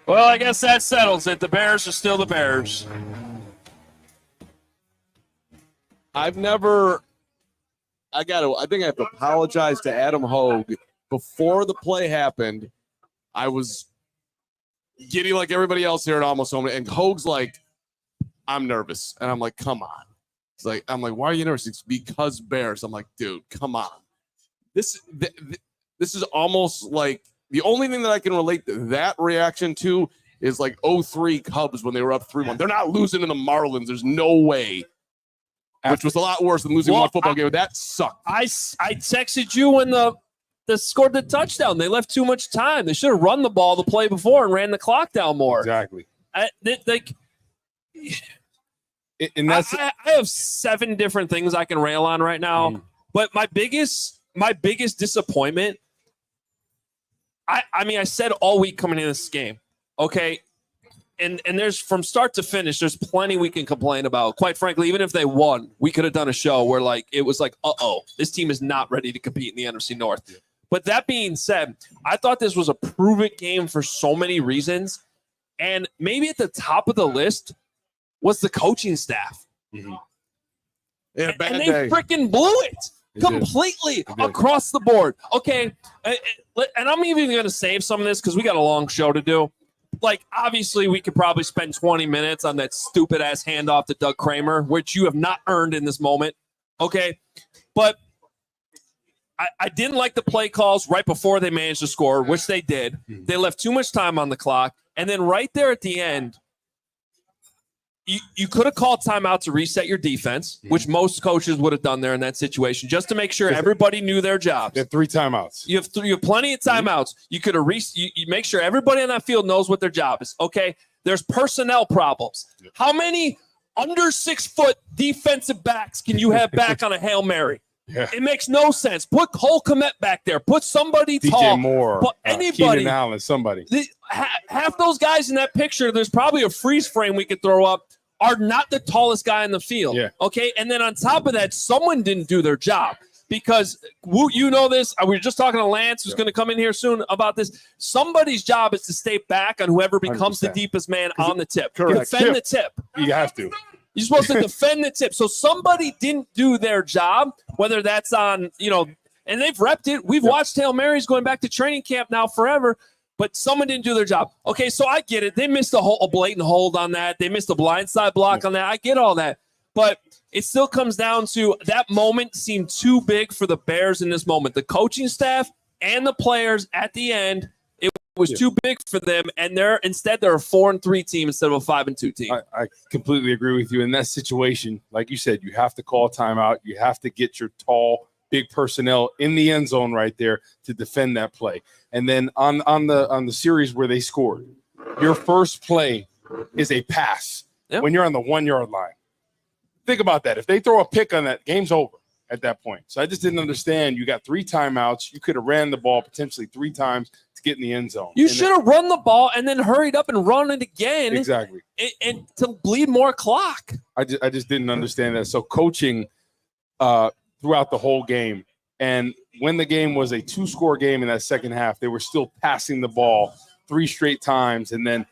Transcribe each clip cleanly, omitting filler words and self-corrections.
Well, I guess that settles it. The Bears are still the Bears. I think I have to apologize to Adam Hoge. Before the play happened, I was giddy like everybody else here at Almost Home, and Hoge's like, I'm nervous. And I'm like, come on. I'm like, why are you nervous? It's because Bears. I'm like, dude, come on. This is almost like the only thing that I can relate that reaction to is like 03 Cubs when they were up 3-1. They're not losing to the Marlins. There's no way. Which was a lot worse than losing one football game. That sucked. I texted you when they scored the touchdown. They left too much time. They should have run the ball the play before and ran the clock down more. Exactly. I have 7 different things I can rail on right now, but my biggest disappointment. I said all week coming into this game, okay, and there's from start to finish, there's plenty we can complain about. Quite frankly, even if they won, we could have done a show where it was like, this team is not ready to compete in the NFC North. Yeah. But that being said, I thought this was a prove-it game for so many reasons, and maybe at the top of the list was the coaching staff. Mm-hmm. Yeah, and they freaking blew it completely across the board. Okay, and I'm even going to save some of this because we got a long show to do. Obviously, we could probably spend 20 minutes on that stupid-ass handoff to Doug Kramer, which you have not earned in this moment. Okay, but I didn't like the play calls right before they managed to score, which they did. Mm-hmm. They left too much time on the clock. And then right there at the end, you could have called timeout to reset your defense, which most coaches would have done there in that situation, just to make sure everybody knew their jobs. They have 3 timeouts. You have plenty of timeouts. You could have you make sure everybody on that field knows what their job is. Okay, there's personnel problems. How many under 6-foot defensive backs can you have back on a Hail Mary? Yeah. It makes no sense. Put Cole Kmet back there. Put somebody DJ tall. Moore, put anybody. Keenan Allen, somebody. Half those guys in that picture, there's probably a freeze frame we could throw up, are not the tallest guy in the field. Yeah. Okay, and then on top of that, someone didn't do their job because, Woot, you know this. We were just talking to Lance, who's going to come in here soon about this. Somebody's job is to stay back on whoever becomes 100%. The deepest man on the tip. Correct. Defend the tip. You have to. You're supposed to defend the tip. So somebody didn't do their job, whether that's on, and they've repped it. We've watched Hail Marys going back to training camp now forever, but someone didn't do their job. Okay, so I get it. They missed a blatant hold on that. They missed a blindside block on that. I get all that. But it still comes down to that moment seemed too big for the Bears in this moment. The coaching staff and the players at the end, it was too big for them, and they're a 4-3 team instead of a 5-2 team. I completely agree with you. In that situation, like you said, you have to call timeout. You have to get your tall, big personnel in the end zone right there to defend that play. And then on the series where they scored, your first play is a pass when you're on the 1-yard line. Think about that. If they throw a pick on that, game's over at that point. So I just didn't understand. You got 3 timeouts. You could have ran the ball potentially 3 times to get in the end zone. You should have run the ball and then hurried up and run it again. Exactly. And to bleed more clock. I just didn't understand that. So coaching throughout the whole game, and when the game was a 2-score game in that second half, they were still passing the ball 3 straight times and then,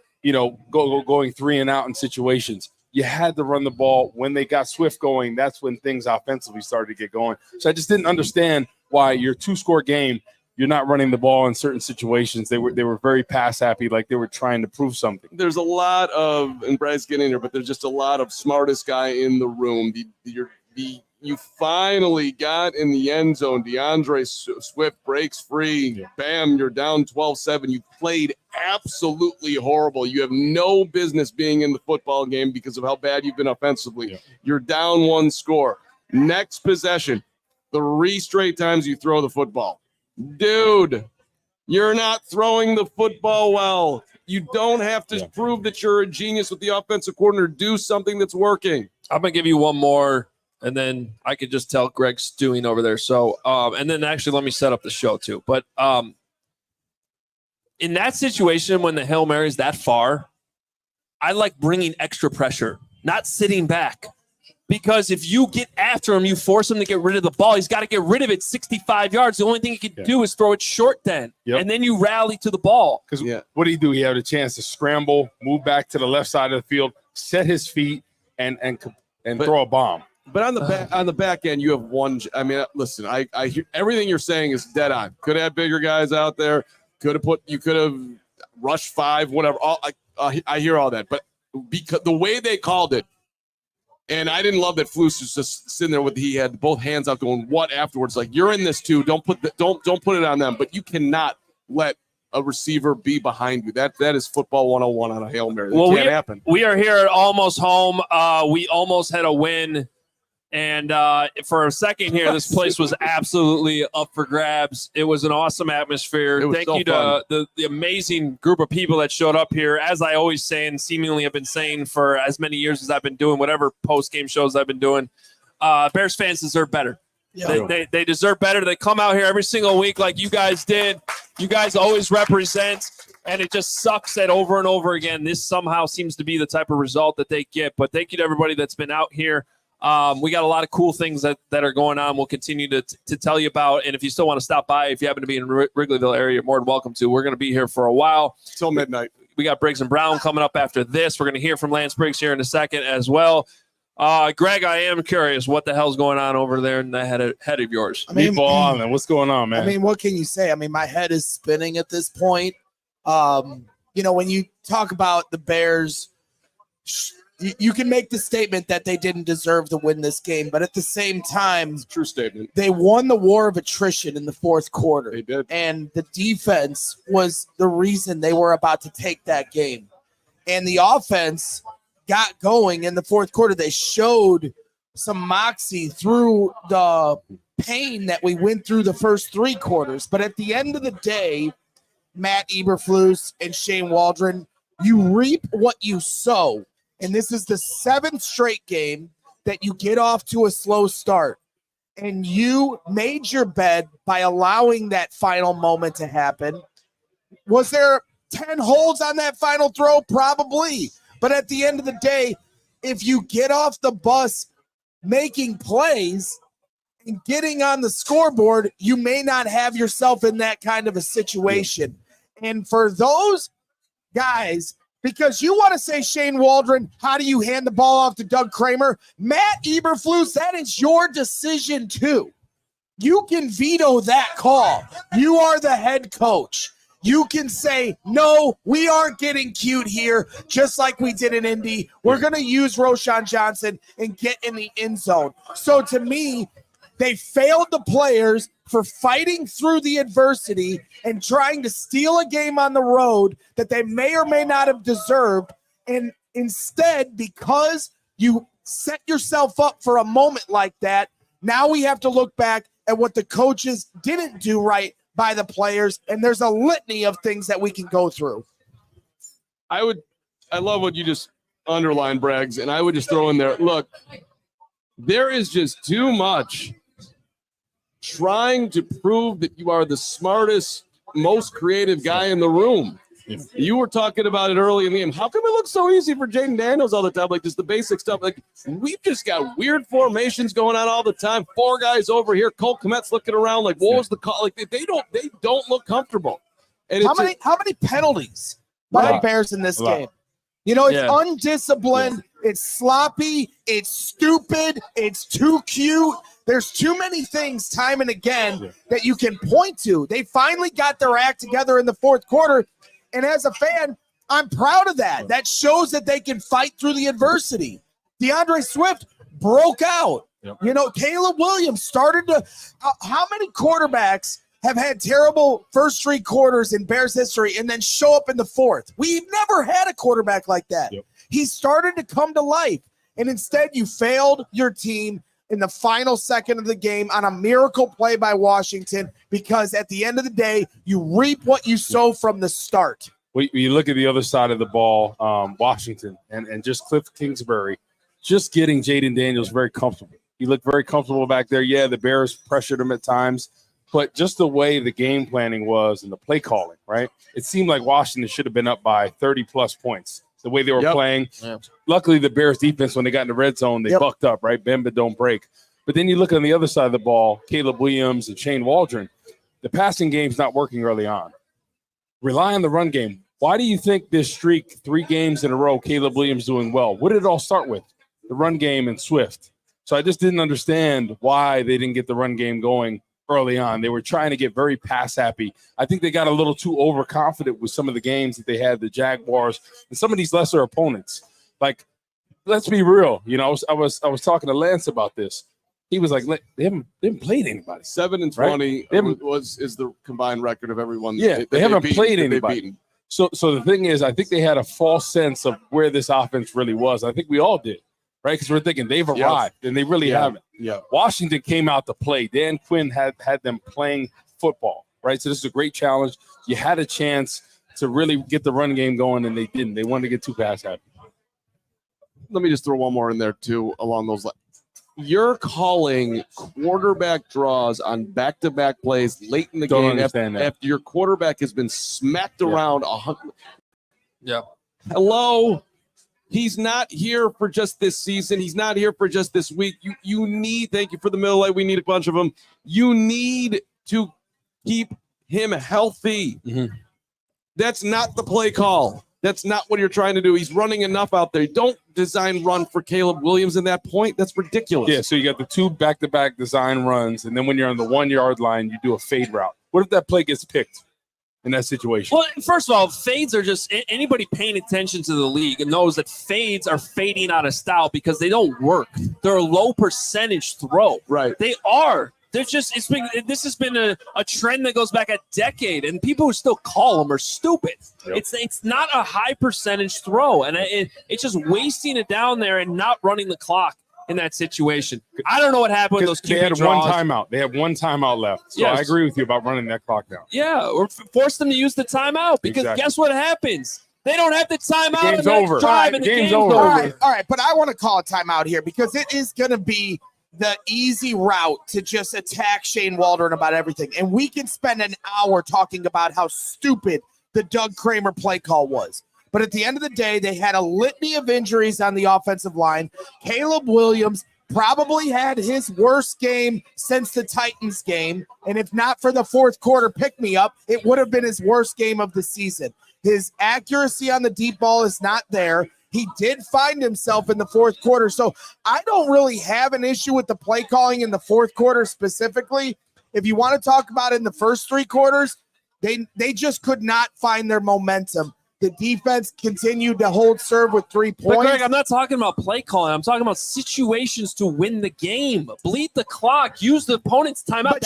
going 3 and out in situations. You had to run the ball. When they got Swift going, that's when things offensively started to get going. So I just didn't understand why your 2-score game, you're not running the ball in certain situations. They were very pass happy, like they were trying to prove something. There's a lot of, and Bryce getting here, but there's just a lot of smartest guy in the room. You finally got in the end zone. DeAndre Swift breaks free. Yeah. Bam, you're down 12-7. You played absolutely horrible. You have no business being in the football game because of how bad you've been offensively. Yeah. You're down 1 score. Next possession, 3 straight times you throw the football. Dude, you're not throwing the football well. You don't have to prove that you're a genius with the offensive coordinator. Do something that's working. I'm going to give you one more. And then I could just tell Greg's stewing over there. So, and then actually let me set up the show too. But in that situation, when the Hail Mary's that far, I like bringing extra pressure, not sitting back. Because if you get after him, you force him to get rid of the ball. He's got to get rid of it 65 yards. The only thing he can do is throw it short then. And then you rally to the ball. Because what did he do? He had a chance to scramble, move back to the left side of the field, set his feet, and throw a bomb. But on the back end, you have one. I mean, listen, I hear everything you're saying is dead on. Could have had bigger guys out there. You could have rushed 5, whatever. I hear all that. But because the way they called it, and I didn't love that Flus was just sitting there he had both hands out going, what afterwards? Like, you're in this too. Don't put it on them. But you cannot let a receiver be behind you. That is football 101 on a Hail Mary. That can't happen. We are here at Almost Home. We almost had a win. And for a second here, this place was absolutely up for grabs. It was an awesome atmosphere. Thank you to the amazing group of people that showed up here. As I always say, and seemingly have been saying for as many years as I've been doing whatever post-game shows I've been doing, Bears fans deserve better. Yeah. They deserve better. They come out here every single week like you guys did. You guys always represent, and it just sucks that over and over again, this somehow seems to be the type of result that they get. But thank you to everybody that's been out here. We got a lot of cool things that are going on. We'll continue to tell you about. And if you still want to stop by, if you happen to be in Wrigleyville area, you're more than welcome to. We're going to be here for a while. Till midnight. We got Briggs and Brown coming up after this. We're going to hear from Lance Briggs here in a second as well. Greg, I am curious what the hell's going on over there in the head of yours. I mean, what's going on, man? I mean, what can you say? I mean, my head is spinning at this point. When you talk about the Bears, you can make the statement that they didn't deserve to win this game, but at the same time, it's a true statement. They won the war of attrition in the fourth quarter. They did. And the defense was the reason they were about to take that game. And the offense got going in the fourth quarter. They showed some moxie through the pain that we went through the first 3 quarters. But at the end of the day, Matt Eberflus and Shane Waldron, you reap what you sow. And this is the 7th straight game that you get off to a slow start. And you made your bed by allowing that final moment to happen. Was there 10 holds on that final throw? Probably. But at the end of the day, if you get off the bus making plays and getting on the scoreboard, you may not have yourself in that kind of a situation. And for those guys, because you want to say Shane Waldron, how do you hand the ball off to Doug Kramer? Matt Eberflus, that is your decision too. You can veto that call. You are the head coach. You can say, no, we aren't getting cute here, just like we did in Indy. We're going to use Roschon Johnson and get in the end zone. So to me, they failed the players for fighting through the adversity and trying to steal a game on the road that they may or may not have deserved. And instead, because you set yourself up for a moment like that, now we have to look back at what the coaches didn't do right by the players. And there's a litany of things that we can go through. I love what you just underlined, Braggs, and I would just throw in there, look, there is just too much trying to prove that you are the smartest, most creative guy in the room. You were talking about it early in the game. How come it looks so easy for Jaden Daniels all the time? Like, just the basic stuff. Like, we've just got weird formations going on all the time. 4 guys over here. Cole Kmet's looking around like, what was the call? Like, they don't look comfortable. And how many penalties by the Bears in this game? It's undisciplined. It's sloppy. It's stupid. It's too cute. There's too many things time and again that you can point to. They finally got their act together in the fourth quarter. And as a fan, I'm proud of that. That shows that they can fight through the adversity. DeAndre Swift broke out. Caleb Williams started to how many quarterbacks have had terrible first 3 quarters in Bears history and then show up in the fourth? We've never had a quarterback like that. He started to come to life. And instead, you failed your team in the final second of the game on a miracle play by Washington, because at the end of the day, you reap what you sow from the start. When you look at the other side of the ball, Washington and just Cliff Kingsbury, just getting Jaden Daniels very comfortable. He looked very comfortable back there. Yeah, the Bears pressured him at times, but just the way the game planning was and the play calling, right? It seemed like Washington should have been up by 30-plus points. the way they were playing. Yeah. Luckily, the Bears defense, when they got in the red zone, they bucked up, right? Bend but don't break. But then you look on the other side of the ball, Caleb Williams and Shane Waldron. The passing game's not working early on. Rely on the run game. Why do you think this streak, 3 games in a row, Caleb Williams doing well? What did it all start with? The run game and Swift. So I just didn't understand why they didn't get the run game going early on. They were trying to get very pass happy. I think they got a little too overconfident with some of the games that they had, the Jaguars and some of these lesser opponents. Like, let's be real. You know, I was talking to Lance about this. He was like, they haven't played anybody. 7-20 is the combined record of everyone. Yeah, they haven't played anybody. So the thing is, I think they had a false sense of where this offense really was. I think we all did, right? Because we're thinking they've arrived, and they really haven't. Yeah. Washington came out to play. Dan Quinn had them playing football, right? So this is a great challenge. You had a chance to really get the run game going, and they didn't. They wanted to get too pass happy. Let me just throw one more in there, too, along those lines. You're calling quarterback draws on back-to-back plays late in the game after your quarterback has been smacked around 100. Yeah. Hello. He's not here for just this season. He's not here for just this week. You need, thank you for the Miller Lite. We need a bunch of them. You need to keep him healthy. Mm-hmm. That's not the play call. That's not what you're trying to do. He's running enough out there. Don't design run for Caleb Williams in that point. That's ridiculous. Yeah, so you got the 2 back-to-back design runs, and then when you're on the 1-yard line, you do a fade route. What if that play gets picked in that situation? Well, first of all, fades are just anybody paying attention to the league knows that fades are fading out of style because they don't work. They're a low percentage throw. Right. They are. They're just this has been a trend that goes back a decade, and people who still call them are stupid. Yep. It's not a high percentage throw, and it's just wasting it down there and not running the clock in that situation. I don't know what happened with those QB They had draws. one timeout. They have one timeout left. So I agree with you about running that clock down. Yeah, or force them to use the timeout because guess what happens? They don't have the timeout. The game's over. The game's over. All right, but I want to call a timeout here because it is going to be the easy route to just attack Shane Waldron about everything. And we can spend an hour talking about how stupid the Doug Kramer play call was. But at the end of the day, they had a litany of injuries on the offensive line. Caleb Williams probably had his worst game since the Titans game. And if not for the fourth quarter pick-me-up, it would have been his worst game of the season. His accuracy on the deep ball is not there. He did find himself in the fourth quarter. So I don't really have an issue with the play calling in the fourth quarter specifically. If you want to talk about it in the first 3 quarters, they just could not find their momentum. The defense continued to hold serve with 3 points. But Greg, I'm not talking about play calling. I'm talking about situations to win the game. Bleed the clock. Use the opponent's timeout.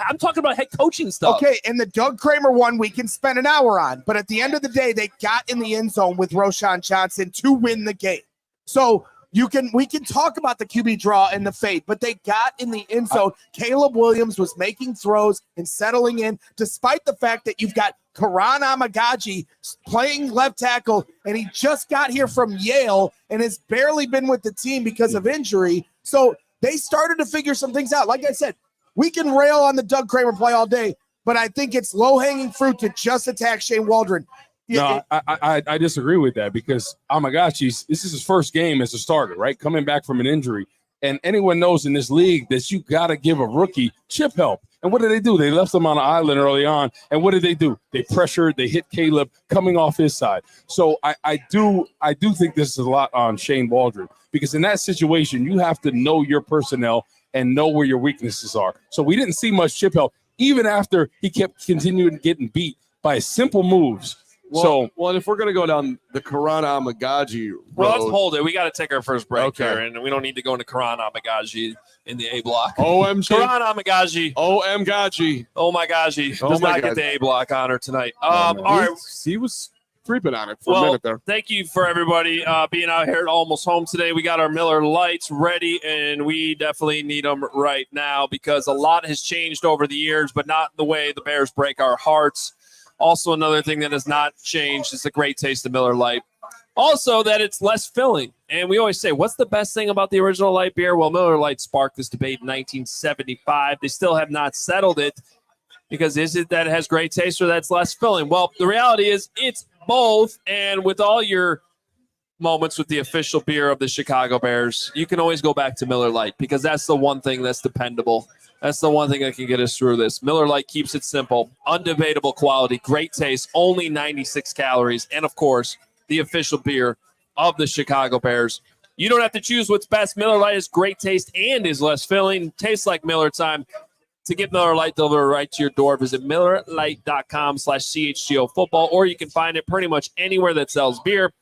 I'm talking about head coaching stuff. Okay, and the Doug Kramer one we can spend an hour on. But at the end of the day, they got in the end zone with Roschon Johnson to win the game. So we can talk about the QB draw and the fade, but they got in the end zone. Caleb Williams was making throws and settling in, despite the fact that you've got Karan Amagaji playing left tackle, and he just got here from Yale and has barely been with the team because of injury. So they started to figure some things out. Like I said, we can rail on the Doug Kramer play all day, but I think it's low-hanging fruit to just attack Shane Waldron. No, I disagree with that because Amagachi, this is his first game as a starter, right? Coming back from an injury. And anyone knows in this league that you got to give a rookie chip help. And what did they do? They left him on an island early on. And what did they do? They pressured, they hit Caleb coming off his side. So I do think this is a lot on Shane Waldron because in that situation, you have to know your personnel and know where your weaknesses are. So we didn't see much chip help, even after he kept continuing getting beat by simple moves. Well, if we're going to go down the Karan Amagaji road. Well, let's hold it. We got to take our first break here, and we don't need to go into Karan Amagaji in the A block. OMG. Karan Amagaji. OMGaji. Oh, my gosh. Does not get the A block honor tonight. All right. He was creeping on it for a minute there. Thank you for everybody being out here at Almost Home today. We got our Miller Lights ready, and we definitely need them right now because a lot has changed over the years, but not the way the Bears break our hearts. Also, another thing that has not changed is the great taste of Miller Lite. Also, that it's less filling. And we always say, what's the best thing about the original light beer? Well, Miller Lite sparked this debate in 1975. They still have not settled it because is it that it has great taste or that's less filling? Well, the reality is it's both. And with all your moments with the official beer of the Chicago Bears, you can always go back to Miller Lite because that's the one thing that's dependable. That's the one thing that can get us through this. Miller Lite keeps it simple, undebatable quality, great taste, only 96 calories, and, of course, the official beer of the Chicago Bears. You don't have to choose what's best. Miller Lite is great taste and is less filling. Tastes like Miller time. To get Miller Lite delivered right to your door, visit MillerLite.com/CHGO football, or you can find it pretty much anywhere that sells beer.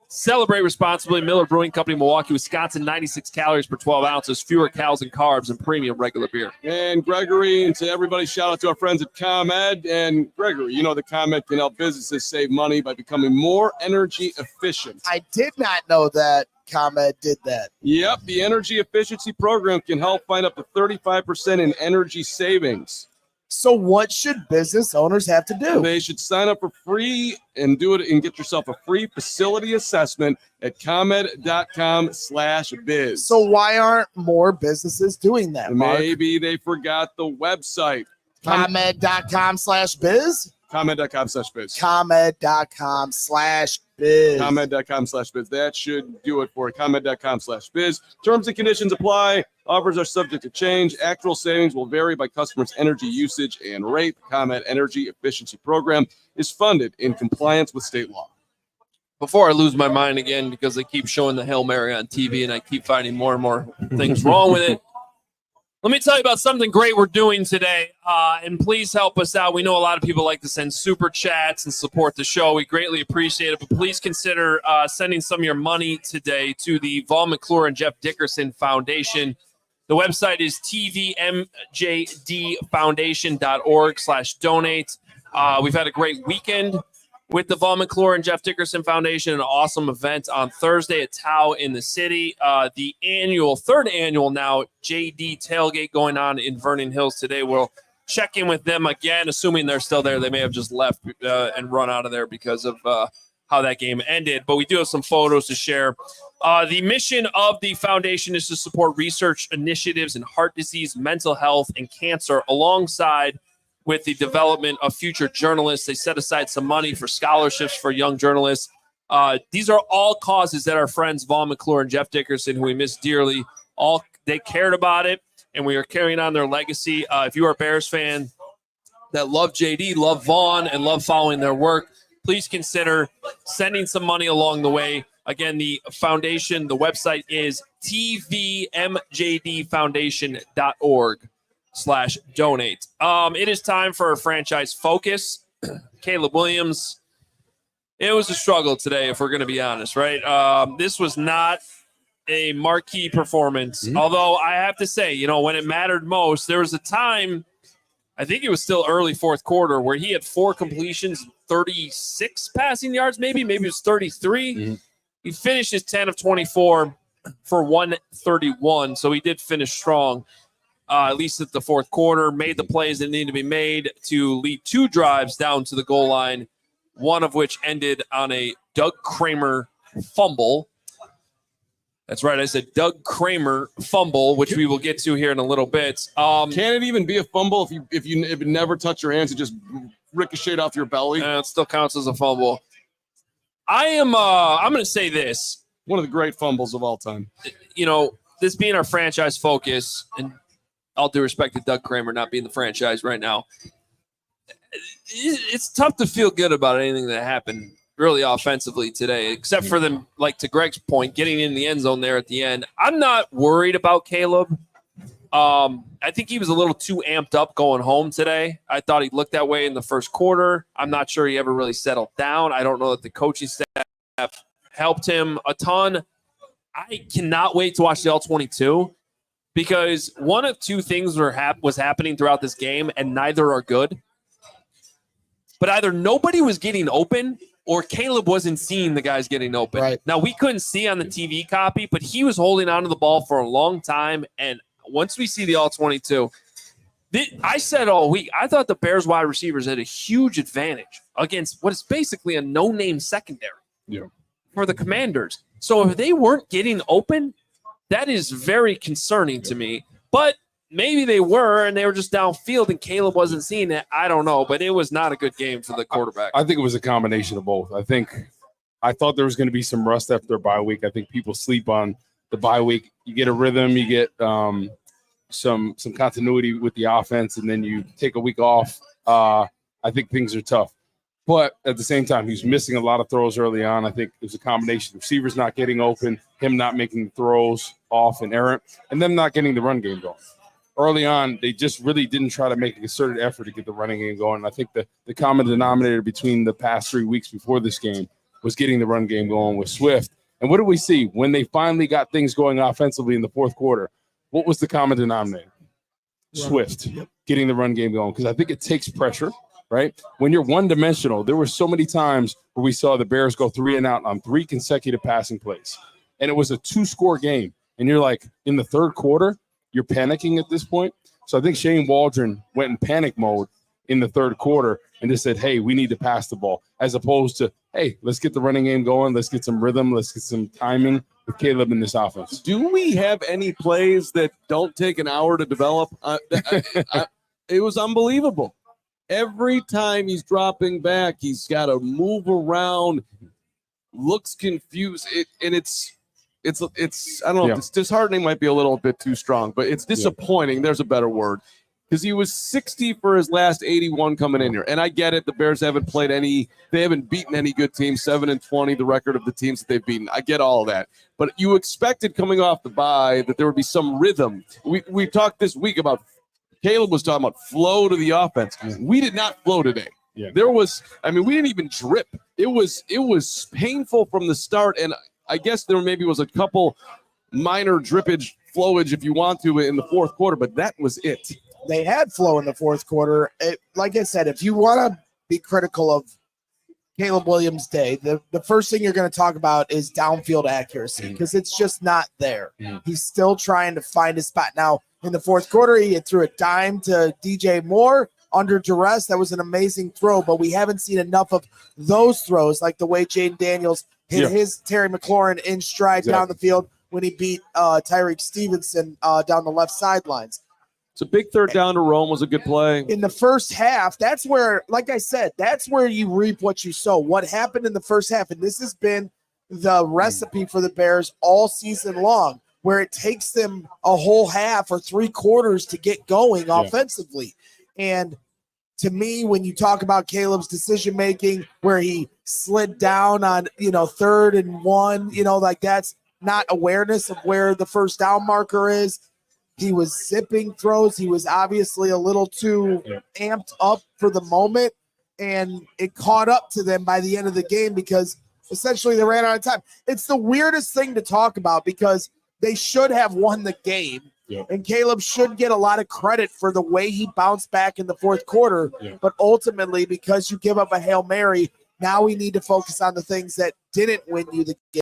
Celebrate responsibly. Miller Brewing Company, Milwaukee, Wisconsin, 96 calories per 12 ounces, fewer calories and carbs than premium regular beer. And Gregory, and to everybody, shout out to our friends at ComEd. And Gregory, you know that ComEd can help businesses save money by becoming more energy efficient. I did not know that ComEd did that. Yep, the energy efficiency program can help find up to 35% in energy savings. So what should business owners have to do? They should sign up for free and do it and get yourself a free facility assessment at ComEd.com/biz. So why aren't more businesses doing that, Mark? Maybe they forgot the website. ComEd.com/biz? ComEd.com/biz. ComEd.com/biz. ComEd.com/biz. That should do it for it. ComEd.com/biz. Terms and conditions apply. Offers are subject to change. Actual savings will vary by customer's energy usage and rate. The ComEd Energy Efficiency Program is funded in compliance with state law. Before I lose my mind again, because they keep showing the Hail Mary on TV and I keep finding more and more things wrong with it, let me tell you about something great we're doing today, and please help us out. We know a lot of people like to send super chats and support the show. We greatly appreciate it, but please consider sending some of your money today to the Vaughn McClure and Jeff Dickerson Foundation. The website is tvmjdfoundation.org/donate. We've had a great weekend with the Vaughn McClure and Jeff Dickerson Foundation, an awesome event on Thursday at Tao in the city. The third annual now, JD Tailgate going on in Vernon Hills today. We'll check in with them again, assuming they're still there. They may have just left and run out of there because of how that game ended. But we do have some photos to share. The mission of the foundation is to support research initiatives in heart disease, mental health, and cancer, alongside with the development of future journalists. They set aside some money for scholarships for young journalists. These are all causes that our friends Vaughn McClure and Jeff Dickerson, who we miss dearly, they cared about it, and we are carrying on their legacy. If you are a Bears fan that love JD, love Vaughn, and love following their work, please consider sending some money along the way. Again, the foundation, the website is tvmjdfoundation.org/donate. It is time for a franchise focus. Caleb Williams, it was a struggle today, if we're going to be honest, right? This was not a marquee performance. Although I have to say, when it mattered most, there was a time, I think it was still early fourth quarter, where he had 4 completions, 36 passing yards, maybe it was 33. He finished his 10 of 24 for 131, so he did finish strong. At least at the fourth quarter, made the plays that needed to be made to lead 2 drives down to the goal line, one of which ended on a Doug Kramer fumble. That's right, I said Doug Kramer fumble, which we will get to here in a little bit. Can it even be a fumble if it never touch your hands, it just ricocheted off your belly? It still counts as a fumble. I'm going to say this. One of the great fumbles of all time. This being our franchise focus, and all due respect to Doug Kramer not being the franchise right now, it's tough to feel good about anything that happened really offensively today, except for them, like to Greg's point, getting in the end zone there at the end. I'm not worried about Caleb. I think he was a little too amped up going home today. I thought he looked that way in the first quarter. I'm not sure he ever really settled down. I don't know that the coaching staff helped him a ton. I cannot wait to watch the All-22 because one of 2 things was happening throughout this game, and neither are good. But either nobody was getting open or Caleb wasn't seeing the guys getting open. Right. Now, we couldn't see on the TV copy, but he was holding onto the ball for a long time, and once we see the All-22, I said all week, I thought the Bears wide receivers had a huge advantage against what is basically a no-name secondary for the Commanders. So if they weren't getting open, that is very concerning to me. But maybe they were, and they were just downfield, and Caleb wasn't seeing it. I don't know, but it was not a good game for the quarterback. I think it was a combination of both. I think I thought there was going to be some rust after a bye week. I think people sleep on the bye week. You get a rhythm, you get some continuity with the offense, and then you take a week off. I think things are tough. But at the same time, he's missing a lot of throws early on. I think it was a combination of receivers not getting open, him not making throws off and errant, and them not getting the run game going. Early on, they just really didn't try to make a concerted effort to get the running game going. I think the common denominator between the past 3 weeks before this game was getting the run game going with Swift. And what did we see? When they finally got things going offensively in the fourth quarter, what was the common denominator? Swift, getting the run game going. Because I think it takes pressure, right? When you're one-dimensional, there were so many times where we saw the Bears go 3 and out on 3 consecutive passing plays. And it was a 2-score game. And you're like, in the third quarter, you're panicking at this point. So I think Shane Waldron went in panic mode in the third quarter and just said, hey, we need to pass the ball, as opposed to, hey, let's get the running game going. Let's get some rhythm. Let's get some timing with Caleb in this offense. Do we have any plays that don't take an hour to develop? It was unbelievable. Every time he's dropping back, he's got to move around, looks confused. It's I don't know, disheartening might be a little bit too strong, but it's disappointing. There's a better word. Because he was 60 for his last 81 coming in here. And I get it. The Bears haven't haven't beaten any good teams, 7-20, the record of the teams that they've beaten. I get all of that. But you expected coming off the bye that there would be some rhythm. We talked this week about, Caleb was talking about flow to the offense. We did not flow today. Yeah. We didn't even drip. It was painful from the start. And I guess there maybe was a couple minor flowage, if you want to, in the fourth quarter, but that was it. They had flow in the fourth quarter. Like I said, if you want to be critical of Caleb Williams' day, the first thing you're going to talk about is downfield accuracy, because it's just not there. He's still trying to find his spot. Now, in the fourth quarter, he threw a dime to DJ Moore under duress. That was an amazing throw, but we haven't seen enough of those throws, like the way Jaden Daniels hit his Terry McLaurin in stride down the field when he beat Tyreek Stevenson down the left sidelines. It's a big third down to Rome was a good play. In the first half, that's where, like I said, that's where you reap what you sow. What happened in the first half, and this has been the recipe for the Bears all season long, where it takes them a whole half or 3 quarters to get going offensively. And to me, when you talk about Caleb's decision-making, where he slid down on, 3rd and 1, like that's not awareness of where the first down marker is. He was zipping throws. He was obviously a little too amped up for the moment, and it caught up to them by the end of the game because essentially they ran out of time. It's the weirdest thing to talk about because they should have won the game, and Caleb should get a lot of credit for the way he bounced back in the fourth quarter. But ultimately, because you give up a Hail Mary, now we need to focus on the things that didn't win you the game.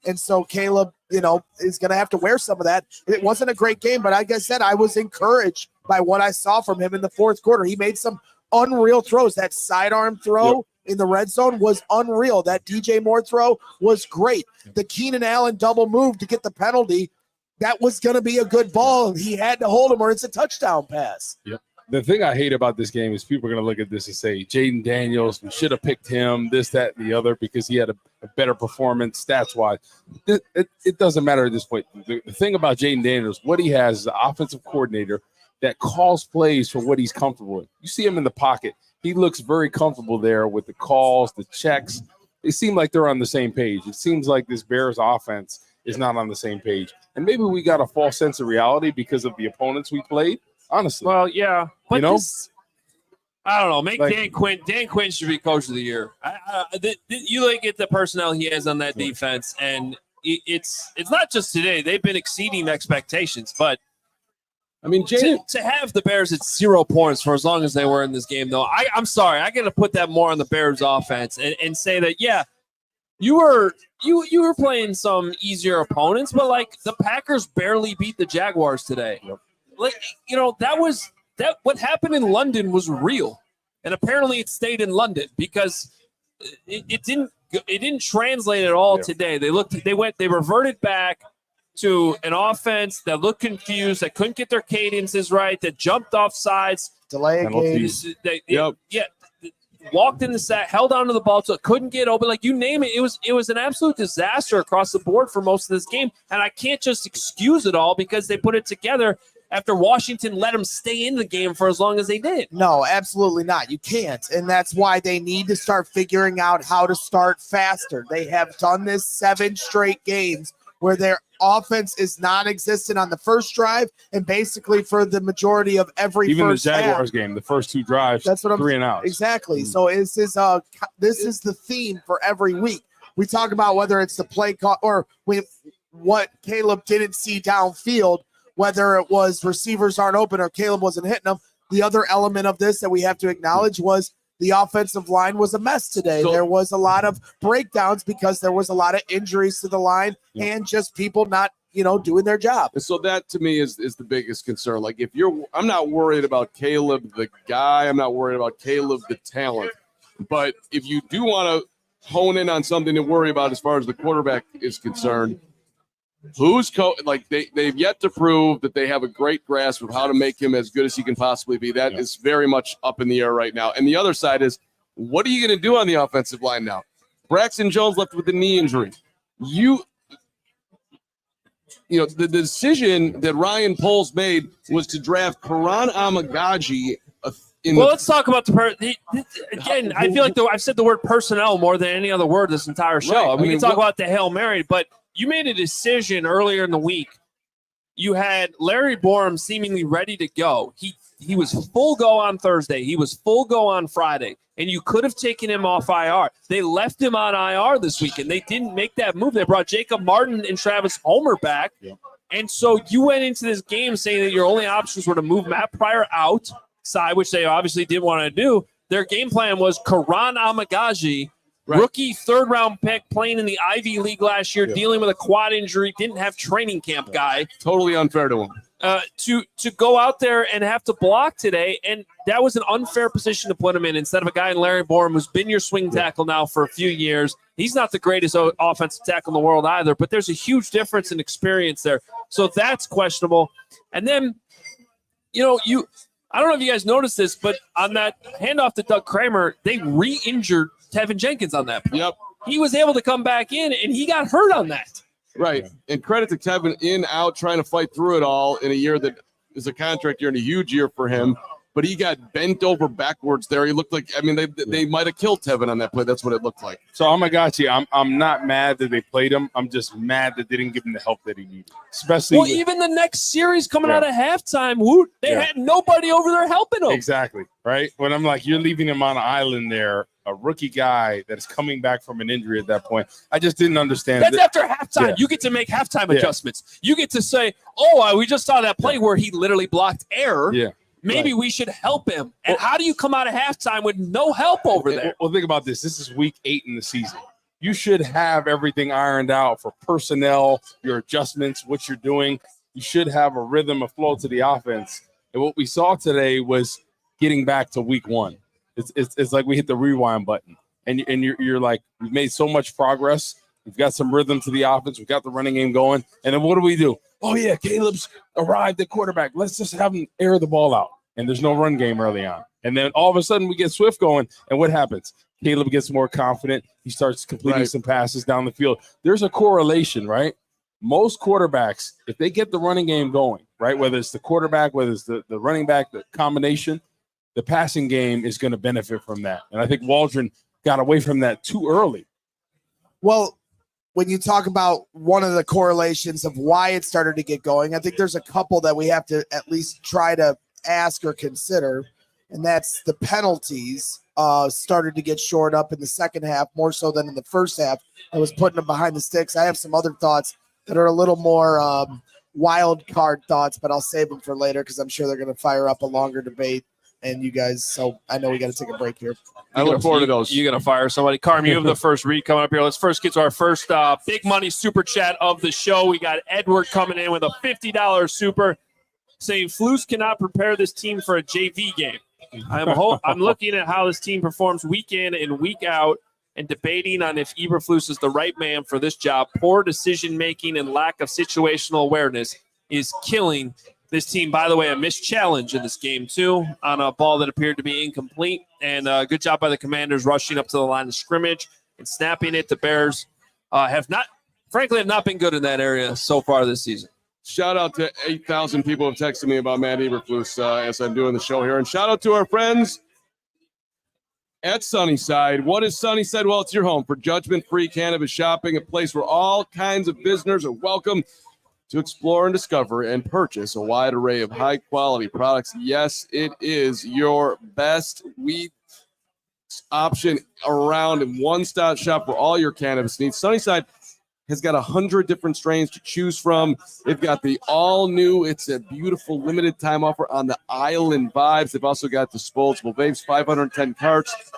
And so Caleb, is going to have to wear some of that. It wasn't a great game, but like I said, I was encouraged by what I saw from him in the fourth quarter. He made some unreal throws. That sidearm throw in the red zone was unreal. That DJ Moore throw was great. The Keenan Allen double move to get the penalty, that was going to be a good ball. He had to hold him or it's a touchdown pass. The thing I hate about this game is people are going to look at this and say, Jaden Daniels, we should have picked him, this, that, and the other, because he had a better performance stats-wise. It doesn't matter at this point. The thing about Jaden Daniels, what he has is an offensive coordinator that calls plays for what he's comfortable with. You see him in the pocket. He looks very comfortable there with the calls, the checks. It seems like they're on the same page. It seems like this Bears offense is not on the same page. And maybe we got a false sense of reality because of the opponents we played. Honestly. Well, yeah. But I don't know. Make Dan Quinn. Dan Quinn should be coach of the year. You look at the personnel he has on that defense, and it's not just today. They've been exceeding expectations. But, to have the Bears at 0 points for as long as they were in this game, though, I'm sorry. I got to put that more on the Bears offense and say that, you were playing some easier opponents, but, the Packers barely beat the Jaguars today. What happened in London was real, and apparently it stayed in London because it didn't translate at all today. They reverted back to an offense that looked confused, that couldn't get their cadences right, that jumped off sides, delay a game. walked in the sack, held onto the ball, so couldn't get open. Like, you name it, it was an absolute disaster across the board for most of this game. And I can't just excuse it all because they put it together after Washington let them stay in the game for as long as they did. No, absolutely not. You can't. And that's why they need to start figuring out how to start faster. They have done this 7 straight games where their offense is non-existent on the first drive and basically for the majority of every even first the Jaguars half. game, the first 2 drives, that's what I'm 3 and outs. Exactly. So this is the theme for every week. We talk about whether it's the play call or what Caleb didn't see downfield, whether it was receivers aren't open or Caleb wasn't hitting them. The other element of this that we have to acknowledge was the offensive line was a mess today. So, there was a lot of breakdowns because there was a lot of injuries to the line and just people not, doing their job. And so that to me is the biggest concern. Like, I'm not worried about Caleb the guy. I'm not worried about Caleb the talent. But if you do want to hone in on something to worry about as far as the quarterback is concerned, they've yet to prove that they have a great grasp of how to make him as good as he can possibly be. That is very much up in the air right now. And the other side is, what are you going to do on the offensive line now? Braxton Jones left with a knee injury. The decision that Ryan Poles made was to draft Karan Amagaji. Let's talk about again. I feel like I've said the word personnel more than any other word this entire show. Right. We can talk about the Hail Mary, but you made a decision earlier in the week. You had Larry Borum seemingly ready to go. He was full go on Thursday. He was full go on Friday, and you could have taken him off IR. They left him on IR this week, and they didn't make that move. They brought Jacob Martin and Travis Homer back, and so you went into this game saying that your only options were to move Matt Pryor outside, which they obviously didn't want to do. Their game plan was Karan Amagaji, rookie 3rd-round pick, playing in the Ivy League last year, dealing with a quad injury, didn't have training camp guy. Totally unfair to him. To go out there and have to block today, and that was an unfair position to put him in instead of a guy in Larry Borum who's been your swing tackle now for a few years. He's not the greatest offensive tackle in the world either, but there's a huge difference in experience there. So that's questionable. And then, I don't know if you guys noticed this, but on that handoff to Doug Kramer, they re-injured Tevin Jenkins on that point. Yep. He was able to come back in, and he got hurt on that. Right. And credit to Tevin in, out, trying to fight through it all in a year that is a contract year and a huge year for him. But he got bent over backwards there. He looked like, they might have killed Tevin on that play. That's what it looked like. So, I'm not mad that they played him. I'm just mad that they didn't give him the help that he needed. Especially even the next series coming out of halftime, they had nobody over there helping him. Exactly, right? When I'm like, you're leaving him on an island there, a rookie guy that is coming back from an injury at that point. I just didn't understand. That's after halftime. You get to make halftime adjustments. You get to say, we just saw that play where he literally blocked air. Yeah. Maybe we should help him. And how do you come out of halftime with no help over there? Well, think about this. This is week 8 in the season. You should have everything ironed out for personnel, your adjustments, what you're doing. You should have a rhythm, a flow to the offense. And what we saw today was getting back to week 1. It's like we hit the rewind button. And you're like, we've made so much progress. We've got some rhythm to the offense. We've got the running game going. And then what do? Oh, yeah, Caleb's arrived at quarterback. Let's just have him air the ball out. And there's no run game early on. And then all of a sudden we get Swift going. And what happens? Caleb gets more confident. He starts completing some passes down the field. There's a correlation, right? Most quarterbacks, if they get the running game going, right, whether it's the quarterback, whether it's the running back, the combination, the passing game is going to benefit from that. And I think Waldron got away from that too early. Well, when you talk about one of the correlations of why it started to get going, I think there's a couple that we have to at least try to ask or consider, and that's the penalties started to get shored up in the second half more so than in the first half. I was putting them behind the sticks. I have some other thoughts that are a little more wild card thoughts, but I'll save them for later because I'm sure they're going to fire up a longer debate. And you guys, so I know we got to take a break here. I look forward to those. You're going to fire somebody. Carman, you have the first read coming up here. Let's first get to our first big money super chat of the show. We got Edward coming in with a $50 super saying Flus cannot prepare this team for a JV game. I'm looking at how this team performs week in and week out and debating on if Eberflus is the right man for this job. Poor decision-making and lack of situational awareness is killing This team, by the way, a missed challenge in this game, too, on a ball that appeared to be incomplete. And good job by the Commanders rushing up to the line of scrimmage and snapping it. The Bears have not been good in that area so far this season. Shout out to 8,000 people who have texted me about Matt Eberflus as I'm doing the show here. And shout out to our friends at Sunnyside. What is Sunnyside? Well, it's your home for judgment-free cannabis shopping, a place where all kinds of visitors are welcome to explore and discover and purchase a wide array of high-quality products. Yes, it is your best weed option around, and one-stop shop for all your cannabis needs. Sunnyside has got 100 different strains to choose from. They've got the all-new, it's a beautiful limited-time offer on the Island Vibes. They've also got disposable vapes, 510 carts.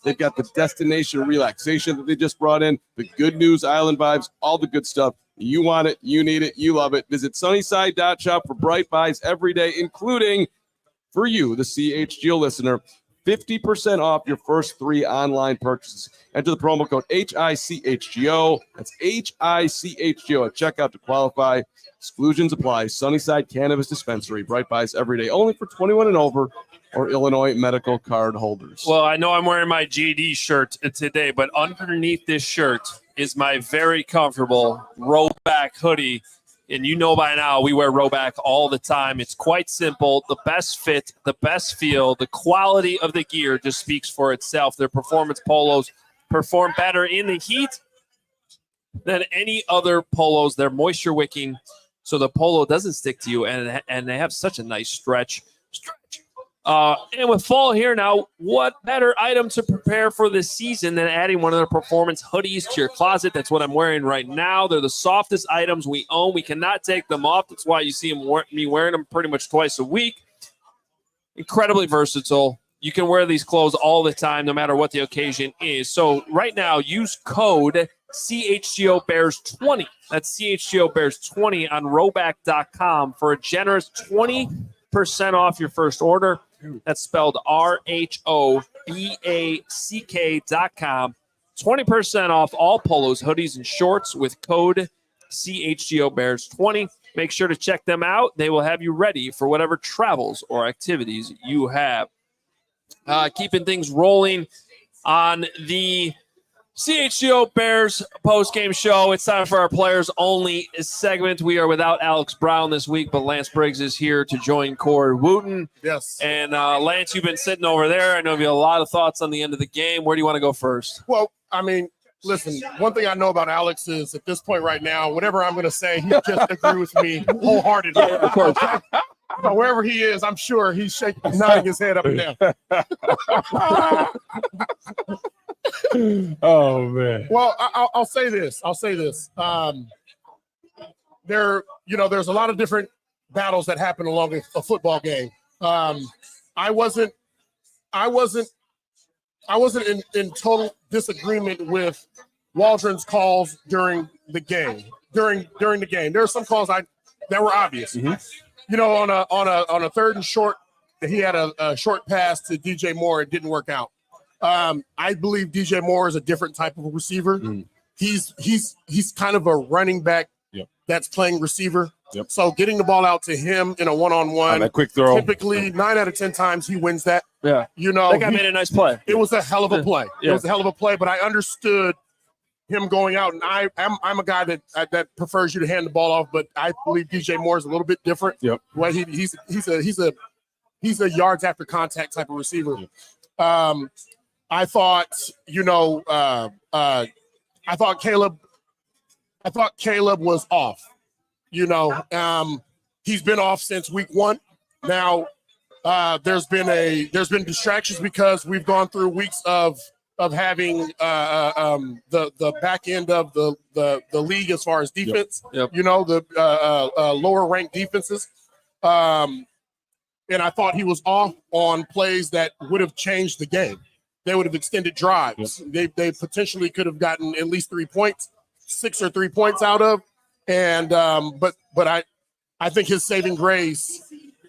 They've got the Destination Relaxation that they just brought in, the Good News Island Vibes, all the good stuff. You want it, you need it, you love it. Visit sunnyside.shop for bright buys every day, including for you, the CHGO listener, 50% off your first 3 online purchases. Enter the promo code HICHGO. That's HICHGO at checkout to qualify. Exclusions apply. Sunnyside Cannabis Dispensary. Bright buys every day, only for 21 and over or Illinois medical card holders. Well, I know I'm wearing my GD shirt today, but underneath this shirt is my very comfortable Rowback hoodie. And you know by now we wear Rowback all the time. It's quite simple. The best fit, the best feel, the quality of the gear just speaks for itself. Their performance polos perform better in the heat than any other polos. They're moisture wicking, so the polo doesn't stick to you, and they have such a nice stretch. And with fall here now, what better item to prepare for this season than adding one of their performance hoodies to your closet? That's what I'm wearing right now. They're the softest items we own. We cannot take them off. That's why you see me wearing them pretty much twice a week. Incredibly versatile. You can wear these clothes all the time, no matter what the occasion is. So right now, use code CHGO Bears 20. That's CHGO Bears 20 on Rowback.com for a generous 20% off your first order. That's spelled RHOBACK.com. 20% off all polos, hoodies, and shorts with code CHGO Bears 20. Make sure to check them out. They will have you ready for whatever travels or activities you have. Keeping things rolling on the CHGO Bears post-game show. It's time for our players-only segment. We are without Alex Brown this week, but Lance Briggs is here to join Corey Wootton. Yes. And Lance, you've been sitting over there. I know you have a lot of thoughts on the end of the game. Where do you want to go first? Well, I mean, listen, one thing I know about Alex is at this point right now, whatever I'm going to say, he just agree with me wholeheartedly. Of course. So wherever he is, I'm sure he's nodding his head up and down. Oh, man. Well, I'll say this. There's a lot of different battles that happen along a football game. I wasn't in total disagreement with Waldron's calls during the game. During the game, there are some calls that were obvious. Mm-hmm. You know, on a third and short, he had a short pass to DJ Moore. It didn't work out. I believe DJ Moore is a different type of receiver. Mm. He's kind of a running back that's playing receiver. Yep. So getting the ball out to him in a one-on-one, that quick throw, typically 9 out of 10 times he wins that. Yeah. You know, that guy made a nice play. It was a hell of a play. Yeah. It was a hell of a play, but I understood him going out, and I'm a guy that prefers you to hand the ball off, but I believe DJ Moore is a little bit different. Yep. Well, he's a yards after contact type of receiver. Yep. I thought Caleb was off. You know, he's been off since week 1. Now, there's been distractions because we've gone through weeks of having the back end of the league as far as defense. Yep. You know, the lower ranked defenses. And I thought he was off on plays that would have changed the game. They would have extended drives. Yep. They potentially could have gotten at least 3 points, 6 or 3 points out of. And but I think his saving grace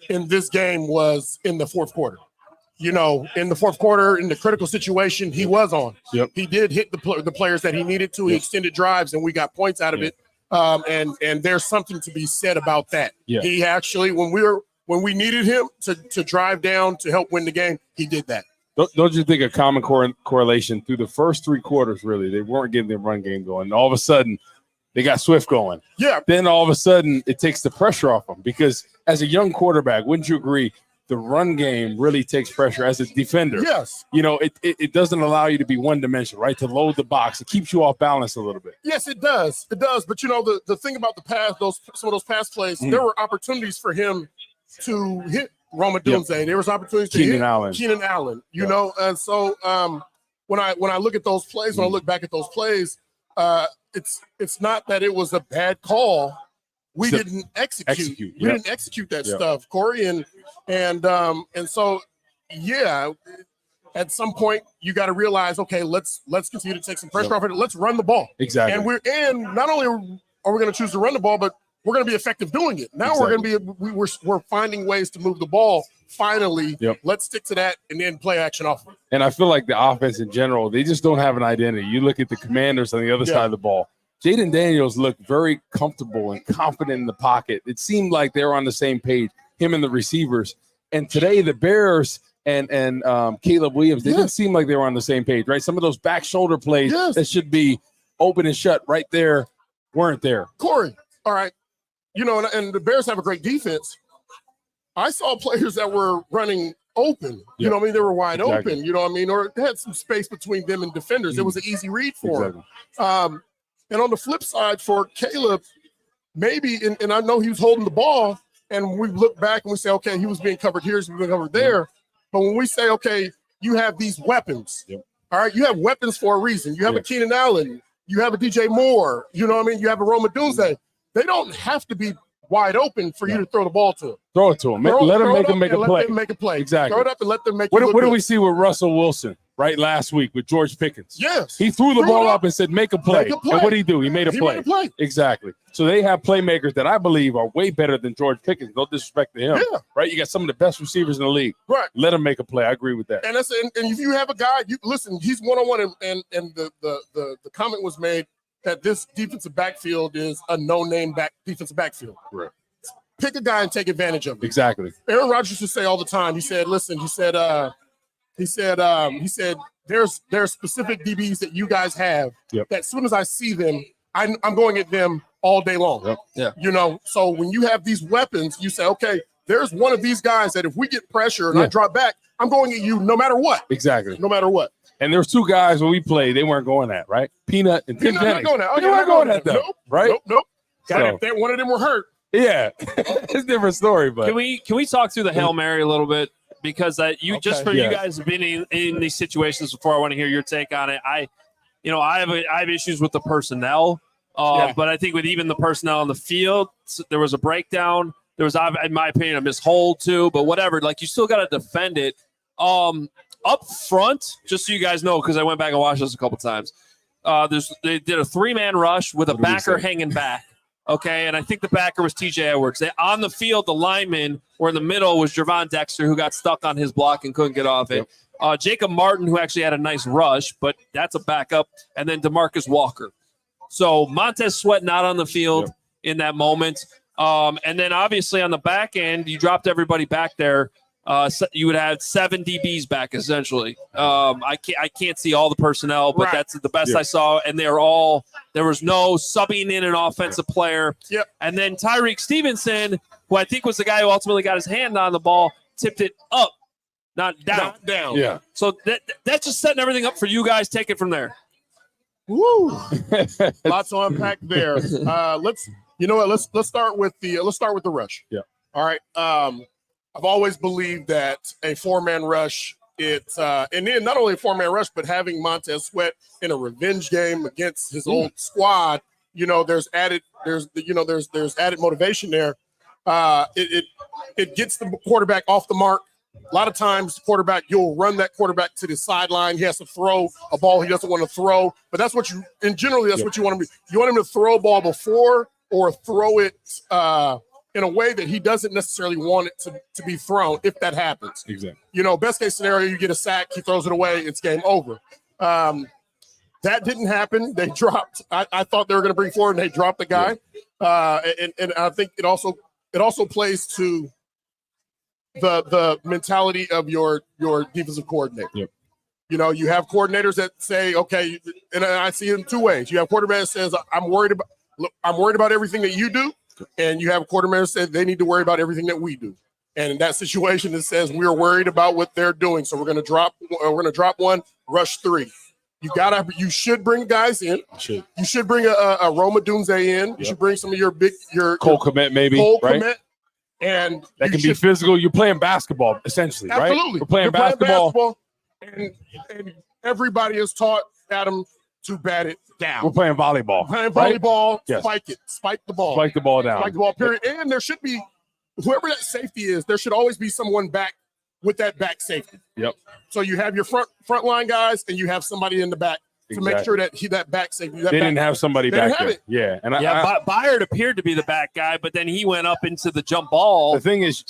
in this game was in the fourth quarter. You know, in the fourth quarter, in the critical situation, he was on. Yep. He did hit the players that he needed to. He extended drives, and we got points out of it. And there's something to be said about that. Yeah. He actually, when we needed him to drive down to help win the game, he did that. Don't you think a common correlation through the first 3 quarters, really, they weren't getting their run game going. All of a sudden, they got Swift going. Yeah. Then all of a sudden, it takes the pressure off them because as a young quarterback, wouldn't you agree, the run game really takes pressure as a defender? Yes. You know, it doesn't allow you to be one-dimensional, right, to load the box. It keeps you off balance a little bit. Yes, it does. It does. But, you know, the thing about the pass, some of those pass plays, there were opportunities for him to hit Roma Dunze. Yep. There was opportunities to hit Keenan Allen, you know. And so when I look at those plays, when I look back at those plays, it's not that it was a bad call. We didn't execute. We didn't execute that stuff, Corey. And so, yeah, at some point you got to realize, okay, let's continue to take some pressure off it. Let's run the ball. Exactly. And not only are we going to choose to run the ball, but we're going to be effective doing it. Now we're going to be we're finding ways to move the ball. Finally, let's stick to that and then play action off. And I feel like the offense in general, they just don't have an identity. You look at the Commanders on the other side of the ball. Jaden Daniels looked very comfortable and confident in the pocket. It seemed like they were on the same page, him and the receivers. And today the Bears and Caleb Williams, they didn't seem like they were on the same page, right? Some of those back shoulder plays that should be open and shut right there weren't there. Corey, all right. You know, and the Bears have a great defense. I saw players that were running open. You know what I mean? They were wide open, you know what I mean? Or they had some space between them and defenders. It was an easy read for them. And on the flip side for Caleb, maybe, and I know he was holding the ball, and we look back and we say, okay, he was being covered here, he was being covered there. But when we say, okay, you have these weapons, all right, you have weapons for a reason. You have a Keenan Allen, you have a DJ Moore, you know what I mean? You have a Roma Dunze. They don't have to be wide open for you to throw the ball to them. Throw it to them. Let them make a play. Let them make a play. Exactly. Throw it up and let them make What do we see with Russell Wilson, right, last week with George Pickens? Yes. He threw the ball up and said, make a play. And what did he do? He made a play. Exactly. So they have playmakers that I believe are way better than George Pickens. No disrespect to him. Right? You got some of the best receivers in the league. Right. Let him make a play. I agree with that. And if you have a guy, listen, he's one-on-one, and the comment was made that this defensive backfield is a no-name defensive backfield. Right. Pick a guy and take advantage of it. Exactly. Aaron Rodgers used to say all the time. He said, "Listen," he said, "There's specific DBs that you guys have that as soon as I see them, I'm going at them all day long." You know. So when you have these weapons, you say, "Okay, there's one of these guys that if we get pressure and I drop back, I'm going at you no matter what." Exactly. No matter what. And there's 2 guys when we played, they weren't going at, right? Peanut and Tim Jennings. They weren't going at them, right? Nope. If one of them were hurt. Yeah, it's a different story. But can we talk through the Hail Mary a little bit, because you guys have been in these situations before. I want to hear your take on it. I have issues with the personnel, but I think with even the personnel on the field, there was a breakdown. There was, in my opinion, a mishold too. But whatever, like, you still got to defend it. Up front, just so you guys know, because I went back and watched this a couple times. They did a 3-man rush with a backer hanging back. Okay, and I think the backer was TJ Edwards. On the field, the lineman, or in the middle, was Jervon Dexter, who got stuck on his block and couldn't get off it. Jacob Martin, who actually had a nice rush, but that's a backup. And then DeMarcus Walker. So Montez Sweat not on the field in that moment. And then obviously on the back end, you dropped everybody back there. So you would have 7 DBs back essentially. I can't see all the personnel, but that's the best I saw. And there was no subbing in an offensive player. And then Tyreek Stevenson, who I think was the guy who ultimately got his hand on the ball, tipped it up, not down. Yeah. So that's just setting everything up for you guys. Take it from there. Woo! Lots to unpack there. Let's start with the rush. Yeah. All right. I've always believed that a 4-man rush, and then not only a 4-man rush, but having Montez Sweat in a revenge game against his old squad, there's added motivation there. It gets the quarterback off the mark. A lot of times, you'll run that quarterback to the sideline. He has to throw a ball he doesn't want to throw, but that's what you want him to. You want him to throw a ball before or throw it in a way that he doesn't necessarily want it to be thrown, if that happens. Exactly. Best case scenario, you get a sack, he throws it away, it's game over. That didn't happen. They dropped. I thought they were going to bring forward, and they dropped the guy. And I think it also plays to the mentality of your defensive coordinator. Yep. You know, you have coordinators that say, okay, and I see it in two ways. You have quarterback that says, I'm worried about everything that you do, and you have a quarterback that says they need to worry about everything that we do. And in that situation, it says we're worried about what they're doing, so we're going to drop one, rush three. You should bring guys in. You should bring a Roma Dunze in. You should bring some of your Cole Kmet, maybe. Cole right? Kmet. And that can be physical. You're playing basketball, essentially, absolutely. Right? We're playing basketball. And everybody is taught, Adam, to bat it down. We're playing volleyball. Volleyball, yes. Spike it. Spike the ball. Spike the ball down. Spike the ball, period. And there should be, whoever that safety is, there should always be someone back with that back safety. Yep. So you have your front line guys, and you have somebody in the back to make sure that that back safety. They didn't have somebody back there. Yeah, and Byard appeared to be the back guy, but then he went up into the jump ball. The thing is,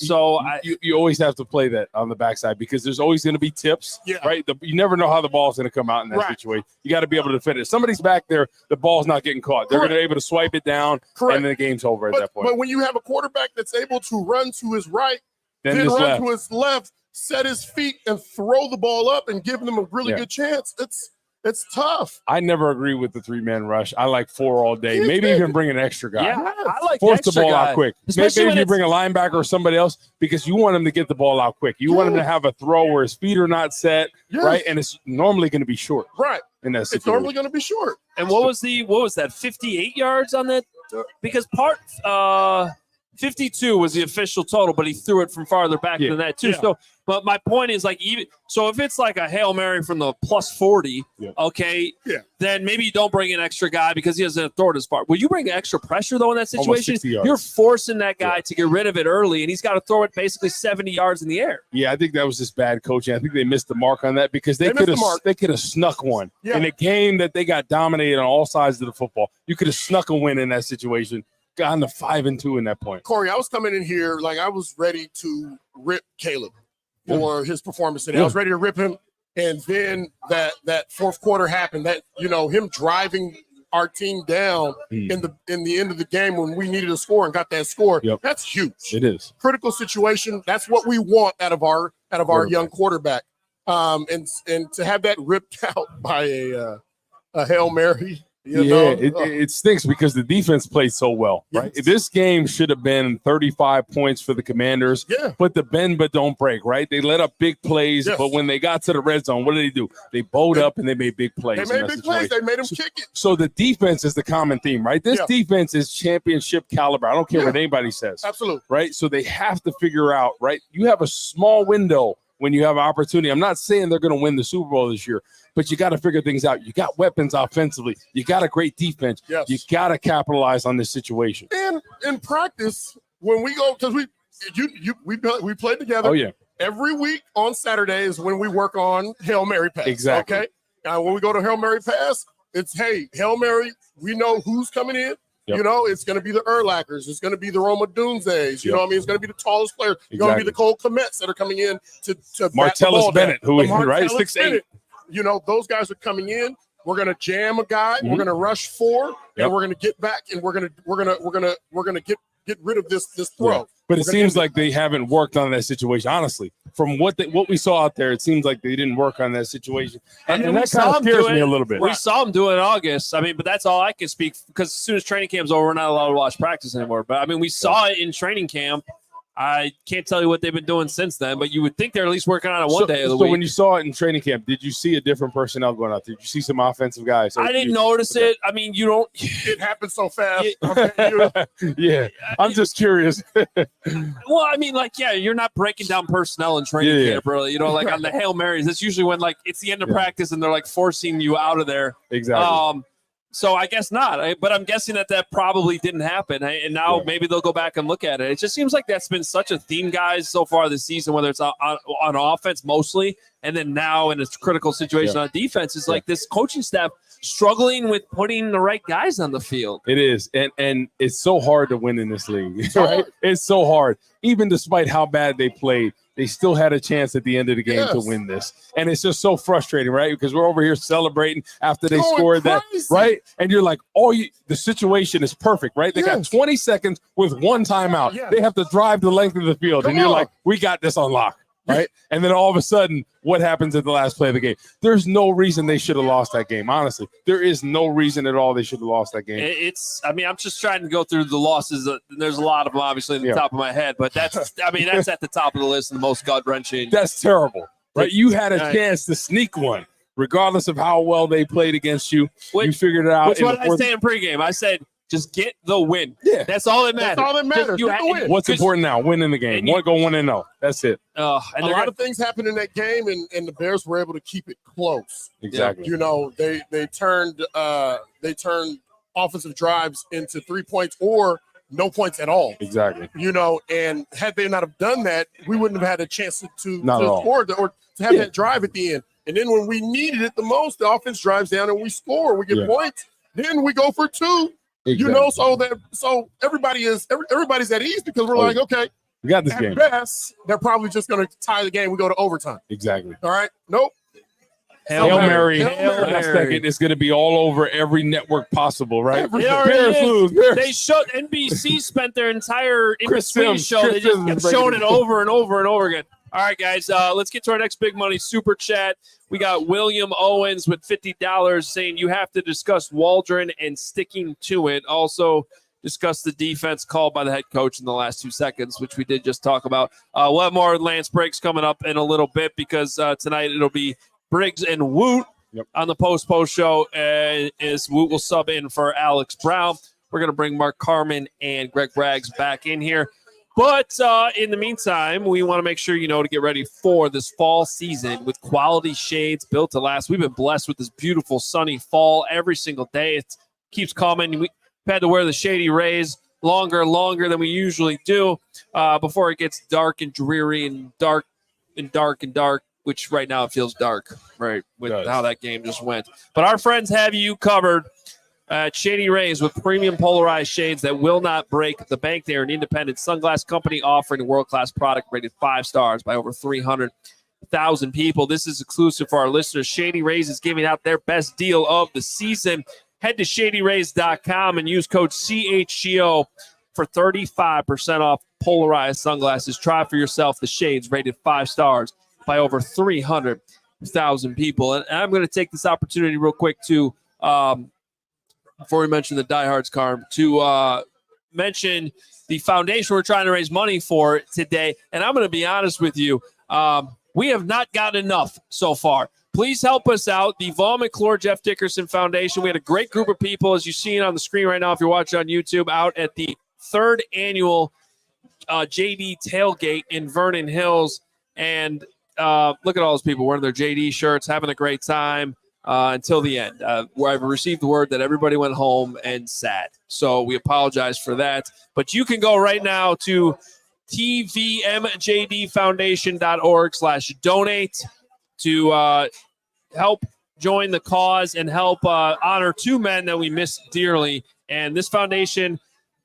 you always have to play that on the backside because there's always going to be tips, right? You never know how the ball's going to come out in that situation. You got to be able to defend it. If somebody's back there, the ball's not getting caught. They're going to be able to swipe it down, and then the game's over at that point. But when you have a quarterback that's able to run to his right, then run to his left, set his feet, and throw the ball up and give them a really good chance, it's tough. I never agree with the 3-man rush. I like 4 all day. Maybe even bring an extra guy. Yeah, I like force the ball guy. out quick. Especially maybe you bring a linebacker or somebody else because you want him to get the ball out quick. You want him to have a throw where his feet are not set, right? And it's normally going to be short, right? In that situation. It's normally going to be short. And what was that? 58 yards on that? Because 52 was the official total, but he threw it from farther back than that too. So, but my point is if it's like a Hail Mary from the plus 40, then maybe you don't bring an extra guy because he doesn't throw it as far. Will you bring extra pressure though in that situation? You're forcing that guy to get rid of it early, and he's got to throw it basically 70 yards in the air. Yeah, I think that was just bad coaching. I think they missed the mark on that because they could have snuck one in a game that they got dominated on all sides of the football. You could have snuck a win in that situation. Gotten to 5-2 in that point. Corey, I was coming in here like I was ready to rip Caleb for his performance today. I was ready to rip him, and then that fourth quarter happened. That him driving our team down in the end of the game when we needed a score and got that score. That's huge. It is critical situation. That's what we want out of our young quarterback. And to have that ripped out by a Hail Mary. It stinks because the defense played so well, right? This game should have been 35 points for the Commanders, but the bend but don't break, right? They let up big plays, but when they got to the red zone, what did they do? They bowed up and they made big plays. They made big plays. They made them kick it. So the defense is the common theme, right? This defense is championship caliber. I don't care what anybody says. Absolutely. Right? So they have to figure out, right? You have a small window when you have an opportunity. I'm not saying they're going to win the Super Bowl this year, but you got to figure things out. You got weapons offensively. You got a great defense. You got to capitalize on this situation. And in practice, when we go, because we played together. Oh, yeah. Every week on Saturday is when we work on Hail Mary pass. Exactly. Okay. Now, when we go to Hail Mary pass, it's, hey, Hail Mary, we know who's coming in. It's going to be the Urlachers. It's going to be the Roma Dunzes. You know what I mean? It's going to be the tallest players. It's going to be the Cole Kmets that are coming in to Martellus Bennett, who is, right, 6'8". Those guys are coming in. We're going to jam a guy. We're going to rush 4, and we're going to get back, and we're going to get rid of this throw. But it seems like they haven't worked on that situation. Honestly, from what we saw out there, it seems like they didn't work on that situation, and that kind of scares me a little bit. We saw them do it in August. I mean, but that's all I can speak because as soon as training camp's over, we're not allowed to watch practice anymore. But I mean, we saw it in training camp. I can't tell you what they've been doing since then, but you would think they're at least working on it one day of the week. So when you saw it in training camp, did you see a different personnel going out there? Did you see some offensive guys? I didn't notice it. I mean, you don't. It happens so fast. I'm just curious. Well, I mean, you're not breaking down personnel in training camp, really. Like on the Hail Marys, that's usually when it's the end of practice and they're forcing you out of there. Exactly. So I guess not, but I'm guessing that probably didn't happen, and now maybe they'll go back and look at it. It just seems like that's been such a theme, guys, so far this season, whether it's on offense mostly, and then now in a critical situation on defense, is like this coaching staff struggling with putting the right guys on the field. It is, and it's so hard to win in this league, right? It's so hard, even despite how bad they played. they still had a chance at the end of the game to win this. And it's just so frustrating, right? Because we're over here celebrating after they scored that, right? And you're like, the situation is perfect, right? They got 20 seconds with one timeout. Yeah. They have to drive the length of the field. And you're like, we got this on lock, right? And then all of a sudden, what happens at the last play of the game? There's no reason they should have lost that game, honestly. There is no reason at all they should have lost that game. I'm just trying to go through the losses. There's a lot of them, obviously, at the top of my head, but that's at the top of the list and the most gut-wrenching. That's terrible, right? You had a chance to sneak one, regardless of how well they played against you. You figured it out. Which what did I say in pregame? I said, just get the win. Yeah. That's all that matters. That's all that matters. Get the win. What's important now? Winning the game. Go 1-0. That's it. And a lot of things happened in that game, and the Bears were able to keep it close. Exactly. You know, they turned offensive drives into 3 points or no points at all. Exactly. You know, and had they not have done that, we wouldn't have had a chance to score or to have that drive at the end. And then when we needed it the most, the offense drives down and we score. We get points. Then we go for 2. Exactly. You know, so everybody's at ease because we're like, okay, we got this at game. best, they're probably just going to tie the game. We go to overtime. Exactly. All right. Nope. Hail Mary. Last second, it's going to be all over every network possible, right? Bears lose. They showed NBC spent their entire in-between show. They just kept Sims showing it over and over and over again. All right, guys, let's get to our next big money super chat. We got William Owens with $50 saying you have to discuss Waldron and sticking to it. Also, discuss the defense called by the head coach in the last 2 seconds, which we did just talk about. We'll have more Lance Briggs coming up in a little bit because tonight it'll be Briggs and Woot on the post show as Woot will sub in for Alex Brown. We're going to bring Mark Carman and Greg Braggs back in here. But in the meantime, we want to make sure you know to get ready for this fall season with quality shades built to last. We've been blessed with this beautiful sunny fall every single day. It keeps coming. We've had to wear the Shady Rays longer than we usually do before it gets dark and dreary and dark, which right now it feels dark, right, with how that game just went. But our friends have you covered. Shady Rays with premium polarized shades that will not break the bank. They are an independent sunglass company offering a world-class product rated 5 stars by over 300,000 people. This is exclusive for our listeners. Shady Rays is giving out their best deal of the season. Head to shadyrays.com and use code CHGO for 35% off polarized sunglasses. Try for yourself the shades rated 5 stars by over 300,000 people. And I'm going to take this opportunity real quick to before we mention the diehards, Carm, to mention the foundation we're trying to raise money for today. And I'm going to be honest with you, we have not gotten enough so far. Please help us out. The Vaughn McClure Jeff Dickerson Foundation. We had a great group of people, as you see it on the screen right now, if you're watching on YouTube, out at the 3rd annual JD tailgate in Vernon Hills. And look at all those people wearing their JD shirts, having a great time. Until the end, where I've received the word that everybody went home and sat. So we apologize for that. But you can go right now to tvmjdfoundation.org/donate to help join the cause and help honor 2 men that we miss dearly. And this foundation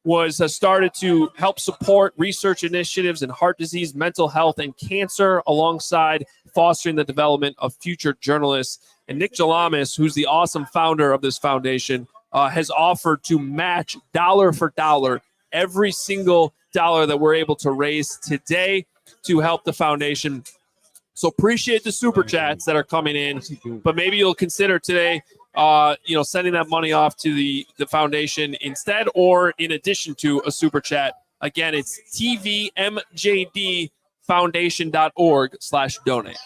was started to help support research initiatives in heart disease, mental health, and cancer, alongside fostering the development of future journalists. And Nick Jalamis, who's the awesome founder of this foundation, has offered to match dollar for dollar every single dollar that we're able to raise today to help the foundation. So appreciate the super chats that are coming in, but maybe you'll consider today, sending that money off to the foundation instead, or in addition to a super chat. Again, it's tvmjdfoundation.org/donate.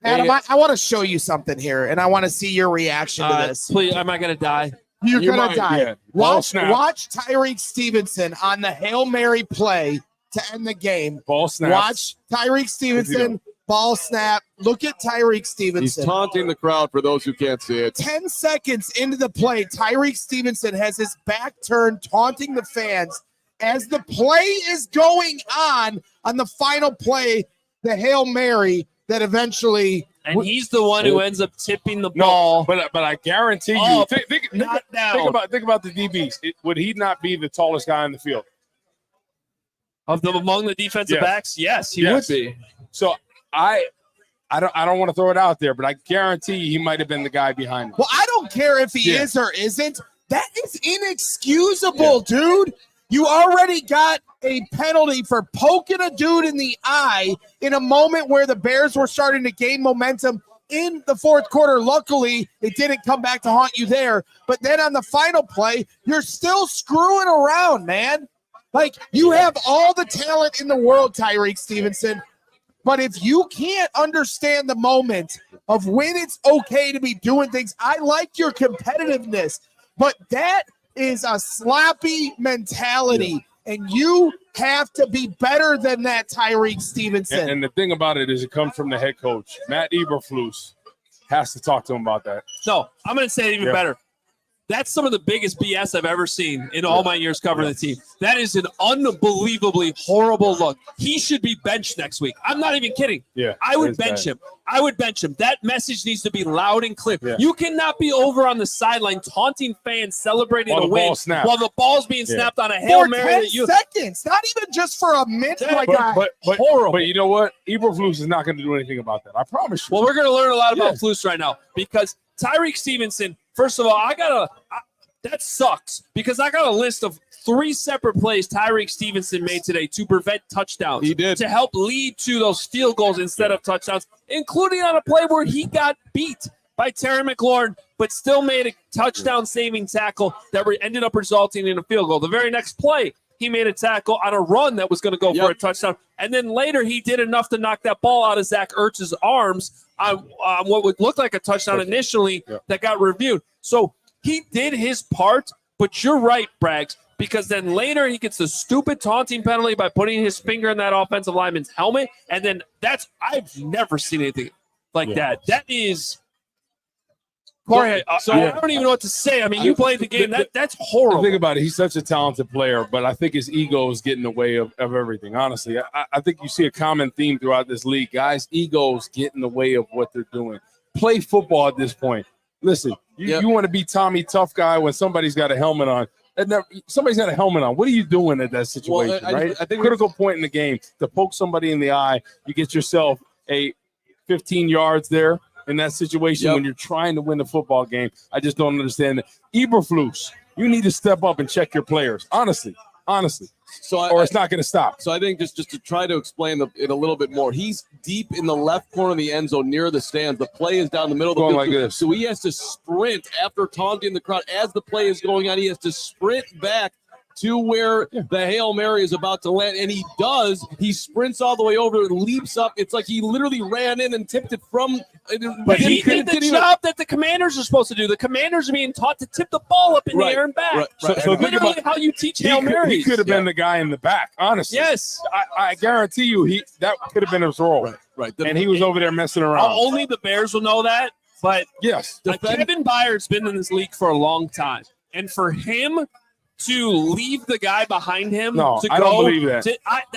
Adam, I want to show you something here, and I want to see your reaction to this. Please, am I going to die? You're going to die. Yeah. Watch Tyreek Stevenson on the Hail Mary play to end the game. Ball snap. Watch Tyreek Stevenson, ball snap. Look at Tyreek Stevenson. He's taunting the crowd for those who can't see it. 10 seconds into the play, Tyreek Stevenson has his back turned, taunting the fans. As the play is going on the final play, the Hail Mary that eventually, and he's the one who ends up tipping the ball. But I guarantee you, think not down. about the DBs. Would he not be the tallest guy in the field? Among the defensive backs, yes, he would be. So I don't want to throw it out there, but I guarantee he might have been the guy behind him. Well, I don't care if he is or isn't. That is inexcusable, dude. You already got a penalty for poking a dude in the eye in a moment where the Bears were starting to gain momentum in the fourth quarter. Luckily, it didn't come back to haunt you there. But then on the final play, you're still screwing around, man. Like, you have all the talent in the world, Tyreek Stevenson. But if you can't understand the moment of when it's okay to be doing things, I like your competitiveness, but that is a sloppy mentality, and you have to be better than that, Tyreek Stevenson. And the thing about it is it comes from the head coach. Matt Eberflus has to talk to him about that. No, I'm going to say it even better. That's some of the biggest BS I've ever seen in all my years covering the team. That is an unbelievably horrible look. He should be benched next week. I'm not even kidding. Yeah, I would bench him. I would bench him. That message needs to be loud and clear. Yeah. You cannot be over on the sideline taunting fans celebrating a win while the ball's being snapped on a Hail Mary. For 10 seconds, not even just for a minute. Horrible. But you know what? Eberflus is not going to do anything about that. I promise you. Well, we're going to learn a lot about Flus right now because Tyreek Stevenson, first of all, that sucks because I got a list of 3 separate plays Tyreek Stevenson made today to prevent touchdowns. He did. To help lead to those field goals instead of touchdowns, including on a play where he got beat by Terry McLaurin, but still made a touchdown-saving tackle that ended up resulting in a field goal. The very next play, he made a tackle on a run that was going to go for a touchdown. And then later he did enough to knock that ball out of Zach Ertz's arms on what would look like a touchdown initially that got reviewed. So he did his part, but you're right, Braggs, because then later he gets the stupid taunting penalty by putting his finger in that offensive lineman's helmet. And then I've never seen anything like that. That is Jorge, I don't even know what to say. I mean, you played the game. That's horrible. Think about it. He's such a talented player, but I think his ego is getting in the way of everything. Honestly, I think you see a common theme throughout this league. Guys' egos get in the way of what they're doing. Play football at this point. Listen, you want to be Tommy Tough Guy when somebody's got a helmet on. Somebody's got a helmet on. What are you doing at that situation, right? I think critical point in the game to poke somebody in the eye. You get yourself a 15 yards there in that situation when you're trying to win the football game. I just don't understand it. Eberflus, you need to step up and check your players. Honestly. Or it's not going to stop. So I think just to try to explain it a little bit more, he's deep in the left corner of the end zone near the stands. The play is down the middle of the field. Like this. So he has to sprint after taunting the crowd. As the play is going on, he has to sprint back to where the Hail Mary is about to land, and he does. He sprints all the way over and leaps up. It's like he literally ran in and tipped it from. But he did the job that the Commanders are supposed to do. The Commanders are being taught to tip the ball up in the air and back. Right. So literally how you teach Hail Marys. He could have been the guy in the back, honestly. Yes. I guarantee you that could have been his role. Right. And he was over there messing around. Only the Bears will know that. But yes, Kevin Byard's been in this league for a long time. And for him to leave the guy behind him to go. I don't believe that.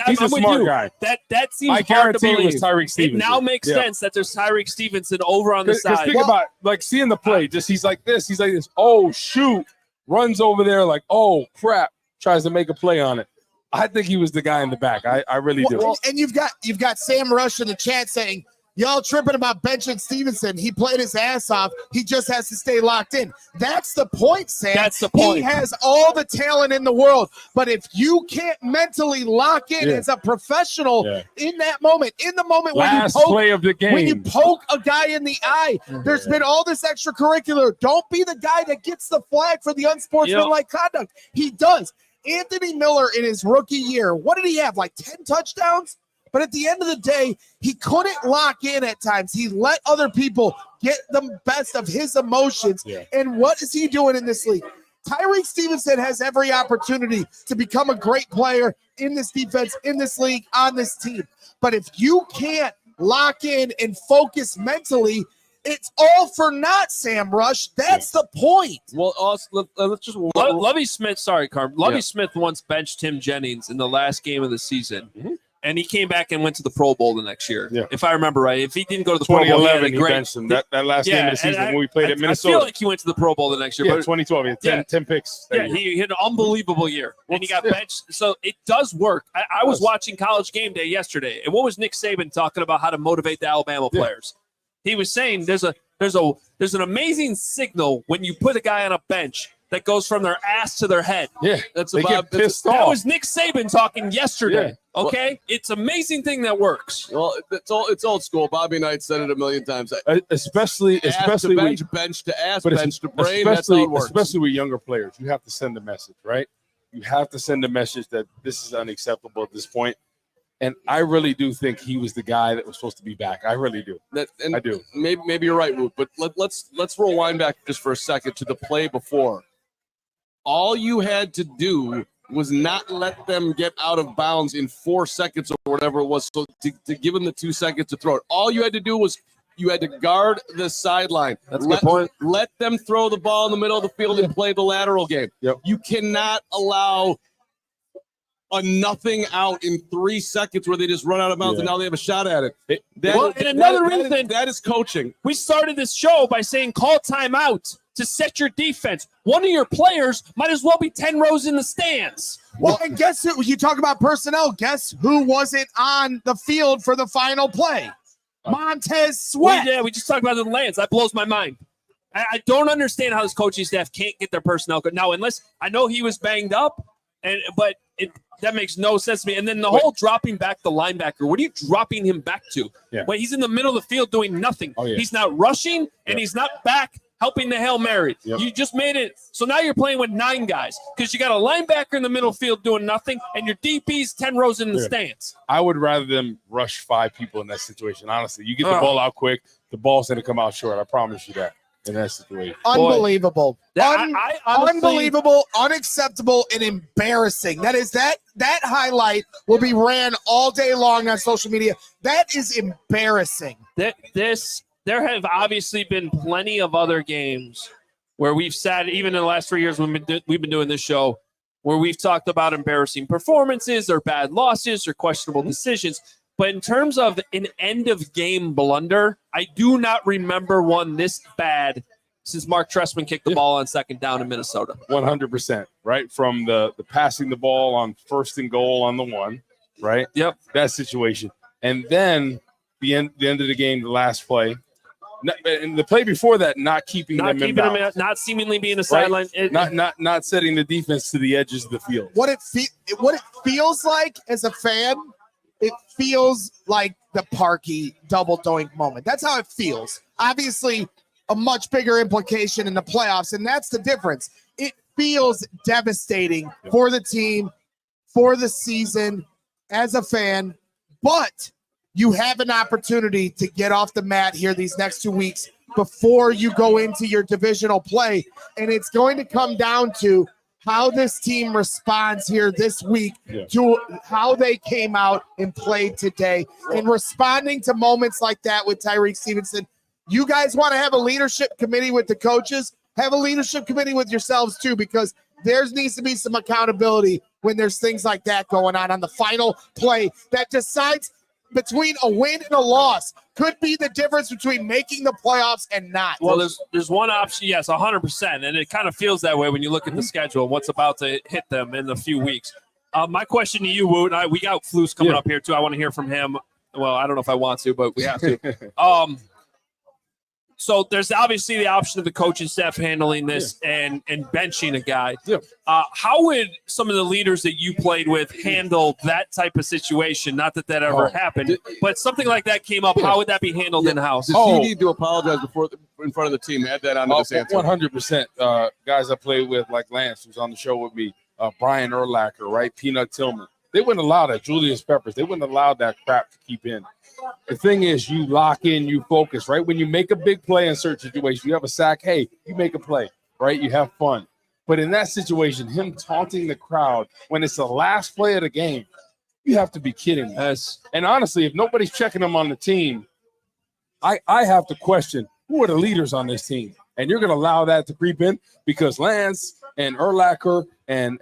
He's a smart guy. That seems I hard to believe. It was Tyreek Stevenson. It now makes sense that there's Tyreek Stevenson over on the side. Think about seeing the play. He's like this. He's like this. Oh shoot! Runs over there like oh crap. Tries to make a play on it. I think he was the guy in the back. I really do. Well, and you've got Sam Rush in the chat saying, y'all tripping about benching Stevenson. He played his ass off. He just has to stay locked in. That's the point, Sam. That's the point. He has all the talent in the world. But if you can't mentally lock in as a professional in that moment, in the moment when you poke a guy in the eye, there's been all this extracurricular. Don't be the guy that gets the flag for the unsportsmanlike conduct. He does. Anthony Miller in his rookie year, what did he have? Like 10 touchdowns? But at the end of the day, he couldn't lock in at times. He let other people get the best of his emotions. And what is he doing in this league? Tyreek Stevenson has every opportunity to become a great player in this defense, in this league, on this team. But if you can't lock in and focus mentally, it's all for naught, Sam Rush. That's the point. Well, let's just Lovie Smith. Sorry, Carm. Lovie Smith once benched Tim Jennings in the last game of the season. and he came back and went to the Pro Bowl the next year. Yeah. If I remember right. If he didn't go to the Pro Bowl, 2011, he great. benched him. That last game of the season when we played at Minnesota. I feel like he went to the Pro Bowl the next year. Yeah, but 2012. He had 10 picks. Yeah, he had an unbelievable year, and he got benched. So it does work. I was watching College Game Day yesterday, and what was Nick Saban talking about how to motivate the Alabama players? He was saying there's an amazing signal when you put a guy on a bench that goes from their ass to their head. Yeah, that's they get pissed off. That was Nick Saban talking yesterday. Yeah. Okay, it's amazing thing that works. Well, it's old school. Bobby Knight said it a million times. Especially bench to ass, bench to brain. That's how it works. Especially with younger players, you have to send a message, right? You have to send a message that this is unacceptable at this point. And I really do think he was the guy that was supposed to be back. I really do. I do. Maybe you're right, Woot. But let's rewind back just for a second to the play before. All you had to do was not let them get out of bounds in 4 seconds or whatever it was. So to give them the 2 seconds to throw it, all you had to do was you had to guard the sideline. That's a good point. Let them throw the ball in the middle of the field and play the lateral game. Yep. You cannot allow a nothing out in 3 seconds where they just run out of bounds and now they have a shot at it. That is coaching. We started this show by saying call timeout to set your defense. One of your players might as well be 10 rows in the stands. Well, and guess who? You talk about personnel. Guess who wasn't on the field for the final play? Montez Sweat. We just talked about it in Lance. That blows my mind. I don't understand how this coaching staff can't get their personnel good. Now, unless I know he was banged up, but that makes no sense to me. And then the whole dropping back the linebacker. What are you dropping him back to? Yeah. Wait, he's in the middle of the field doing nothing. Oh, yeah. He's not rushing, and he's not back helping the Hail Mary. Yep. You just made it. So now you're playing with 9 guys because you got a linebacker in the middle field doing nothing, and your DP's 10 rows in the stands. I would rather them rush 5 people in that situation. Honestly, you get the ball out quick, the ball's going to come out short. I promise you that in that situation. Unbelievable. I honestly, unbelievable, unacceptable, and embarrassing. That highlight will be ran all day long on social media. That is embarrassing. There have obviously been plenty of other games where we've sat, even in the last 3 years we've been doing this show, where we've talked about embarrassing performances or bad losses or questionable decisions. But in terms of an end-of-game blunder, I do not remember one this bad since Mark Trestman kicked the ball on 2nd down in Minnesota. 100%, right? From the passing the ball on 1st and goal on the 1, right? Yep. That situation. And then the end of the game, the last play. And the play before that, not keeping them in bounds. Not seemingly being a sideline. Not setting the defense to the edges of the field. What it feels like as a fan, it feels like the Parkey double doink moment. That's how it feels. Obviously, a much bigger implication in the playoffs, and that's the difference. It feels devastating for the team, for the season, as a fan, but you have an opportunity to get off the mat here these next 2 weeks before you go into your divisional play. And it's going to come down to how this team responds here this week to how they came out and played today. And responding to moments like that with Tyreek Stevenson, you guys want to have a leadership committee with the coaches, have a leadership committee with yourselves too, because there needs to be some accountability when there's things like that going on the final play that decides between a win and a loss. Could be the difference between making the playoffs and not. Well, there's one option, yes, 100%, and it kind of feels that way when you look at the schedule and what's about to hit them in a few weeks. My question to you, Woot, we got Flus coming up here too. I want to hear from him. Well, I don't know if I want to, but we have to. So there's obviously the option of the coaching staff handling this and benching a guy. Yeah. How would some of the leaders that you played with handle that type of situation? Not that ever happened, but something like that came up. How would that be handled in-house? Does he need to apologize in front of the team? Add that on to this answer. 100%. Guys I played with, like Lance, who's on the show with me, Brian Urlacher, right? Peanut Tillman. They wouldn't allow that. Julius Peppers. They wouldn't allow that crap to keep in. The thing is, you lock in, you focus, right? When you make a big play in certain situations, you have a sack, hey, you make a play, right? You have fun. But in that situation, him taunting the crowd when it's the last play of the game, you have to be kidding me. Yes. And honestly, if nobody's checking him on the team, I have to question, who are the leaders on this team? And you're going to allow that to creep in because Lance, and Urlacher and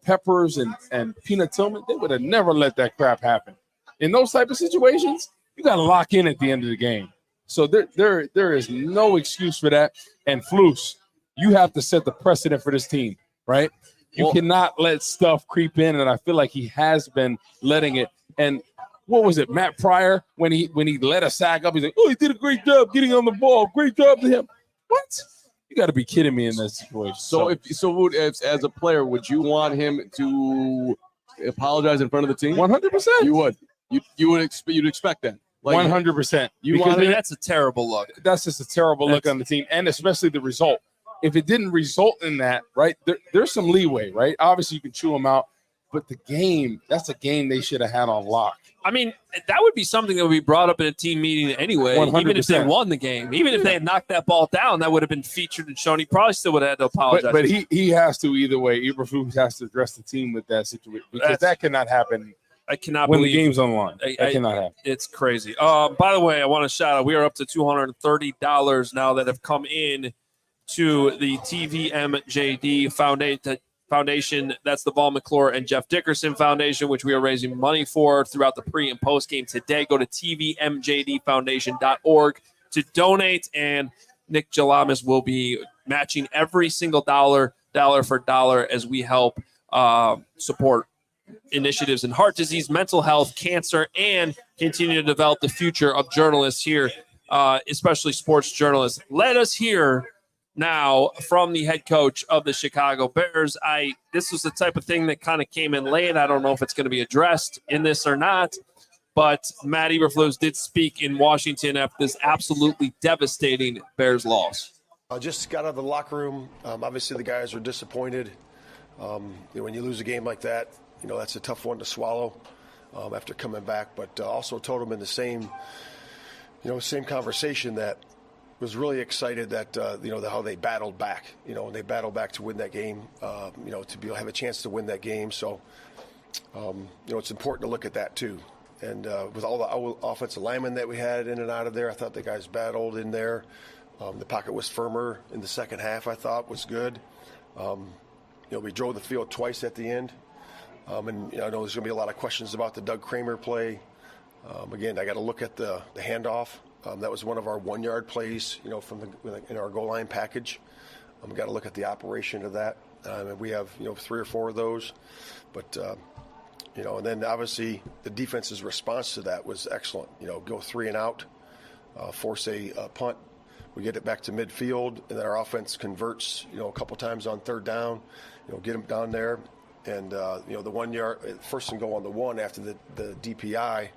Peppers and Peanut Tillman, they would have never let that crap happen. In those type of situations, you got to lock in at the end of the game. So there is no excuse for that. And Flus, you have to set the precedent for this team, right? You cannot let stuff creep in, and I feel like he has been letting it. And what was it, Matt Pryor, when he let a sack up, he's like, oh, he did a great job getting on the ball. Great job to him. What? You got to be kidding me in that situation. So as a player, would you want him to apologize in front of the team? 100%. You would. You'd expect that. 100%. That's a terrible look. That's just a terrible look on the team, and especially the result. If it didn't result in that, right, there's some leeway, right? Obviously, you can chew them out, but the game, that's a game they should have had on lock. I mean, that would be something that would be brought up in a team meeting anyway, 100%. even if they won the game. Even if they had knocked that ball down, that would have been featured and shown. He probably still would have had to apologize. But he has to either way. Eberflus has to address the team with that situation because that cannot happen. I cannot when believe the game's on the line. That cannot happen. It's crazy. By the way, I want to shout out. We are up to $230 now that have come in to the TVMJD Foundation. That's the Vol McClure and Jeff Dickerson Foundation, which we are raising money for throughout the pre and post game today. Go to tvmjdfoundation.org to donate, and Nick Jalamis will be matching every single dollar for dollar as we help support initiatives in heart disease, mental health, cancer, and continue to develop the future of journalists here, especially sports journalists. Let us hear now from the head coach of the Chicago Bears. This was the type of thing that kind of came in late. I don't know if it's going to be addressed in this or not, but Matt Eberflus did speak in Washington after this absolutely devastating Bears loss. I just got out of the locker room. Obviously, the guys are disappointed. When you lose a game like that, that's a tough one to swallow after coming back. But also told them in the same conversation that was really excited that how they battled back. And they battled back to win that game. To be able to have a chance to win that game. So, it's important to look at that too. And with all the offensive linemen that we had in and out of there, I thought the guys battled in there. The pocket was firmer in the second half. I thought was good. We drove the field twice at the end. And I know there's going to be a lot of questions about the Doug Kramer play. Again, I got to look at the handoff. That was one of our 1 yard plays, in our goal line package. We got to look at the operation of that. And we have 3 or 4 of those, but and then obviously the defense's response to that was excellent. Go 3 and out, force a punt. We get it back to midfield, and then our offense converts, a couple times on third down. Get them down there. And, the 1 yard, first and goal on the 1 after the DPI,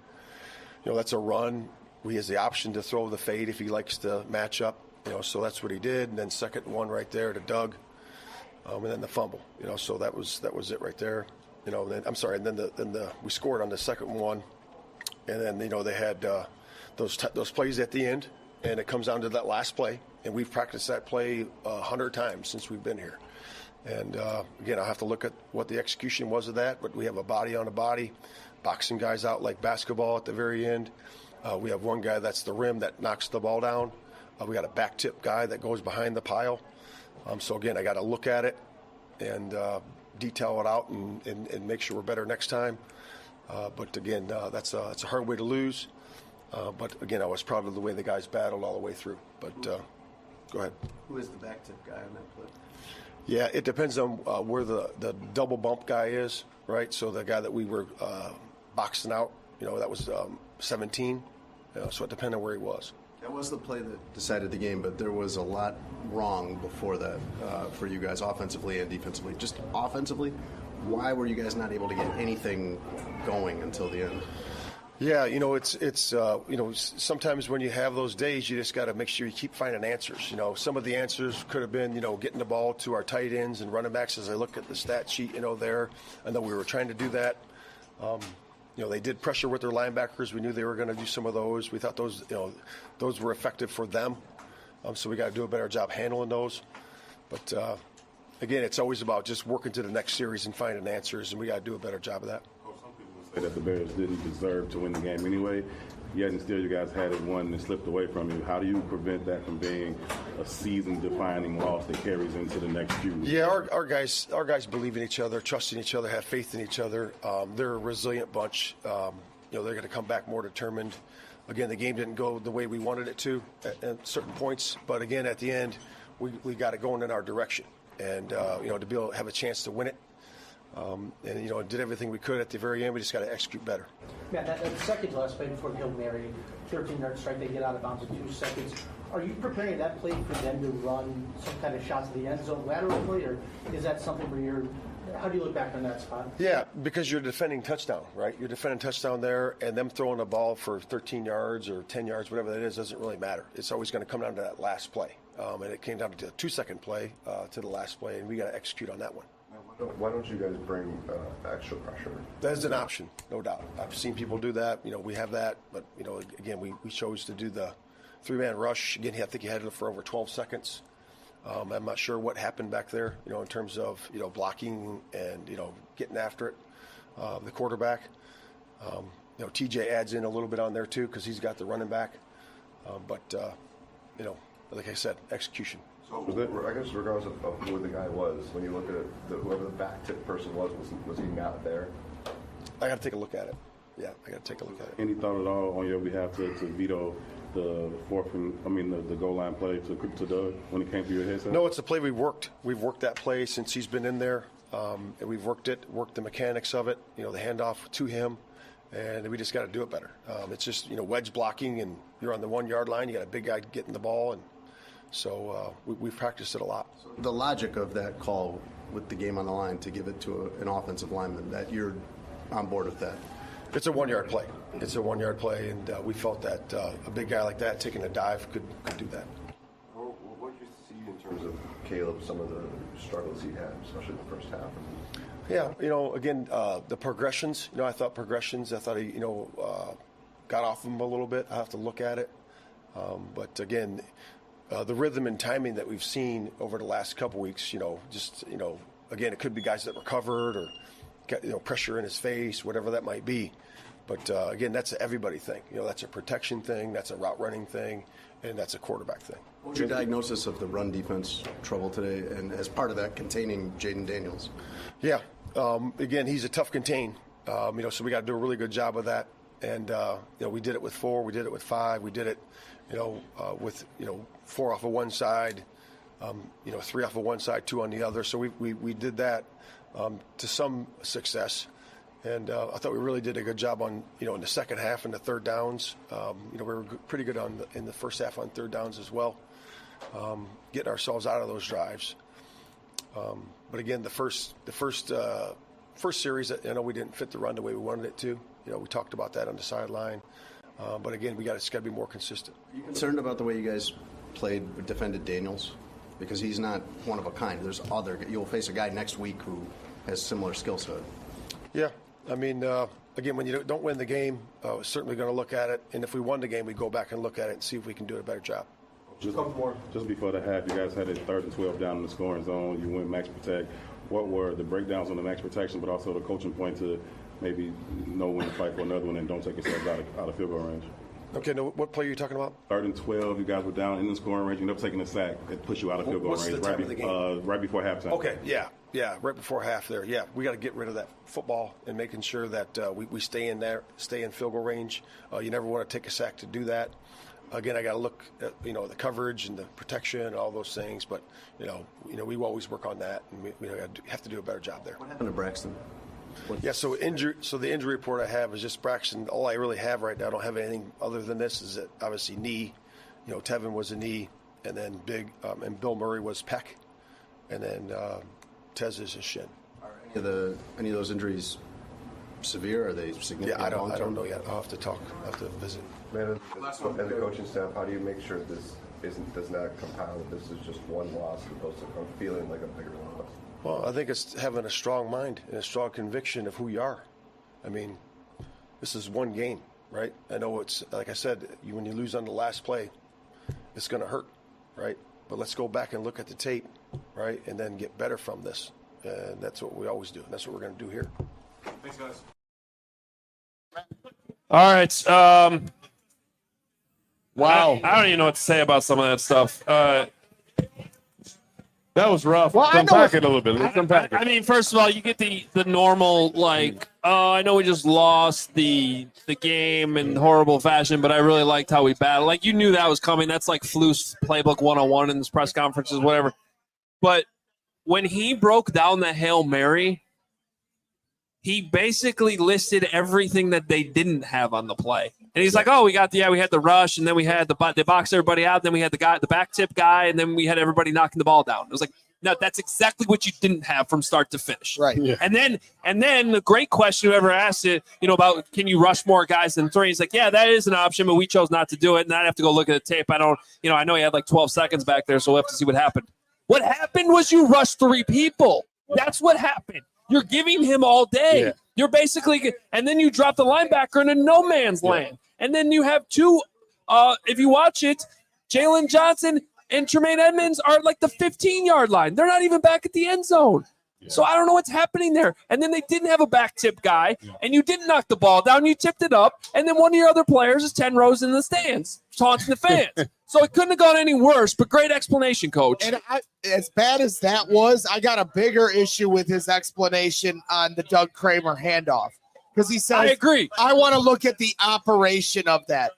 that's a run. He has the option to throw the fade if he likes to match up, so that's what he did. And then second one right there to Doug, and then the fumble, so that was it right there. Then I'm sorry, and then we scored on the second one. And then, they had those plays at the end, and it comes down to that last play. And we've practiced that play 100 times since we've been here. And, again, I'll have to look at what the execution was of that, but we have a body on a body, boxing guys out like basketball at the very end. We have one guy that's the rim that knocks the ball down. We got a back tip guy that goes behind the pile. So, again, I got to look at it and detail it out and make sure we're better next time. But, again, that's a hard way to lose. But, again, I was proud of the way the guys battled all the way through. But go ahead. Who is the back tip guy on that play? Yeah, it depends on where the double bump guy is, right? So the guy that we were boxing out, that was 17. So it depended on where he was. That was the play that decided the game, but there was a lot wrong before that for you guys offensively and defensively. Just offensively, why were you guys not able to get anything going until the end? Yeah, it's sometimes when you have those days, you just got to make sure you keep finding answers. Some of the answers could have been, getting the ball to our tight ends and running backs. As I look at the stat sheet, there, I know we were trying to do that. They did pressure with their linebackers. We knew they were going to do some of those. We thought those were effective for them. So we got to do a better job handling those. But again, it's always about just working to the next series and finding answers, and we got to do a better job of that. That the Bears didn't deserve to win the game anyway. yet and still you guys had it won and slipped away from you. How do you prevent that from being a season-defining loss that carries into the next few weeks? Yeah, our guys believe in each other, trust in each other, have faith in each other. They're a resilient bunch. They're going to come back more determined. Again, the game didn't go the way we wanted it to at certain points, but again, at the end, we got it going in our direction, and to be able to have a chance to win it. And did everything we could at the very end. We just got to execute better. Yeah, that second to last play before the Hail Mary, 13-yard strike, they get out of bounds in 2 seconds. Are you preparing that play for them to run some kind of shots to the end zone laterally, or is that something where how do you look back on that spot? Yeah, because you're defending touchdown, right? You're defending touchdown there, and them throwing the ball for 13 yards or 10 yards, whatever that is, doesn't really matter. It's always going to come down to that last play. And it came down to a 2-second play to the last play, and we got to execute on that one. Why don't you guys bring extra pressure? That is an option, no doubt. I've seen people do that. We have that, but again, we chose to do the 3-man rush. Again, I think he had it for over 12 seconds. I'm not sure what happened back there, in terms of blocking and getting after it. The quarterback, TJ adds in a little bit on there too because he's got the running back. But like I said, execution. So I guess regardless of who the guy was, when you look at it, whoever the back tip person was he not there? I got to take a look at it. Yeah, I got to take a look at it. Any thought at all on your behalf to veto the the goal line play to Doug when it came to your head? No, it's a play we've worked. We've worked that play since he's been in there, and we've worked the mechanics of it. The handoff to him, and we just got to do it better. It's just wedge blocking, and you're on the 1-yard line. You got a big guy getting the ball, and so we've practiced it a lot. The logic of that call with the game on the line to give it to an offensive lineman, that you're on board with that? It's a 1-yard play. It's a 1-yard play, and we felt that a big guy like that taking a dive could do that. What did you see in terms of Caleb, some of the struggles he had, especially in the first half? Yeah, again, the progressions. I thought he, got off him a little bit. I have to look at it. But again, the rhythm and timing that we've seen over the last couple weeks, again, it could be guys that recovered or got, pressure in his face, whatever that might be. But again, that's an everybody thing. That's a protection thing, that's a route running thing, and that's a quarterback thing. What's your diagnosis of the run defense trouble today, and as part of that, containing Jaden Daniels? Yeah, again, he's a tough contain. So we got to do a really good job of that. And we did it with 4, we did it with 5, we did it, with 4 off of one side, 3 off of one side, 2 on the other. So we did that to some success. And I thought we really did a good job on, in the second half and the third downs. We were pretty good in the first half on third downs as well, getting ourselves out of those drives. But again, the first series, I know we didn't fit the run the way we wanted it to. We talked about that on the sideline. But again, it's got to be more consistent. Are you concerned about the way you guys defended Daniels? Because he's not one of a kind. You'll face a guy next week who has similar skill set. Yeah. I mean, again, when you don't win the game, we're certainly going to look at it. And if we won the game, we go back and look at it and see if we can do a better job. Just before the half, you guys had it 3rd and 12 down in the scoring zone. You went max protect. What were the breakdowns on the max protection, but also the coaching point to maybe know when to fight for another one and don't take yourselves out of field goal range? Okay, now what play are you talking about? 3rd and 12, you guys were down in the scoring range. You ended up taking a sack that pushed you out of field goal range. What's the time of the game? Right before halftime. Okay, yeah, right before half there. Yeah, we got to get rid of that football and making sure that we stay in field goal range. You never want to take a sack to do that. Again, I got to look at the coverage and the protection and all those things. But we always work on that, and we have to do a better job there. What happened to Braxton? Yeah, so the injury report I have is just Braxton. All I really have right now, I don't have anything other than this, is that obviously knee. Tevin was a knee, and then and Bill Murray was pec, and then Tez is a shin. Are any of those injuries severe? Are they significant? Yeah, I don't know yet. I'll have to talk. I'll have to visit. Man, as the coaching staff, how do you make sure this does not compound? This is just one loss as opposed to feeling like a bigger loss? Well, I think it's having a strong mind and a strong conviction of who you are. I mean, this is one game, right? I know it's, like I said, when you lose on the last play, it's going to hurt, right? But let's go back and look at the tape, right, and then get better from this. And that's what we always do, and that's what we're going to do here. Thanks, guys. All right. Wow. I don't even know what to say about some of that stuff. That was rough. Let's unpack it a little bit. Let's unpack it. I mean, first of all, you get the normal, like, oh, I know we just lost the game in horrible fashion, but I really liked how we battled. Like, you knew that was coming. That's like Floof's playbook 101 in his press conferences, whatever. But when he broke down the Hail Mary, he basically listed everything that they didn't have on the play. And he's like, oh, we had the rush, and then we had they boxed everybody out, then we had the back tip guy, and then we had everybody knocking the ball down. It was like, no, that's exactly what you didn't have from start to finish. Right. Yeah. And then the great question, whoever asked it, about can you rush more guys than three? He's like, yeah, that is an option, but we chose not to do it. And I'd have to go look at the tape. I know he had like 12 seconds back there, so we'll have to see what happened. What happened was you rushed three people. That's what happened. You're giving him all day. Yeah. You're basically, and then you drop the linebacker into no man's land. And then you have two, if you watch it, Jalen Johnson and Tremaine Edmonds are at like the 15-yard line. They're not even back at the end zone. Yeah. So I don't know what's happening there. And then they didn't have a back tip guy, and you didn't knock the ball down. You tipped it up, and then one of your other players is 10 rows in the stands, taunting the fans. So it couldn't have gone any worse, but great explanation, Coach. And as bad as that was, I got a bigger issue with his explanation on the Doug Kramer handoff. Because he says, I agree. I want to look at the operation of that.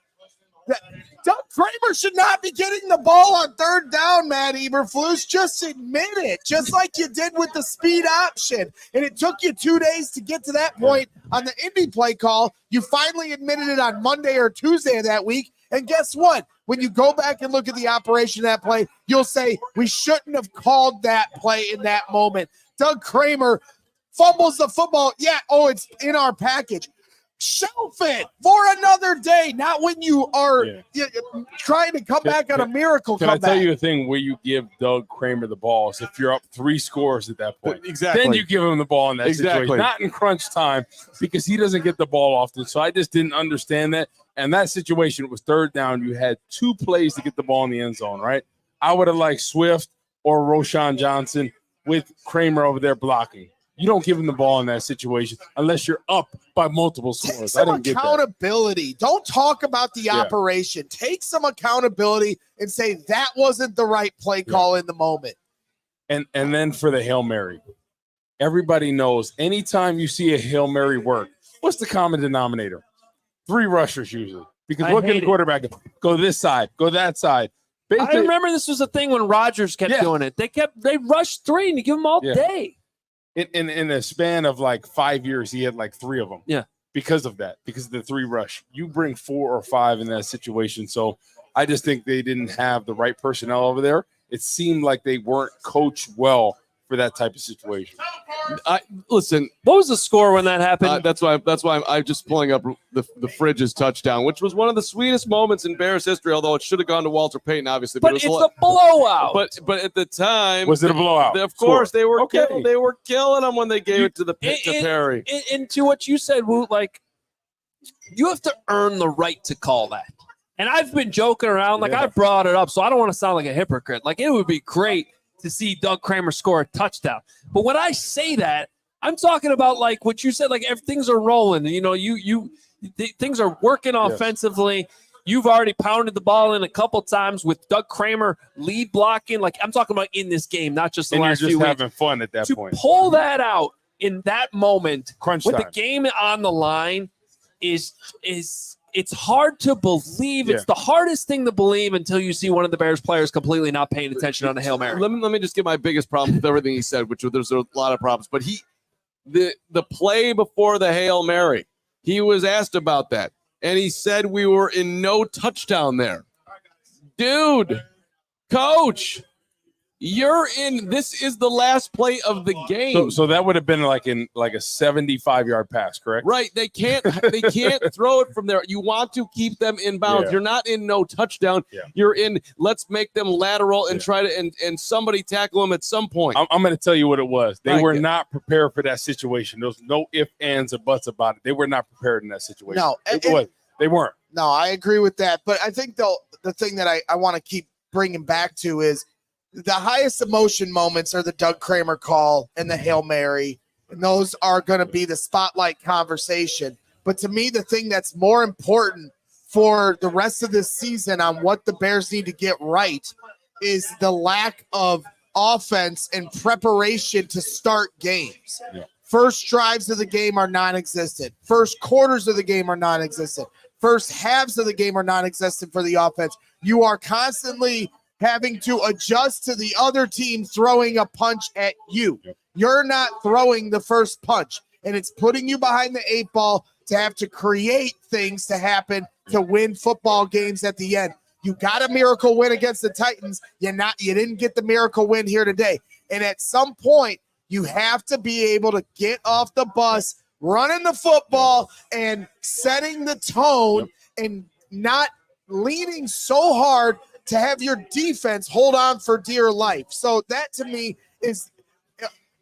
Doug Kramer should not be getting the ball on third down, Matt Eberflus. Just admit it, just like you did with the speed option. And it took you 2 days to get to that point on the Indy play call. You finally admitted it on Monday or Tuesday of that week. And guess what? When you go back and look at the operation of that play, you'll say, we shouldn't have called that play in that moment. Doug Kramer fumbles the football. Yeah, it's in our package. Shelf it for another day, not when you are trying to come back on a miracle comeback. Can I tell you a thing where you give Doug Kramer the ball is if you're up 3 scores at that point. Exactly. Then you give him the ball in that situation. Not in crunch time because he doesn't get the ball often. So I just didn't understand that. And that situation, it was third down. You had 2 plays to get the ball in the end zone, right? I would have liked Swift or Roschon Johnson with Kramer over there blocking. You don't give him the ball in that situation unless you're up by multiple scores. Take some accountability. Don't talk about the operation. Take some accountability and say that wasn't the right play call in the moment. And then for the Hail Mary, everybody knows anytime you see a Hail Mary work, what's the common denominator? 3 rushers usually. Because what can the quarterback do? Go this side, go that side. Basically, I remember this was a thing when Rodgers kept doing it. They rushed 3 and you give them all day. In a span of like 5 years, he had like 3 of them. Yeah. Because of that, because of the 3 rush. You bring 4 or 5 in that situation. So I just think they didn't have the right personnel over there. It seemed like they weren't coached well for that type of situation. Listen, what was the score when that happened? That's why I'm just pulling up the Fridge's touchdown, which was one of the sweetest moments in Bears history. Although it should have gone to Walter Payton, obviously. But it's a blowout. But at the time, was it a blowout? Of course, they were killing them when they gave it to Perry. And to what you said, Woot, like you have to earn the right to call that. And I've been joking around, like I brought it up, so I don't want to sound like a hypocrite. Like it would be great to see Doug Kramer score a touchdown. But when I say that, I'm talking about like what you said, like things are rolling. Things are working offensively. You've already pounded the ball in a couple times with Doug Kramer lead blocking. Like I'm talking about in this game, not just the last few weeks. You're just having fun at that point. To pull that out in that moment, crunch with time. the game on the line, is it's hard to believe. It's the hardest thing to believe until you see one of the Bears players completely not paying attention on a Hail Mary. Let me just get my biggest problem with everything he said, which there's a lot of problems. But the play before the Hail Mary, he was asked about that, and he said we were in no touchdown there. Dude, coach, you're in. This is the last play of the game. So that would have been like a 75-yard pass, correct? Right. They can't throw it from there. You want to keep them in bounds. Yeah. You're not in no touchdown. Yeah. You're in. Let's make them lateral and try to and somebody tackle them at some point. I'm going to tell you what it was. They were not prepared for that situation. There was no ifs, ands, or buts about it. They were not prepared in that situation. No, they weren't. No, I agree with that. But I think the thing that I want to keep bringing back to is the highest emotion moments are the Doug Kramer call and the Hail Mary, and those are going to be the spotlight conversation. But to me, the thing that's more important for the rest of this season on what the Bears need to get right is the lack of offense and preparation to start games. Yeah. First drives of the game are non-existent. First quarters of the game are non-existent. First halves of the game are non-existent for the offense. You are constantly having to adjust to the other team throwing a punch at you. Yep. You're not throwing the first punch, and it's putting you behind the 8 ball to have to create things to happen to win football games at the end. You got a miracle win against the Titans. You didn't get the miracle win here today. And at some point, you have to be able to get off the bus, running the football, and setting the tone, and not leaning so hard to have your defense hold on for dear life. So that to me is,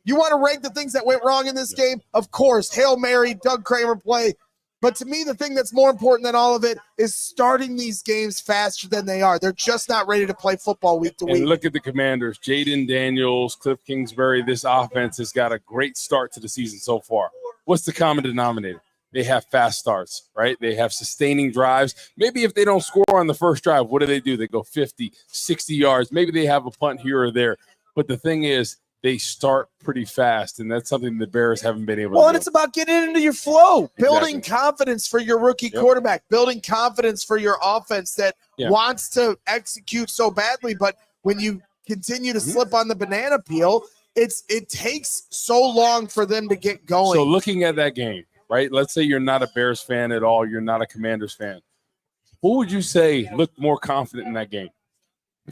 you want to rank the things that went wrong in this game? Of course, Hail Mary, Doug Kramer play. But to me, the thing that's more important than all of it is starting these games faster than they are. They're just not ready to play football week to week. And look at the Commanders. Jaden Daniels, Cliff Kingsbury. This offense has got a great start to the season so far. What's the common denominator? They have fast starts, right? They have sustaining drives. Maybe if they don't score on the first drive, what do? They go 50, 60 yards. Maybe they have a punt here or there. But the thing is, they start pretty fast, and that's something the Bears haven't been able to do. Well, and it's about getting into your flow, building Exactly. confidence for your rookie quarterback, building confidence for your offense that wants to execute so badly. But when you continue to slip on the banana peel, it takes so long for them to get going. So looking at that game, right, let's say you're not a Bears fan at all, you're not a Commanders fan. Who would you say looked more confident in that game?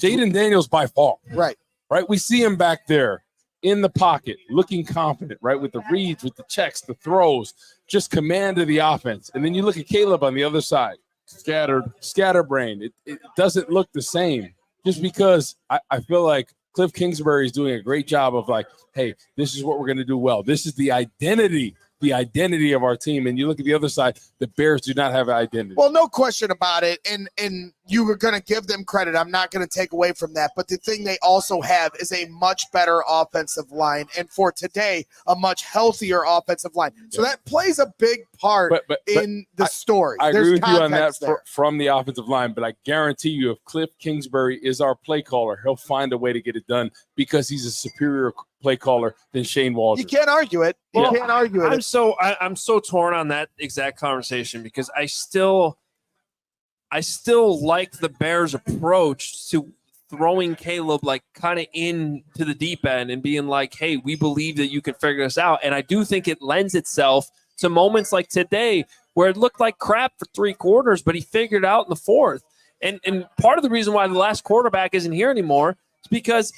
Jaden Daniels by far. Right. Right? We see him back there in the pocket, looking confident, right, with the reads, with the checks, the throws, just command of the offense. And then you look at Caleb on the other side, scatterbrained. It doesn't look the same, just because I feel like Cliff Kingsbury is doing a great job of like, hey, this is what we're going to do well. This is the identity of our team. And you look at the other side, the Bears do not have an identity. Well, no question about it. And you were going to give them credit. I'm not going to take away from that. But the thing they also have is a much better offensive line. And for today, a much healthier offensive line. So that plays a big part in the story. I There's agree with you on that context there. from the offensive line, but I guarantee you if Cliff Kingsbury is our play caller, he'll find a way to get it done because he's a superior play caller than Shane Waldron. You can't argue it. You can't argue it. I'm so torn on that exact conversation because I still like the Bears' approach to throwing Caleb like kind of into the deep end and being like, hey, we believe that you can figure this out. And I do think it lends itself to moments like today where it looked like crap for 3 quarters, but he figured it out in the 4th. And part of the reason why the last quarterback isn't here anymore is because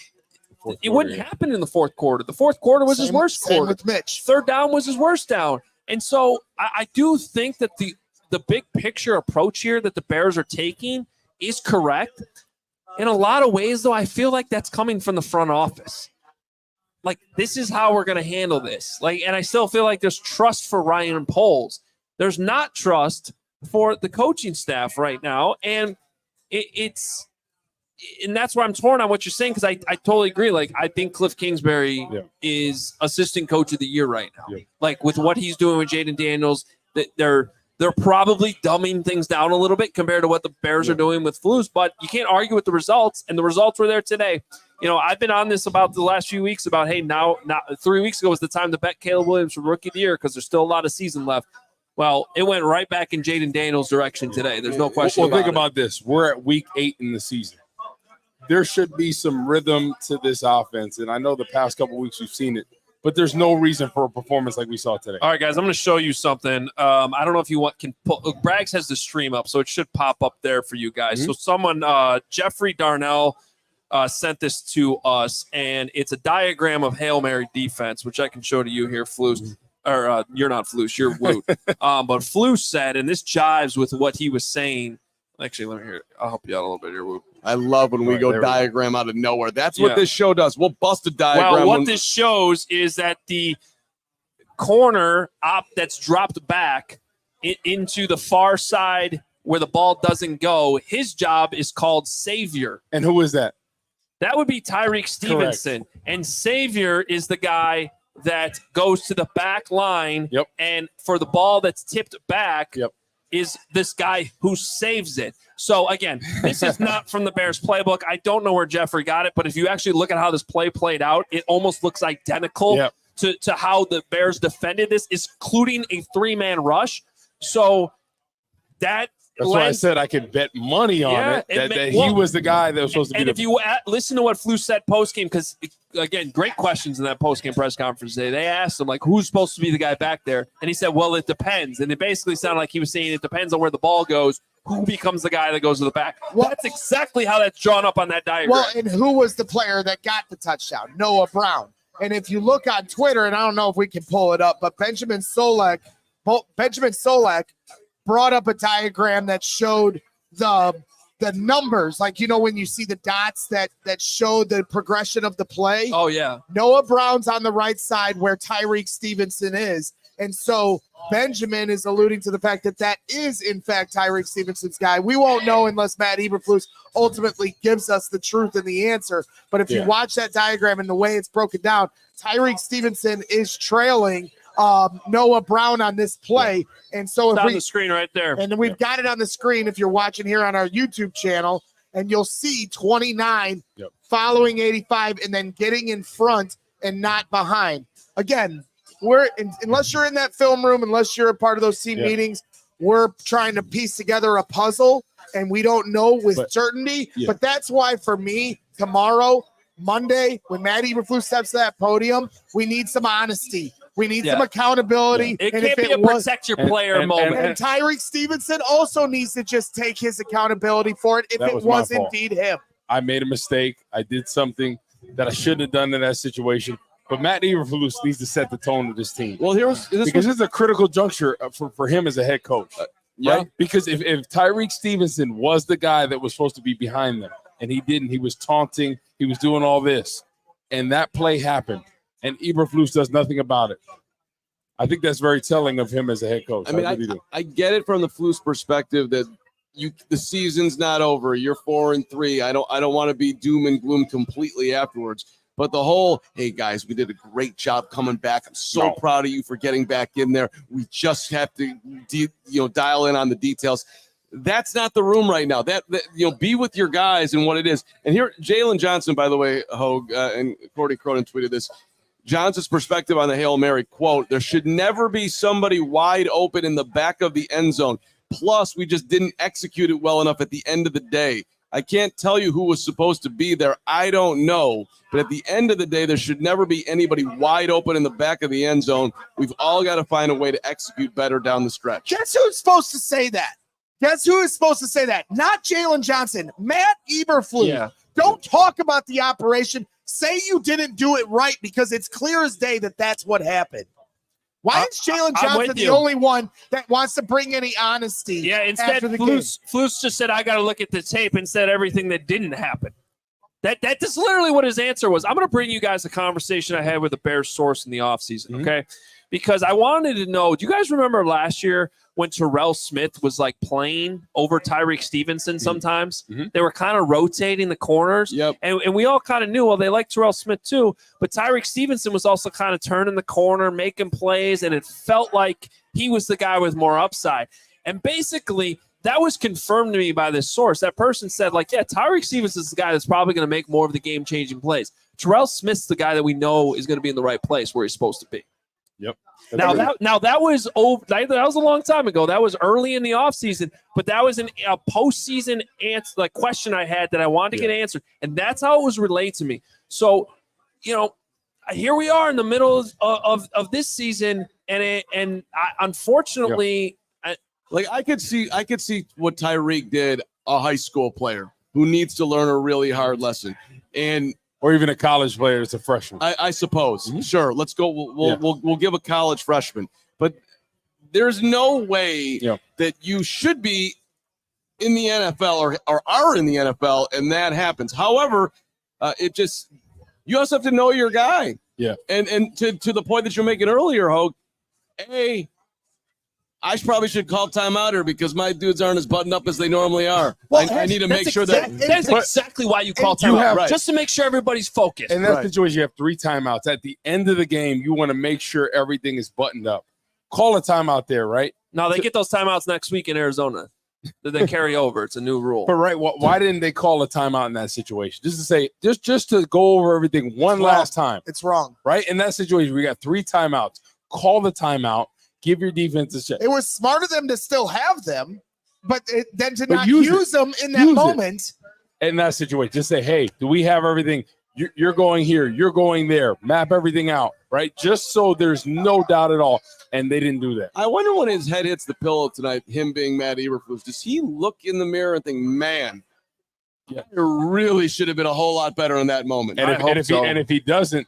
it wouldn't happen in the 4th quarter. The 4th quarter was his worst quarter. With Mitch. 3rd down was his worst down. And so I do think that the big picture approach here that the Bears are taking is correct. In a lot of ways, though, I feel like that's coming from the front office. Like, this is how we're going to handle this. Like, and I still feel like there's trust for Ryan Poles. There's not trust for the coaching staff right now. And and that's why I'm torn on what you're saying, because I totally agree. Like, I think Cliff Kingsbury is assistant coach of the year right now. Yeah. Like, with what he's doing with Jaden Daniels, that they're probably dumbing things down a little bit compared to what the Bears are doing with Flus, but you can't argue with the results, and the results were there today. You know, I've been on this about the last few weeks about, hey, now 3 weeks ago was the time to bet Caleb Williams for Rookie of the Year because there's still a lot of season left. Well, it went right back in Jaden Daniels' direction today. There's no question about it. Well, think about this. We're at week 8 in the season. There should be some rhythm to this offense, and I know the past couple of weeks we've seen it, but there's no reason for a performance like we saw today. All right, guys, I'm going to show you something. I don't know if you can pull. Braggs has the stream up, so it should pop up there for you guys. So someone, Jeffrey Darnell, sent this to us, and it's a diagram of Hail Mary defense, which I can show to you here, Flus. Or you're not Flus, you're Woot. But Flus said, and this jives with what he was saying. Actually, let me hear it. I'll help you out a little bit here, Woot. I love when we go diagram out of nowhere. That's what this show does. We'll bust a diagram. Well, what this shows is that the corner that's dropped back into the far side where the ball doesn't go, his job is called Savior. And who is that? That would be Tyreek Stevenson. Correct. And Savior is the guy that goes to the back line. Yep. And for the ball that's tipped back, is this guy who saves it. So again, this is not from the Bears playbook. I don't know where Jeffrey got it, but if you actually look at how this play played out, it almost looks identical to how the Bears defended this, including a 3-man rush. So that's why I said I could bet money on that he was the guy that was supposed to be. And if you listen to what Flus said postgame, because again, great questions in that postgame press conference today. They asked him like, who's supposed to be the guy back there, and he said, "Well, it depends." And it basically sounded like he was saying it depends on where the ball goes. Who becomes the guy that goes to the back? Well, that's exactly how that's drawn up on that diagram. Well, and who was the player that got the touchdown? Noah Brown. And if you look on Twitter, and I don't know if we can pull it up, but Benjamin Solak brought up a diagram that showed the numbers, like, when you see the dots that show the progression of the play. Oh, yeah. Noah Brown's on the right side where Tyreek Stevenson is. And so Benjamin is alluding to the fact that is, in fact, Tyreek Stevenson's guy. We won't know unless Matt Eberflus ultimately gives us the truth and the answer. But if you watch that diagram and the way it's broken down, Tyreek Stevenson is trailing Noah Brown on this play. And so it's on the screen right there. And then we've got it on the screen if you're watching here on our YouTube channel, and you'll see 29 following 85 and then getting in front and not behind. Again, unless you're in that film room, unless you're a part of those team meetings, we're trying to piece together a puzzle, and we don't know with certainty. But that's why, for me, tomorrow, Monday, when Matt Eberflus steps to that podium, we need some honesty. We need some accountability. It can't be a protect your player moment. And Tyreek Stevenson also needs to just take his accountability for it if it was indeed him. I made a mistake. I did something that I shouldn't have done in that situation. But Matt Eberflus needs to set the tone of this team. Well, because it's a critical juncture for him as a head coach. Right? Because if Tyreek Stevenson was the guy that was supposed to be behind them, and he didn't, he was taunting, he was doing all this, and that play happened, and Eberflus does nothing about it. I think that's very telling of him as a head coach. I mean, I get it from the Flus perspective that the season's not over. You're 4-3. I don't want to be doom and gloom completely afterwards. But the whole, hey, guys, we did a great job coming back. I'm so proud of you for getting back in there. We just have to, dial in on the details. That's not the room right now. That be with your guys and what it is. And here, Jalen Johnson, by the way, Hoge, and Cordy Cronin tweeted this. Johnson's perspective on the Hail Mary, quote, there should never be somebody wide open in the back of the end zone. Plus, we just didn't execute it well enough at the end of the day. I can't tell you who was supposed to be there. I don't know. But at the end of the day, there should never be anybody wide open in the back of the end zone. We've all got to find a way to execute better down the stretch. Guess who's supposed to say that? Guess who is supposed to say that? Not Jalen Johnson. Matt Eberflus. Yeah. Don't talk about the operation. Say you didn't do it right, because it's clear as day that that's what happened. Why is Jalen Johnson the only one that wants to bring any honesty? Yeah, instead, Flus just said, I got to look at the tape, and said everything that didn't happen. That's literally what his answer was. I'm going to bring you guys a conversation I had with a Bears source in the offseason, okay? Because I wanted to know, do you guys remember last year when Terrell Smith was like playing over Tyreek Stevenson sometimes? They were kind of rotating the corners. And we all kind of knew, well, they like Terrell Smith too. But Tyreek Stevenson was also kind of turning the corner, making plays, and it felt like he was the guy with more upside. And basically, that was confirmed to me by this source. That person said, like, yeah, Tyreek Stevenson is the guy that's probably going to make more of the game-changing plays. Terrell Smith's the guy that we know is going to be in the right place where he's supposed to be. Now that was over. That was a long time ago. That was early in the offseason, but that was a postseason answer, like question I had that I wanted to get answered, and that's how it was relayed to me. So, here we are in the middle of this season, and unfortunately, I could see what Tyreek did, a high school player who needs to learn a really hard lesson, or even a college player that's a freshman. I suppose. Sure. Let's go. We'll give a college freshman. But there's no way that you should be in the NFL or are in the NFL and that happens. However, you also have to know your guy. Yeah. And to the point that you're making earlier, Hoge, I probably should call timeout here because my dudes aren't as buttoned up as they normally are. Well, I need to make sure that's exactly why you call timeout, just to make sure everybody's focused. And that's the situation. You have 3 timeouts. At the end of the game, you want to make sure everything is buttoned up. Call a timeout there, right? No, they get those timeouts next week in Arizona. They carry over. It's a new rule. But right, why didn't they call a timeout in that situation? Just to say, just to go over everything one last time. It's wrong. Right? In that situation, we got 3 timeouts. Call the timeout. Give your defense a check. It was smart of them to still have them, but then to But not use use them in that moment. In that situation, just say, hey, do we have everything? You're going here. You're going there. Map everything out, right? Just so there's no doubt at all. And they didn't do that. I wonder when his head hits the pillow tonight, him being Matt Eberflus, does he look in the mirror and think, man, it really should have been a whole lot better in that moment? And if he doesn't,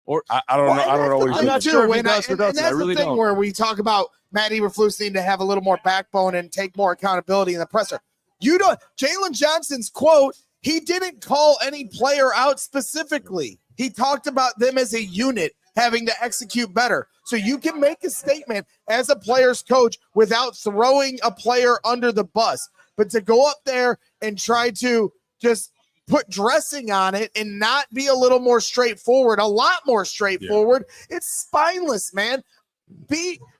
or I don't know. I don't know. What I'm not sure if he does or doesn't. I really the thing don't. where we talk about Matt Eberflus needing to have a little more backbone and take more accountability in the presser. You don't. Jalen Johnson's quote, he didn't call any player out specifically. He talked about them as a unit having to execute better. So you can make a statement as a player's coach without throwing a player under the bus. But to go up there and try to just put dressing on it and not be a little more straightforward, a lot more straightforward, it's spineless, man.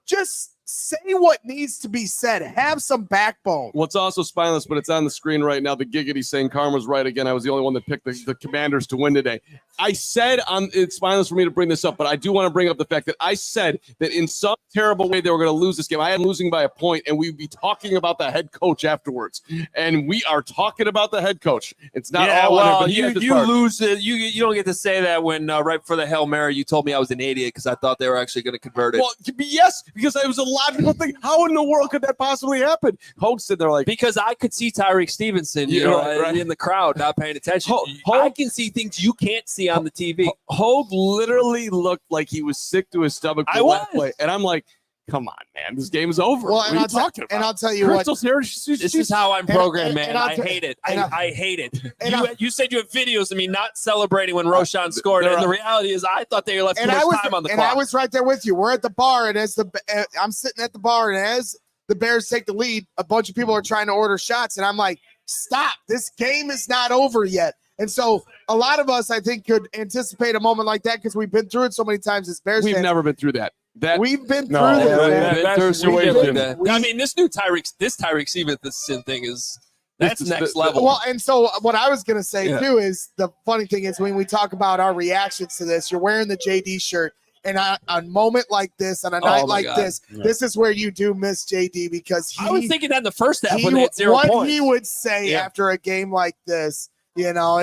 Just say what needs to be said. Have some backbone. Well, it's also spineless, but it's on the screen right now. The giggity saying Carman was right again. I was the only one that picked the Commanders to win today. I said it's spineless for me to bring this up, but I do want to bring up the fact that I said that in some terrible way they were going to lose this game. I had losing by a point, and we'd be talking about the head coach afterwards. And we are talking about the head coach. It's not all on him, but you lose it. You don't get to say that when right before the Hail Mary, you told me I was an idiot because I thought they were actually going to convert it. Well, yes, because I was a lot of people think, how in the world could that possibly happen? Hoge said they're like, because I could see Tyreek Stevenson, in the crowd not paying attention. I can see things you can't see on the TV. Hoge literally looked like he was sick to his stomach. Play, and I'm like, come on, man, this game is over. Well, what are you talking about? And I'll tell you Crystal's what. This is how I'm programmed, man. I hate it. I hate it. You said you have videos of me not celebrating when Roschon scored, and the reality is I thought they left too much time on the clock. And I was right there with you. We're at the bar, and I'm sitting at the bar, and as the Bears take the lead, a bunch of people are trying to order shots, and I'm like, stop. This game is not over yet. And so a lot of us, I think, could anticipate a moment like that because we've been through it so many times as Bears fans. We've never been through that. We've been through this. I mean, this Tyreek Stevenson thing is that's next level. Well, and so what I was gonna say too is the funny thing is when we talk about our reactions to this, you're wearing the JD shirt, and on a moment like this, on a night like this, this is where you do miss JD because I was thinking that in the first half when they had 0 points. What he would say after a game like this, that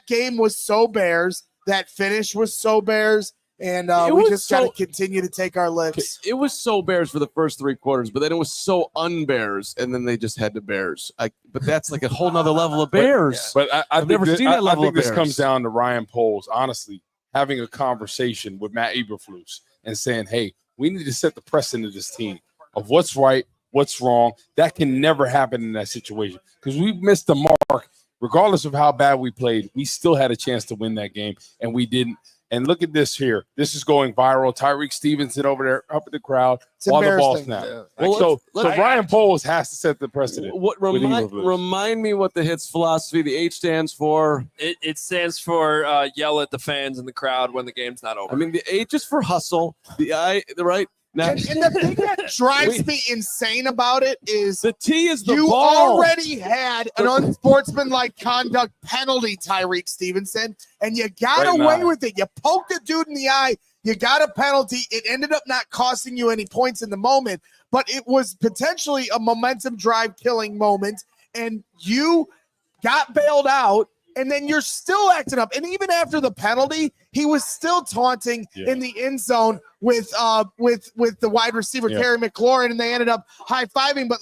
game was so Bears. That finish was so Bears, and we just got to continue to take our licks. It was so Bears for the first 3 quarters, but then it was so un-Bears, and then they just had to Bears. But that's like a whole nother level of Bears. But I've never seen that level of Bears. I think this comes down to Ryan Poles, honestly, having a conversation with Matt Eberflus and saying, hey, we need to set the precedent of this team of what's right, what's wrong. That can never happen in that situation because we missed the mark. Regardless of how bad we played, we still had a chance to win that game, and we didn't. And look at this here. This is going viral. Tyreek Stevenson over there up in the crowd while the ball snapped. Yeah. So Ryan Poles has to set the precedent. Remind me what the HITS philosophy, the H stands for. It stands for yell at the fans in the crowd when the game's not over. I mean, the H is for hustle. The I, the right. Now, and the thing that drives me insane about it is the T is the you ball. already had an unsportsmanlike conduct penalty, Tyreek Stevenson, and you got away with it. You poked a dude in the eye. You got a penalty. It ended up not costing you any points in the moment, but it was potentially a momentum drive killing moment, and you got bailed out. And then you're still acting up. And even after the penalty, he was still taunting in the end zone with the wide receiver, Terry McLaurin, and they ended up high-fiving. But,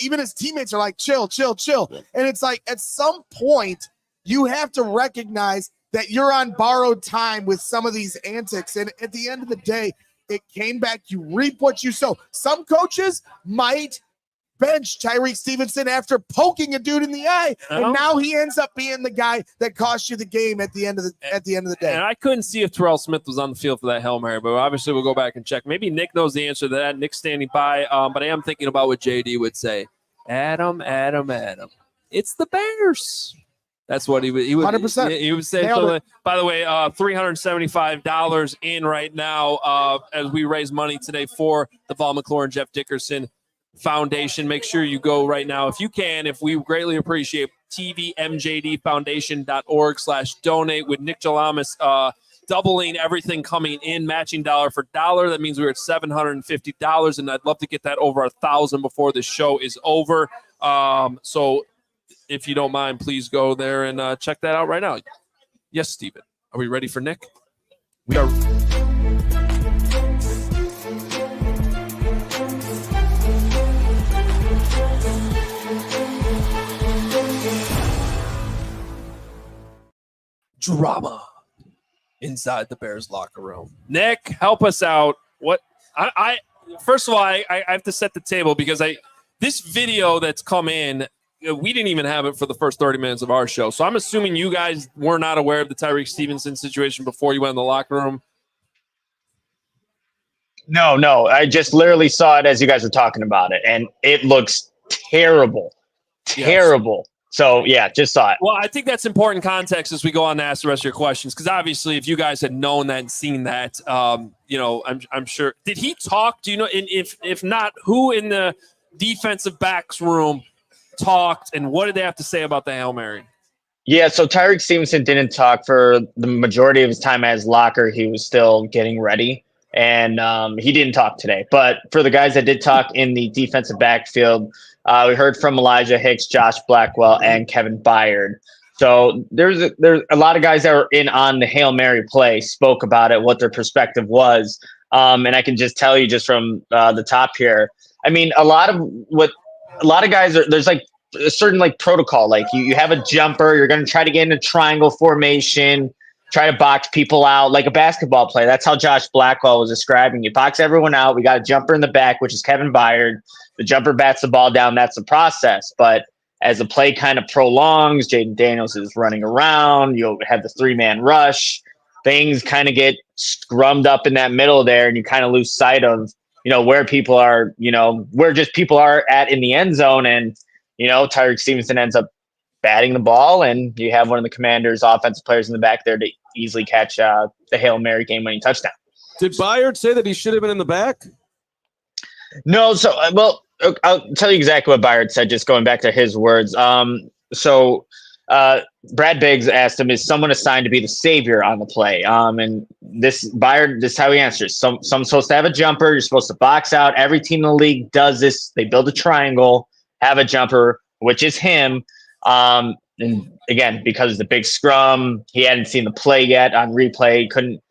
even his teammates are like, chill. Yeah. And it's like at some point, you have to recognize that you're on borrowed time with some of these antics. And at the end of the day, it came back. You reap what you sow. Some coaches might bench Tyreek Stevenson after poking a dude in the eye, and now he ends up being the guy that cost you the game at the end of the day. And I couldn't see if Terrell Smith was on the field for that Hail Mary, but obviously we'll go back and check. Maybe Nick knows the answer to that. Nick's standing by, but I am thinking about what JD would say. Adam, it's the Bears. That's what he would 100%. He would say. Nailed it. By the way, $375 in right now as we raise money today for the Vol McClure and Jeff Dickerson Foundation. Make sure you go right now if you can. If we greatly appreciate tvmjdfoundation.org/donate with Nick Jalamas doubling everything coming in, matching dollar for dollar. That means we're at $750, and I'd love to get that over 1,000 before the show is over. So if you don't mind, please go there and check that out right now. Yes, Steven. Are we ready for Nick? We are. Drama inside the Bears locker room. Nick, help us out. What I first of all, I have to set the table because this video that's come in, we didn't even have it for the first 30 minutes of our show. So I'm assuming you guys were not aware of the Tyreek Stevenson situation before you went in the locker room. No. I just literally saw it as you guys were talking about it, and it looks terrible. Terrible. Yes. So, yeah, just saw it. Well, I think that's important context as we go on to ask the rest of your questions, because obviously if you guys had known that and seen that, I'm sure. Did he talk? Do you know? And if not, who in the defensive backs room talked, and what did they have to say about the Hail Mary? Yeah, so Tyreek Stevenson didn't talk for the majority of his time at his locker. He was still getting ready, and he didn't talk today. But for the guys that did talk in the defensive backfield, we heard from Elijah Hicks, Josh Blackwell, and Kevin Byard. So there's a lot of guys that were in on the Hail Mary play, spoke about it, what their perspective was. And I can just tell you just from the top here, I mean, a lot of guys there's like a certain like protocol. Like you have a jumper, you're going to try to get in a triangle formation, try to box people out like a basketball player. That's how Josh Blackwell was describing. You box everyone out. We got a jumper in the back, which is Kevin Byard. The jumper bats the ball down. That's the process. But as the play kind of prolongs, Jaden Daniels is running around. You'll have the 3-man rush. Things kind of get scrummed up in that middle there, and you kind of lose sight of, where people are, where just people are at in the end zone. And, Tyreek Stevenson ends up batting the ball, and you have one of the Commanders' offensive players in the back there to easily catch the Hail Mary game-winning touchdown. Did Byard say that he should have been in the back? No. So, I'll tell you exactly what Byard said, just going back to his words. Brad Briggs asked him, is someone assigned to be the savior on the play? And Byard, this is how he answers. Someone's supposed to have a jumper. You're supposed to box out. Every team in the league does this. They build a triangle, have a jumper, which is him. And again, because the big scrum, he hadn't seen the play yet on replay. Couldn't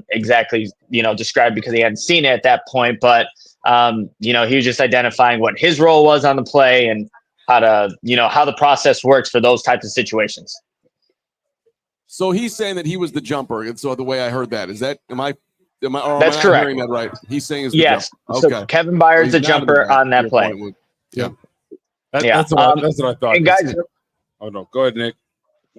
exactly, describe because he hadn't seen it at that point. But, he was just identifying what his role was on the play and how the process works for those types of situations. So he's saying that he was the jumper. And so the way I heard that, am I That's correct. hearing that right? He's saying is yes. Okay. So Kevin Byard's the jumper on that play. Yeah. That's what I thought. And guys, oh no, go ahead, Nick.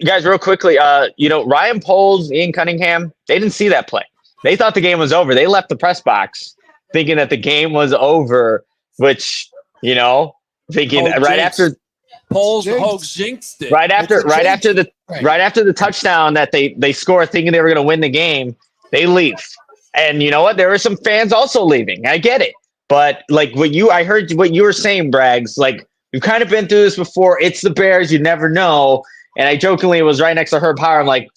Guys, real quickly, Ryan Poles, Ian Cunningham, they didn't see that play. They thought the game was over. They left the press box thinking that the game was over, which, thinking right after Poles, Hoge jinxed it. Right after the touchdown that they score, thinking they were going to win the game, they leave. And you know what? There were some fans also leaving. I get it. But like I heard what you were saying, Braggs, like we've kind of been through this before. It's the Bears. You never know. And I jokingly was right next to Herb Hauer. I'm like,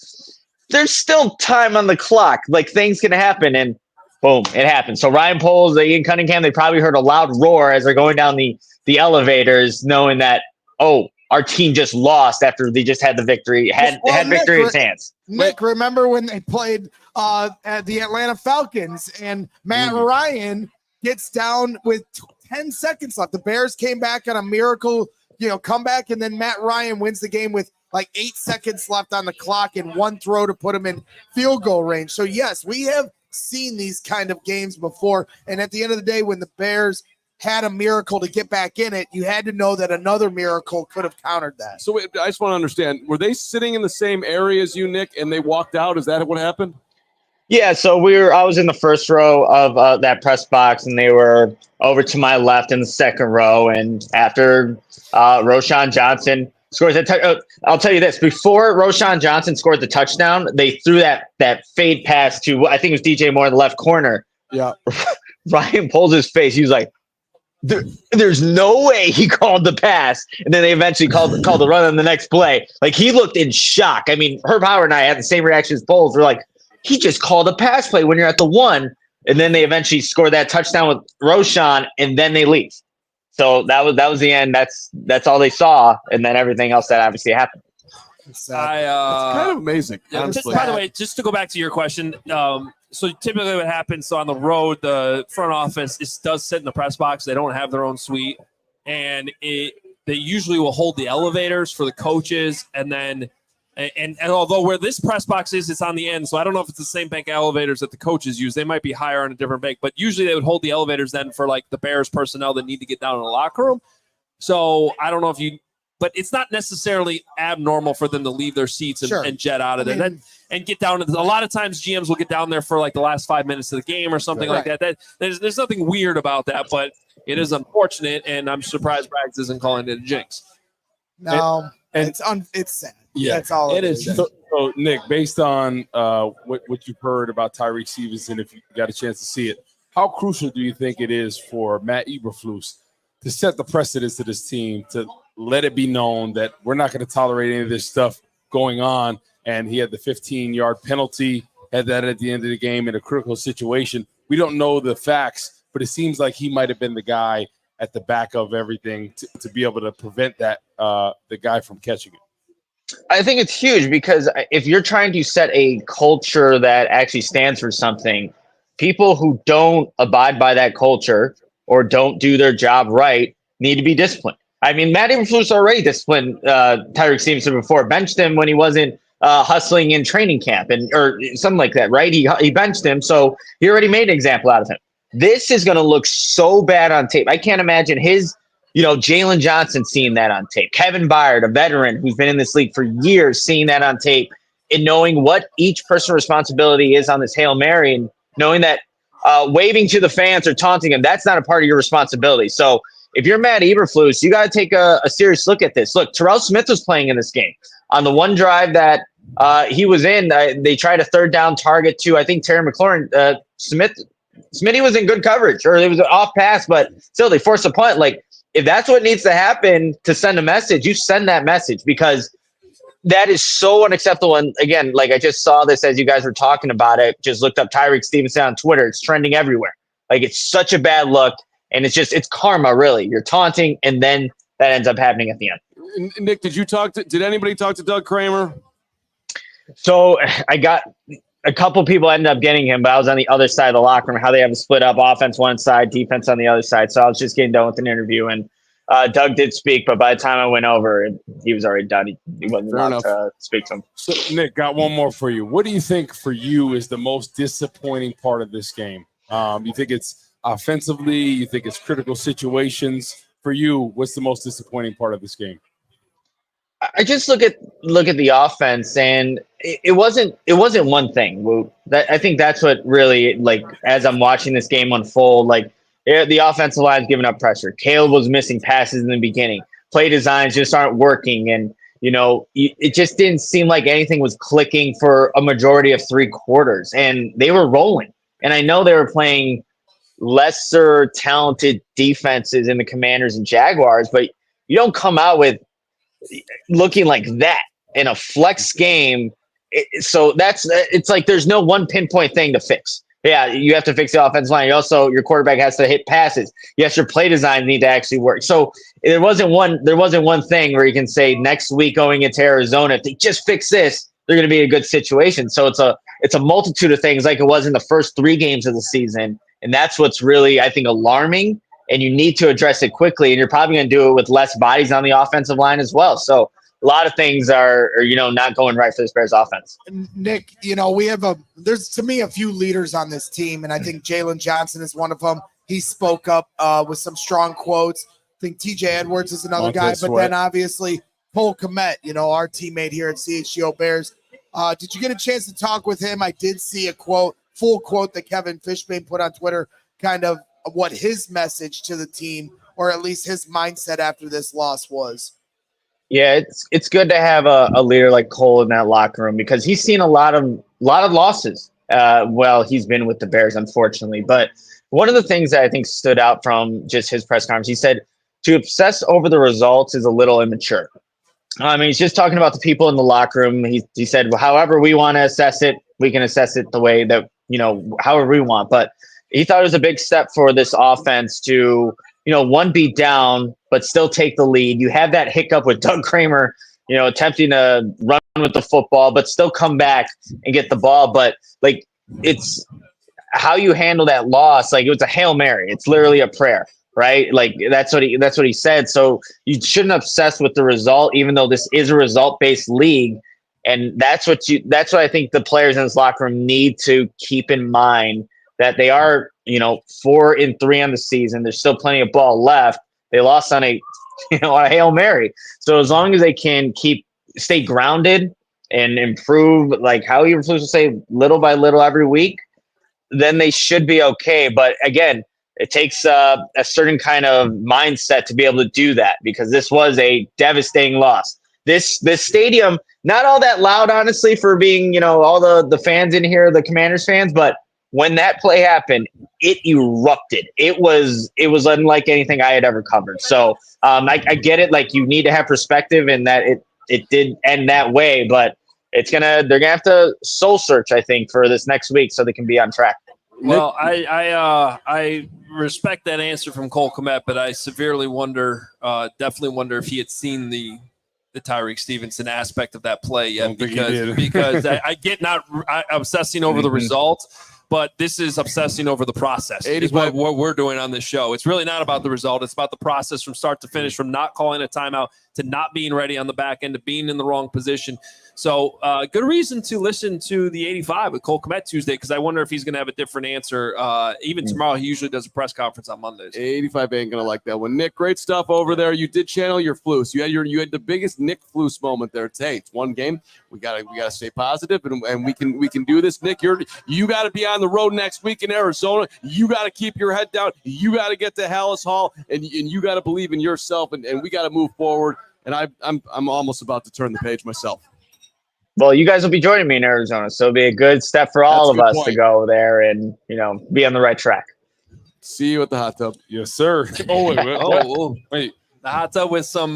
there's still time on the clock. Like things can happen. And boom, it happened. So Ryan Poles, Ian Cunningham, they probably heard a loud roar as they're going down the elevators, knowing that, our team just lost after they just had the victory, had victory in its hands. Nick, remember when they played at the Atlanta Falcons and Matt Ryan gets down with 10 seconds left. The Bears came back on a miracle, comeback, and then Matt Ryan wins the game with like 8 seconds left on the clock and one throw to put him in field goal range. So yes, we have seen these kind of games before. And at the end of the day, when the Bears had a miracle to get back in it, you had to know that another miracle could have countered that. So I just want to understand, were they sitting in the same area as you, Nick, and they walked out? Is that what happened? Yeah, so I was in the first row of that press box, and they were over to my left in the second row. And after Roschon Johnson scores that. I'll tell you this: before Roschon Johnson scored the touchdown, they threw that fade pass to I think it was DJ Moore in the left corner. Yeah, Ryan pulls his face. He was like, there's no way he called the pass. And then they eventually called the run on the next play. Like, he looked in shock. I mean, Herb Howard and I had the same reaction as Bowles. We're like, he just called a pass play when you're at the 1. And then they eventually score that touchdown with Roschon, and then they leave. So that was the end. That's all they saw. And then everything else that obviously happened. It's kind of amazing. Honestly. By the way, just to go back to your question, so typically what happens, so on the road, the front office does sit in the press box. They don't have their own suite, and they usually will hold the elevators for the coaches, and then and although where this press box is, it's on the end, so I don't know if it's the same bank elevators that the coaches use. They might be higher on a different bank, but usually they would hold the elevators then for like the Bears personnel that need to get down in the locker room. So I don't know if you. But it's not necessarily abnormal for them to leave their seats and jet out of there and get down. A lot of times GMs will get down there for like the last 5 minutes of the game or something like that. There's nothing weird about that, but it is unfortunate, and I'm surprised Braggs isn't calling it a jinx. No, it's sad. Yeah, that's all it is. So, Nick, based on what you've heard about Tyreek Stevenson, if you got a chance to see it, how crucial do you think it is for Matt Eberflus to set the precedence to this team, to let it be known that we're not going to tolerate any of this stuff going on? And he had the 15-yard penalty, had that at the end of the game in a critical situation. We don't know the facts, but it seems like he might have been the guy at the back of everything to be able to prevent that the guy from catching it. I think it's huge because if you're trying to set a culture that actually stands for something, people who don't abide by that culture or don't do their job right need to be disciplined. I mean, Matt Eberflus already disciplined Tyreek Stevenson before, benched him when he wasn't hustling in training camp or something like that, right? He benched him, so he already made an example out of him. This is going to look so bad on tape. I can't imagine Jalen Johnson seeing that on tape. Kevin Byard, a veteran who's been in this league for years, seeing that on tape and knowing what each person's responsibility is on this Hail Mary and knowing that waving to the fans or taunting them, that's not a part of your responsibility. So if you're Matt Eberflus, you got to take a serious look at this. Look, Terrell Smith was playing in this game. On the one drive that he was in, they tried a third down target to, I think, Terry McLaurin. Smitty was in good coverage, or it was an off pass, but still they forced a punt. Like, if that's what needs to happen to send a message, you send that message, because that is so unacceptable. And again, like, I just saw this as you guys were talking about it, just looked up Tyreek Stevenson on Twitter. It's trending everywhere. Like, it's such a bad look. And it's karma, really. You're taunting, and then that ends up happening at the end. Nick, did anybody talk to Doug Kramer? So I got a couple people ended up getting him, but I was on the other side of the locker room, how they have a split up offense one side, defense on the other side. So I was just getting done with an interview, and Doug did speak, but by the time I went over, he was already done. He wasn't allowed to speak to him. So, Nick, got one more for you. What do you think for you is the most disappointing part of this game? You think it's offensively? You think it's critical situations? For you, what's the most disappointing part of this game? I just look at the offense, and it wasn't one thing. I think that's what really, like, as I'm watching this game unfold, like, the offensive line's giving up pressure. Caleb was missing passes in the beginning. Play designs just aren't working, and it just didn't seem like anything was clicking for a majority of 3 quarters, and they were rolling. And I know they were playing lesser talented defenses in the Commanders and Jaguars, but you don't come out with looking like that in a flex game. So it's like there's no one pinpoint thing to fix. Yeah, you have to fix the offensive line. Your quarterback has to hit passes. Yes, your play design need to actually work. So there wasn't one thing where you can say next week going into Arizona, if they just fix this, they're going to be in a good situation. So it's a multitude of things, like it was in the first 3 games of the season. And that's what's really, I think, alarming, and you need to address it quickly. And you're probably going to do it with less bodies on the offensive line as well. So a lot of things are not going right for this Bears offense. Nick, we have there's to me a few leaders on this team, and I think Jalen Johnson is one of them. He spoke up with some strong quotes. I think TJ Edwards is another guy, but then obviously Cole Kmet, our teammate here at CHGO Bears. Did you get a chance to talk with him? I did see a full quote that Kevin Fishbane put on Twitter, kind of what his message to the team, or at least his mindset after this loss was. Yeah, it's good to have a leader like Cole in that locker room because he's seen a lot of losses. He's been with the Bears, unfortunately. But one of the things that I think stood out from just his press conference, he said to obsess over the results is a little immature. I mean, he's just talking about the people in the locker room. He said, well, however we want to assess it, we can assess it the way that, however we want. But he thought it was a big step for this offense to, one beat down, but still take the lead. You have that hiccup with Doug Kramer, attempting to run with the football, but still come back and get the ball. But like, it's how you handle that loss. Like, it was a Hail Mary. It's literally a prayer, right? Like that's what he said. So you shouldn't obsess with the result, even though this is a result-based league. And that's what I think the players in this locker room need to keep in mind, that they are, 4-3 on the season. There's still plenty of ball left. They lost on a Hail Mary. So as long as they can stay grounded and improve, like how he refers to say, little by little every week, then they should be okay. But again, it takes a certain kind of mindset to be able to do that, because this was a devastating loss. This stadium, not all that loud, honestly, for being, all the fans in here, the Commanders fans, but when that play happened, it erupted. It was unlike anything I had ever covered. So I get it. Like, you need to have perspective, and that it did end that way, but they're gonna have to soul search, I think, for this next week so they can be on track. Well, I respect that answer from Cole Kmet, but I severely definitely wonder if he had seen the Tyreek Stevenson aspect of that play yet, because I get not obsessing over the result, but this is obsessing over the process. Is what we're doing on this show. It's really not about the result. It's about the process from start to finish, from not calling a timeout to not being ready on the back end, to being in the wrong position. So good reason to listen to the 85 with Cole Kmet Tuesday, because I wonder if he's going to have a different answer. Even tomorrow, he usually does a press conference on Mondays. 85 ain't going to like that one. Nick, great stuff over there. You did channel your flus. You had the biggest Nick flus moment there today. It's one game. We gotta stay positive, and we can do this. Nick, you got to be on the road next week in Arizona. You got to keep your head down. You got to get to Hallis Hall, and you got to believe in yourself, and we got to move forward. And I'm almost about to turn the page myself. Well, you guys will be joining me in Arizona, so it'll be a good step for all of us to go there and, be on the right track. See you at the hot tub. Yes, sir. Wait. The hot tub with some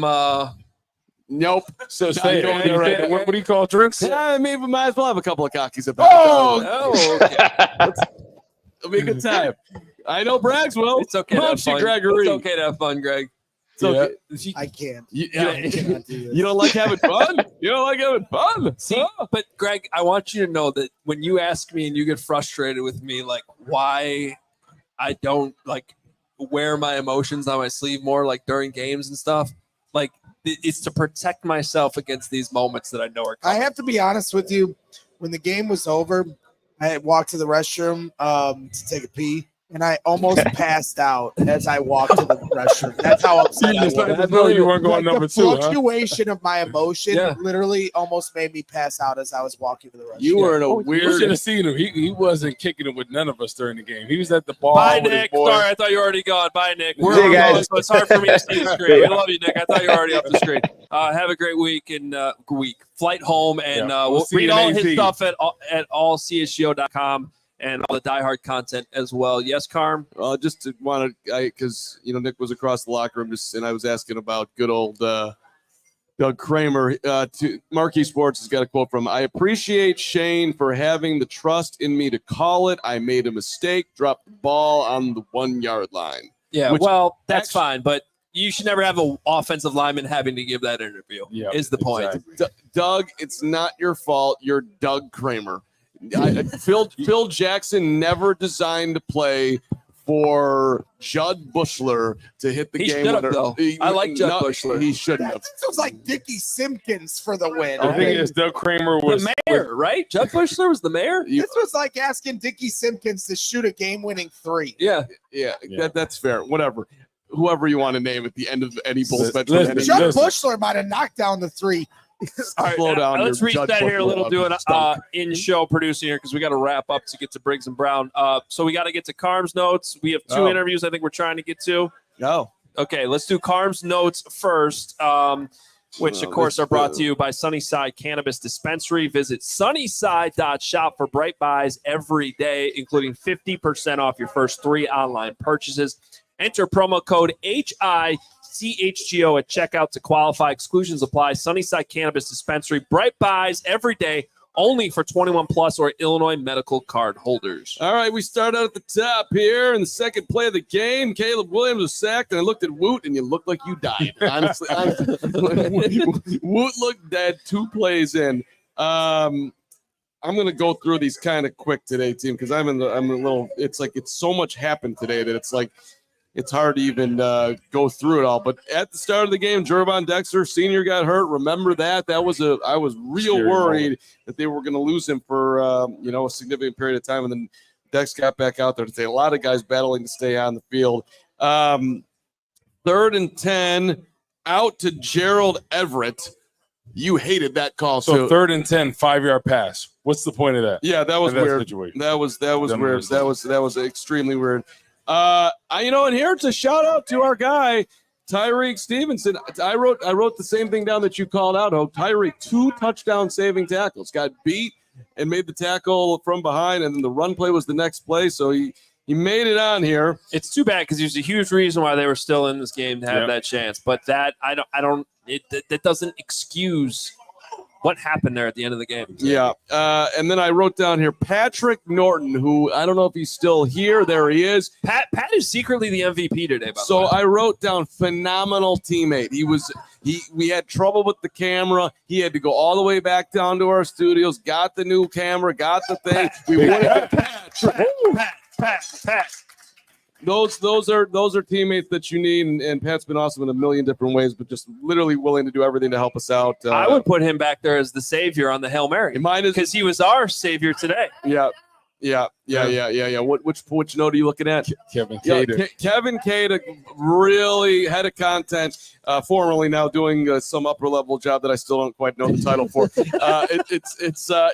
nope. So say right. What do you call drinks? Yeah, maybe might as well have a couple of cockies at the okay. It'll be a good time. I know Braggs will. It's okay to have fun. Gregory. It's okay to have fun, Greg. Okay. I can't. You don't like having fun? You don't like having fun? See, but Greg, I want you to know that when you ask me and you get frustrated with me, like why I don't like wear my emotions on my sleeve more, like during games and stuff, like it's to protect myself against these moments that I know are coming. I have to be honest with you. When the game was over, I had walked to the restroom to take a pee. And I almost passed out as I walked to the restroom. That's how upset I was. I know you weren't going number two. The fluctuation of my emotion literally almost made me pass out as I was walking to the restroom. You were in a weird. You should have seen him. He wasn't kicking it with none of us during the game. He was at the bar. Bye, with Nick. his boy. Sorry, I thought you were already gone. Bye, Nick. We're guys. So it's hard for me to see the screen. We love you, Nick. I thought you were already up the screen. Have a great week and flight home, and we'll read all his stuff at ALLCITY.com. And all the diehard content as well. Yes, Carm? Just to want to, because, Nick was across the locker room, and I was asking about good old Doug Kramer. Marquee Sports has got a quote from him. I appreciate Shane for having the trust in me to call it. I made a mistake, dropped the ball on the 1 yard line. Yeah, that's fine, but you should never have an offensive lineman having to give that interview, is the point. Exactly. Doug, it's not your fault. You're Doug Kramer. Phil Jackson never designed to play for Judd Bushler to hit the game. Though. I like Judd Bushler. He shouldn't have. This was like Dickie Simpkins for the win. I think it's Doug Kramer was the mayor, right? Judd Bushler was the mayor. This was like asking Dickie Simpkins to shoot a game-winning 3. Yeah. That's fair. Whatever. Whoever you want to name at the end of any Bulls bench. Judd Bushler might have knocked down the 3. All right, slow down. Let's reset here a little, doing in-show producing here because we got to wrap up to get to Briggs and Brown. So we got to get to Carm's notes. We have 2 interviews I think we're trying to get to. No. Okay, let's do Carm's notes first. which, of course, are brought to you by Sunnyside Cannabis Dispensary. Visit sunnyside.shop for bright buys every day, including 50% off your first 3 online purchases. Enter promo code HICHGO at checkout to qualify. Exclusions apply. Sunnyside Cannabis Dispensary. Bright buys every day, only for 21 plus or Illinois medical card holders. All right, we start out at the top here. In the second play of the game, Caleb Williams was sacked, and I looked at Woot, and you looked like you died. Honestly, Woot looked dead 2 plays in. I'm going to go through these kind of quick today, team, because I'm a little. It's like it's so much happened today that it's like it's hard to even go through it all. But at the start of the game, Jervon Dexter, senior, got hurt. Remember that? I was real worried that they were going to lose him for a significant period of time, and then Dex got back out there to say a lot of guys battling to stay on the field. 3rd and 10, out to Gerald Everett. You hated that call. So 3rd and 10, 5-yard pass. What's the point of that? Yeah, that was weird. Situation? That was weird. That was extremely weird. And here it's a shout out to our guy Tyreek Stevenson. I wrote the same thing down that you called out. Tyreek, 2 touchdown saving tackles, got beat and made the tackle from behind, and then the run play was the next play. So he made it on here. It's too bad because there's a huge reason why they were still in this game to have that chance. But that that doesn't excuse what happened there at the end of the game. Yeah. And then I wrote down here Patrick Norton, who I don't know if he's still here. There he is. Pat is secretly the MVP today, by the So way. I wrote down phenomenal teammate. We had trouble with the camera. He had to go all the way back down to our studios, got the new camera, got the thing. We wanted Pat. Those are teammates that you need, and Pat's been awesome in a million different ways, but just literally willing to do everything to help us out. I would put him back there as the savior on the Hail Mary. Mine is because he was our savior today. Yeah. Which note are you looking at? Kevin Cater. Kevin Cater, really head of content, formerly now doing some upper level job that I still don't quite know the title for.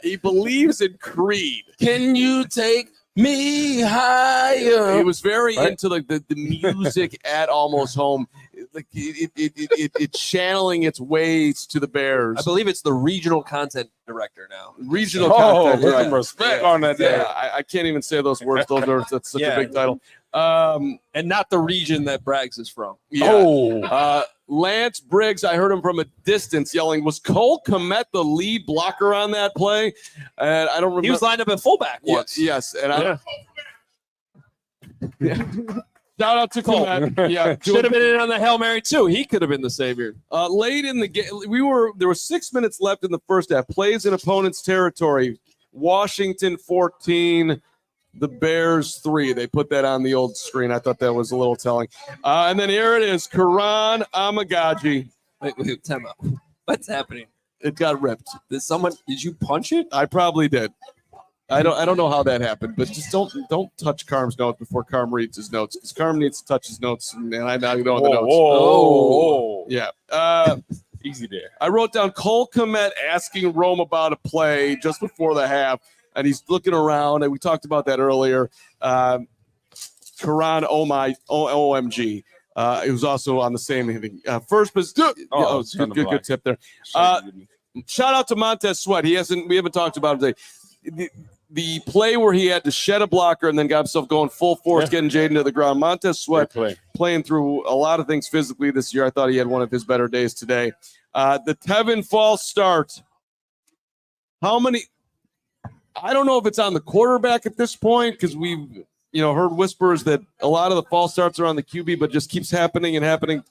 He believes in Creed. Can you take me higher? He was very into like the music at Almost Home, like it channeling its ways to the Bears. I believe it's the regional content director now. Regional content. Put some respect on that. Yeah, I can't even say those words. That's such a big title. And not the region that Braggs is from. Yeah. Lance Briggs, I heard him from a distance yelling, was Cole Kmet the lead blocker on that play? And I don't remember. He was lined up at fullback once. Yes. And shout out to Cole. Yeah. Should have been in on the Hail Mary too. He could have been the savior. Late in the game, there were 6 minutes left in the first half. Plays in opponent's territory. Washington 14. The Bears 3. They put that on the old screen. I thought that was a little telling. And then here it is, Karan Amagaji. Wait, time out. What's happening? It got ripped. Did you punch it? I probably did. I don't know how that happened, but just don't touch Carm's notes before Carm reads his notes, because Carm needs to touch his notes, and I know the notes. Whoa. Yeah. Easy there. I wrote down Cole Kmet asking Rome about a play just before the half. And he's looking around, and we talked about that earlier. Karan, OMG. It was also on the same thing. First position. Good tip there. Shout out to Montez Sweat. We haven't talked about him today. The play where he had to shed a blocker and then got himself going full force, getting Jaden to the ground. Montez Sweat playing through a lot of things physically this year. I thought he had one of his better days today. The Tevin false start. How many? I don't know if it's on the quarterback at this point, because we've heard whispers that a lot of the false starts are on the QB, but just keeps happening and happening.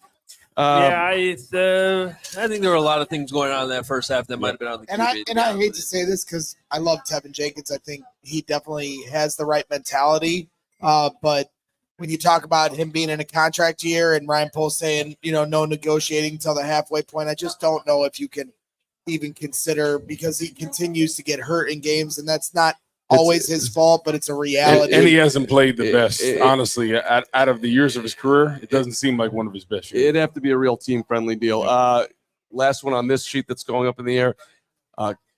I think there were a lot of things going on in that first half that might have been on the QB. And I hate to say this because I love Tevin Jenkins. I think he definitely has the right mentality. But when you talk about him being in a contract year and Ryan Poles saying, no negotiating until the halfway point, I just don't know if you can even consider, because he continues to get hurt in games, and that's not always his fault, but it's a reality. And he hasn't played the best, honestly. Out of the years of his career, it doesn't seem like one of his best years. It'd have to be a real team-friendly deal. Last one on this sheet that's going up in the air.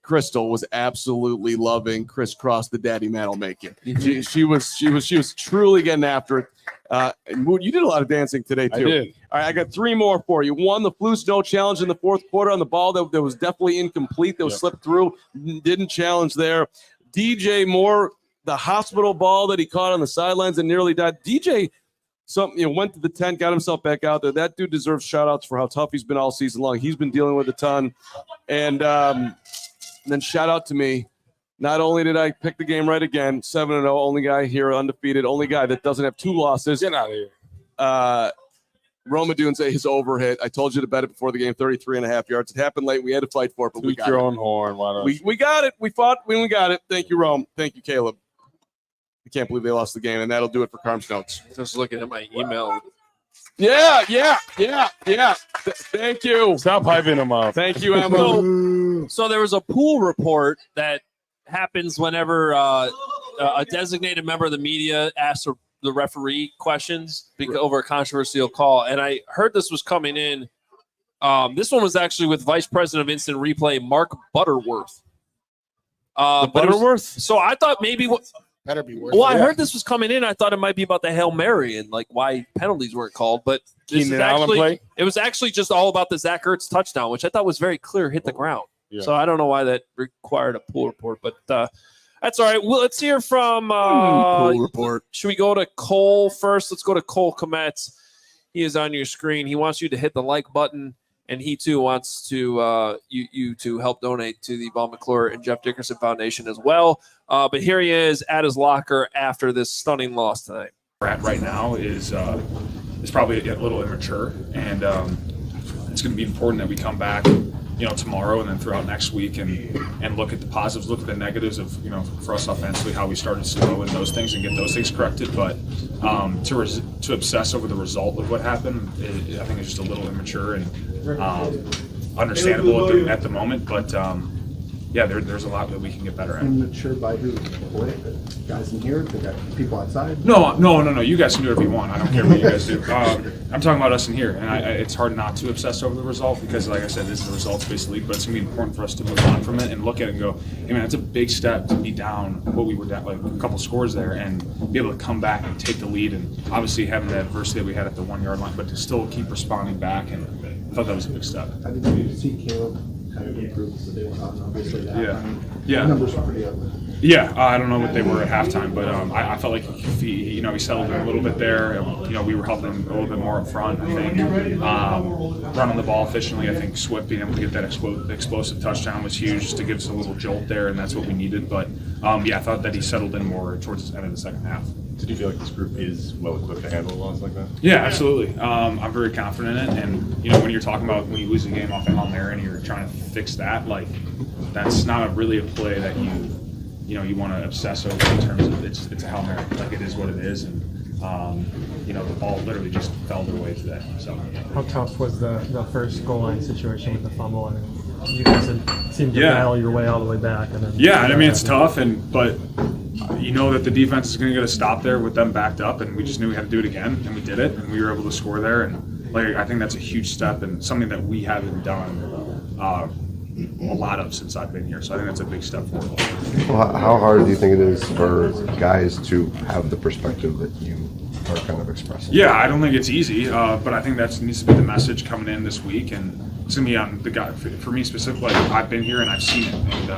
Crystal was absolutely loving Crisscross the Daddy Mantle making. She was truly getting after it. Mood, you did a lot of dancing today, too. I did. All right, I got 3 more for you. One, the flu snow challenge in the fourth quarter on the ball that was definitely incomplete. That was slipped through. Didn't challenge there. DJ Moore, the hospital ball that he caught on the sidelines and nearly died. DJ went to the tent, got himself back out there. That dude deserves shout-outs for how tough he's been all season long. He's been dealing with a ton. And then shout out to me. Not only did I pick the game right again, 7-0, only guy here undefeated, only guy that doesn't have 2 losses. Get out of here. Roma Dunze, his overhit. I told you to bet it before the game, 33.5 yards. It happened late. We had to fight for it, but we got your it. own horn. Why not? We got it. We fought when we got it. Thank you, Rome. Thank you, Caleb. I can't believe they lost the game, and that'll do it for Carm's Notes. Just looking at my email. Yeah. Thank you. Stop hyping them up. Thank you, Emma. So there was a pool report that happens whenever a designated member of the media asks the referee questions over a controversial call. And I heard this was coming in. This one was actually with Vice President of Instant Replay, Mark Butterworth. Butterworth? So I thought maybe Better be worth I it. heard this was coming in. I thought it might be about the Hail Mary and like why penalties weren't called. But this is actually, it was actually just all about the Zach Ertz touchdown, which I thought was very clear, hit the ground. Yeah. So I don't know why that required a pool report, but that's all right. Well, let's hear from pool report. Should we go to Cole first? Let's go to Cole Kometz. He is on your screen. He wants you to hit the like button, and he too wants to you to help donate to the Von McClure and Jeff Dickerson Foundation as well. But here he is at his locker after this stunning loss tonight. We're at right now is probably a little immature, and it's going to be important that we come back, tomorrow and then throughout next week and look at the positives, look at the negatives of, for us offensively, how we started slow and those things and get those things corrected. But to obsess over the result of what happened, I think it's just a little immature and understandable at the moment. But there's a lot that we can get better at. Immature by who? Guys in here? They got people outside? No. You guys can do whatever you want. I don't care what you guys do. I'm talking about us in here, and it's hard not to obsess over the result because, like I said, this is a results-based league. But it's going to be important for us to move on from it and look at it and go, hey man, it's a big step to be down what we were down, like a couple scores there, and be able to come back and take the lead. And obviously having the adversity that we had at the 1 yard line, but to still keep responding back, and I thought that was a big step. How did you see Caleb kind of improve as the day went on? Obviously, Yeah. The numbers were pretty ugly. Yeah, I don't know what they were at halftime, but I felt like he settled in a little bit there. We were helping him a little bit more up front, I think. Running the ball efficiently, I think Swift being able to get that explosive touchdown was huge just to give us a little jolt there, and that's what we needed. But, I thought that he settled in more towards the end of the second half. Did you feel like this group is well equipped to handle a loss like that? Yeah, absolutely. I'm very confident in it. And, when you're talking about when you lose a game off a Hail Mary and you're trying to fix that, like, that's not really a play that you want to obsess over in terms of it's a Hail Mary. Like, it is what it is. And, the ball literally just fell their way today. So. How tough was the first goal line situation with the fumble? And you guys seemed to battle your way all the way back. And then it's tough, but you know that the defense is going to get a stop there with them backed up, and we just knew we had to do it again, and we did it, and we were able to score there. And I think that's a huge step and something that we haven't done a lot of since I've been here. So I think that's a big step forward. Well, how hard do you think it is for guys to have the perspective that you are kind of expressing? Yeah, I don't think it's easy, but I think that needs to be the message coming in this week, and it's going to be on the guy. For me specifically, I've been here and I've seen it, and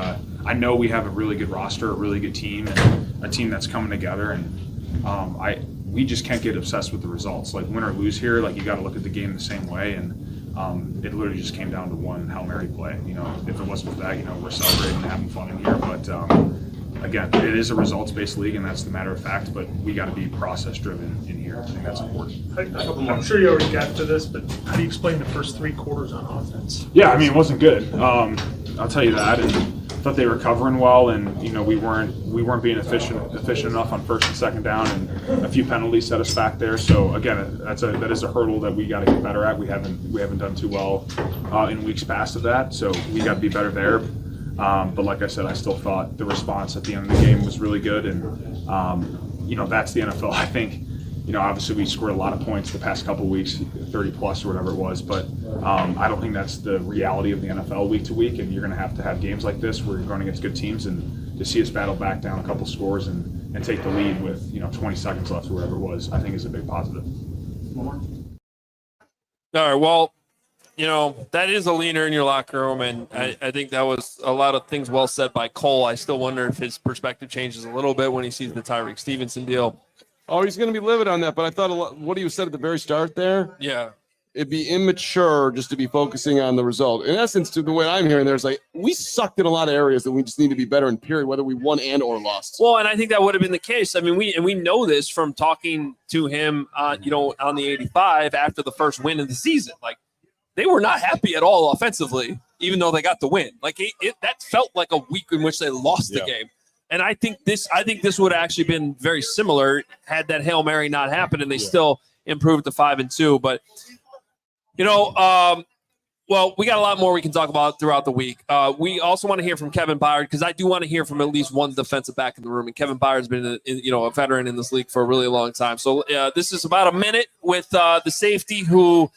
I know we have a really good roster, a really good team, and a team that's coming together, and we just can't get obsessed with the results. Like, win or lose here, like, you got to look at the game the same way, and it literally just came down to one Hail Mary play. If it wasn't for that, we're celebrating and having fun in here. But again, it is a results-based league, and that's the matter of fact. But we got to be process-driven in here. I think that's important. I'm sure you already got to this, but how do you explain the first 3 quarters on offense? Yeah, it wasn't good. I'll tell you that. And thought they were covering well, and we weren't being efficient enough on first and second down, and a few penalties set us back there. So again, that is a hurdle that we got to get better at. We haven't done too well in weeks past of that, so we got to be better there. But like I said, I still thought the response at the end of the game was really good, and that's the NFL. I think obviously we scored a lot of points the past couple of weeks, 30 plus or whatever it was, but I don't think that's the reality of the NFL week to week, and you're going to have games like this where you're going against good teams, and to see us battle back down a couple scores and and take the lead with 20 seconds left or whatever it was, I think is a big positive. All right, well, that is a leaner in your locker room, and I think that was a lot of things well said by Cole. I still wonder if his perspective changes a little bit when he sees the Tyreek Stevenson deal. Oh, he's going to be livid on that, but I thought what you said at the very start there, yeah, it'd be immature just to be focusing on the result. In essence, to the way I'm hearing, there's like we sucked in a lot of areas that we just need to be better in. Period, whether we won and or lost. Well, and I think that would have been the case. I mean, we know this from talking to him, on the 85 after the first win of the season. Like they were not happy at all offensively, even though they got the win. Like that felt like a week in which they lost the game. And I think this would have actually been very similar had that Hail Mary not happened, and they still improved to 5-2. But well, we got a lot more we can talk about throughout the week. We also want to hear from Kevin Byard because I do want to hear from at least one defensive back in the room. And Kevin Byard's been, a veteran in this league for a really long time. So this is about a minute with the safety who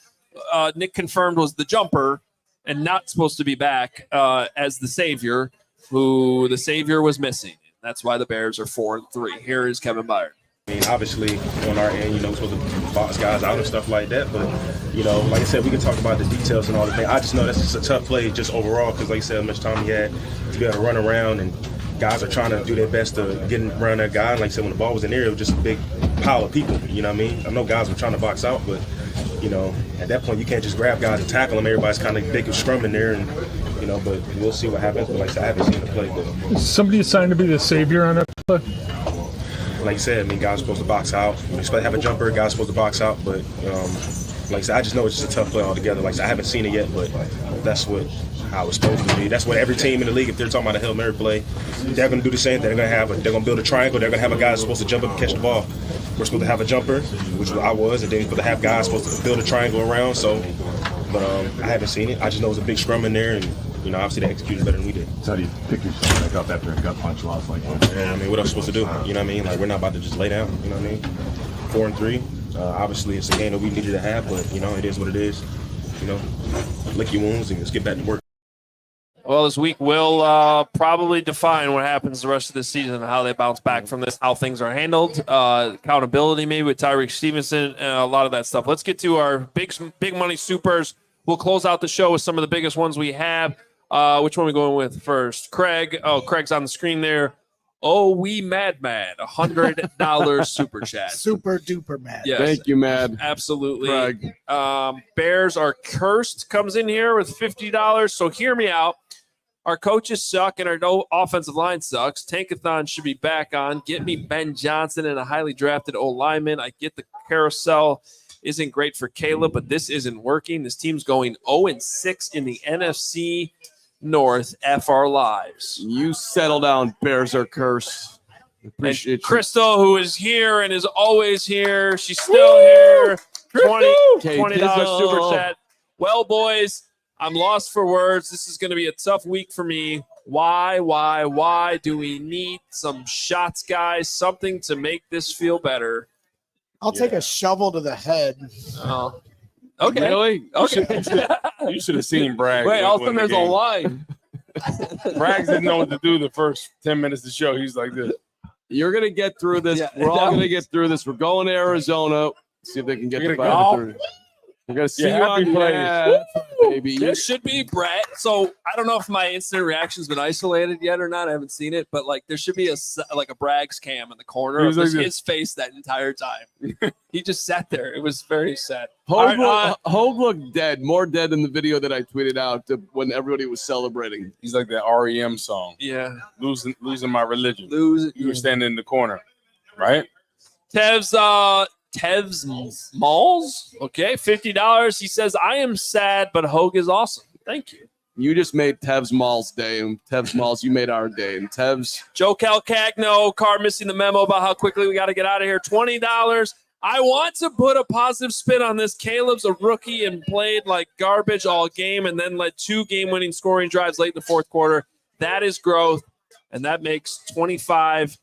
Nick confirmed was the jumper and not supposed to be back as the savior, who the savior was missing. That's why the Bears are 4-3. Here is Kevin Byard. I mean, obviously, on our end, we're supposed to box guys out and stuff like that. But, like I said, we can talk about the details and all the things. I just know that's just a tough play just overall because, like I said, how much time he had to be able to run around and guys are trying to do their best to get around that guy. And like I said, when the ball was in there, it was just a big pile of people. You know what I mean? I know guys were trying to box out, but, at that point, you can't just grab guys and tackle them. Everybody's kind of big and scrumming there. And, but we'll see what happens. But like I said, I haven't seen the play. But is somebody assigned to be the savior on that play? Like I said, guys are supposed to box out. You're supposed to have a jumper, guys are supposed to box out. But like I said, I just know it's just a tough play altogether. Like I said, I haven't seen it yet, but that's how it's supposed to be. That's what every team in the league, if they're talking about a Hail Mary play, they're going to do the same thing. They're going to build a triangle. They're going to have a guy that's supposed to jump up and catch the ball. We're supposed to have a jumper, which I was, and then we're supposed to have guys supposed to build a triangle around. But I haven't seen it. I just know it's a big scrum in there, and obviously they executed better than we did. So how do you pick yourself back up after a gut punch loss like that? Yeah, what else supposed to do? You know what I mean? Like we're not about to just lay down. You know what I mean? 4-3. Obviously it's a game that we needed to have, but it is what it is. Lick your wounds and just get back to work. Well, this week will probably define what happens the rest of the season and how they bounce back from this, how things are handled, accountability maybe with Tyreek Stevenson, and a lot of that stuff. Let's get to our big money supers. We'll close out the show with some of the biggest ones we have. Which one are we going with first? Craig. Oh, Craig's on the screen there. Oh, we mad, $100 super chat. Super duper mad. Yes. Thank you, Mad. Absolutely. Craig. Bears are cursed comes in here with $50. So hear me out. Our coaches suck and our offensive line sucks. Tankathon should be back on. Get me Ben Johnson and a highly drafted O-lineman. I get the carousel isn't great for Caleb, but this isn't working. This team's going 0-6 in the NFC North. F our lives. You settle down, Bears are cursed. Appreciate and Crystal, who is here and is always here. She's still here. $20 super chat. Well, boys, I'm lost for words. This is going to be a tough week for me. Why do we need some shots, guys? Something to make this feel better. I'll take a shovel to the head. Oh, okay. Really? Okay. You should have seen Bragg. Wait, all of a sudden there's a line. Bragg didn't know what to do the first 10 minutes of the show. He's like this. You're going to get through this. Yeah. We're all going to get through this. We're going to Arizona. See if they can get the fight through. We're going to see you on plays. Baby. This should be Brett. So I don't know if my instant reaction's been isolated yet or not. I haven't seen it, but there should be a Bragg's cam in the corner of his face that entire time. He just sat there. It was very sad. Hoge looked dead, more dead than the video that I tweeted out when everybody was celebrating. He's like that REM song. Yeah. Losing my religion. You were standing in the corner, right? Tev's Malls, okay, $50. He says, I am sad, but Hoge is awesome. Thank you. You just made Tev's Malls day, and Tev's Malls, you made our day. And Tev's Joe Calcagno, card missing the memo about how quickly we got to get out of here. $20. I want to put a positive spin on this. Caleb's a rookie and played like garbage all game and then led 2 game-winning scoring drives late in the fourth quarter. That is growth, and that makes 25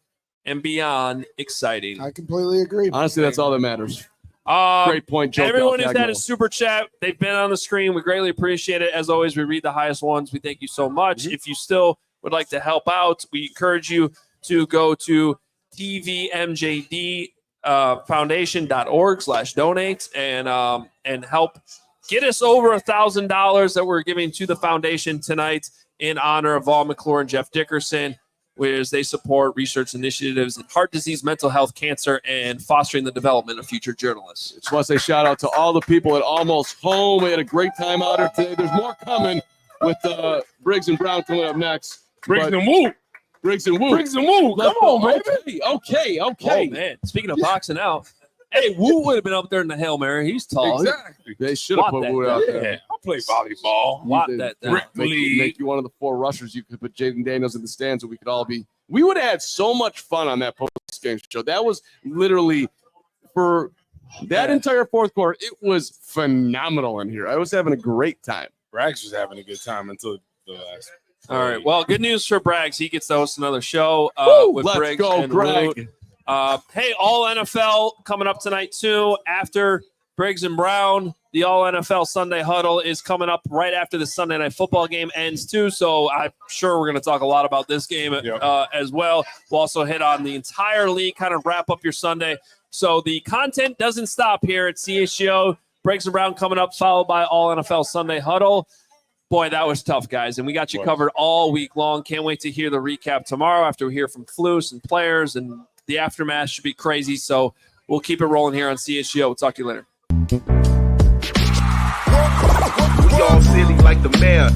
and beyond exciting. I completely agree. Honestly, that's all that matters. Great point, Joe. Everyone who's had a super chat, they've been on the screen. We greatly appreciate it. As always, we read the highest ones. We thank you so much. If you still would like to help out, we encourage you to go to tvmjd foundation.org/donate and help get us over $1,000 that we're giving to the foundation tonight in honor of Val McClure and Jeff Dickerson, whereas they support research initiatives in heart disease, mental health, cancer, and fostering the development of future journalists. Just want to say shout out to all the people at Almost Home. We had a great time out here today. There's more coming with Briggs and Brown coming up next. Briggs and Woo. Briggs and Woo. Briggs and Woo. Come on, baby. Okay. Oh, man. Speaking of boxing out, hey, Woo would have been up there in the Hail Mary. He's tall. Exactly. They should have put Woo out there. Yeah, I'll play volleyball. Lot that down. Make you one of the 4 rushers. You could put Jaden Daniels in the stands, so we could all be. We would have had so much fun on that post-game show. That was literally for that entire fourth quarter. It was phenomenal in here. I was having a great time. Braggs was having a good time until the last. All right. Well, good news for Braggs. He gets to host another show with let's Briggs go, and Greg. Woot. Hey, All NFL coming up tonight too. After Briggs and Brown, the All NFL Sunday Huddle is coming up right after the Sunday Night Football game ends too. So I'm sure we're going to talk a lot about this game as well. We'll also hit on the entire league, kind of wrap up your Sunday. So the content doesn't stop here at CHGO. Briggs and Brown coming up, followed by All NFL Sunday Huddle. Boy, that was tough, guys, and we got you covered all week long. Can't wait to hear the recap tomorrow after we hear from Flus and players, and the aftermath should be crazy. So we'll keep it rolling here on CHGO. We'll talk to you later. We all silly like the mayor.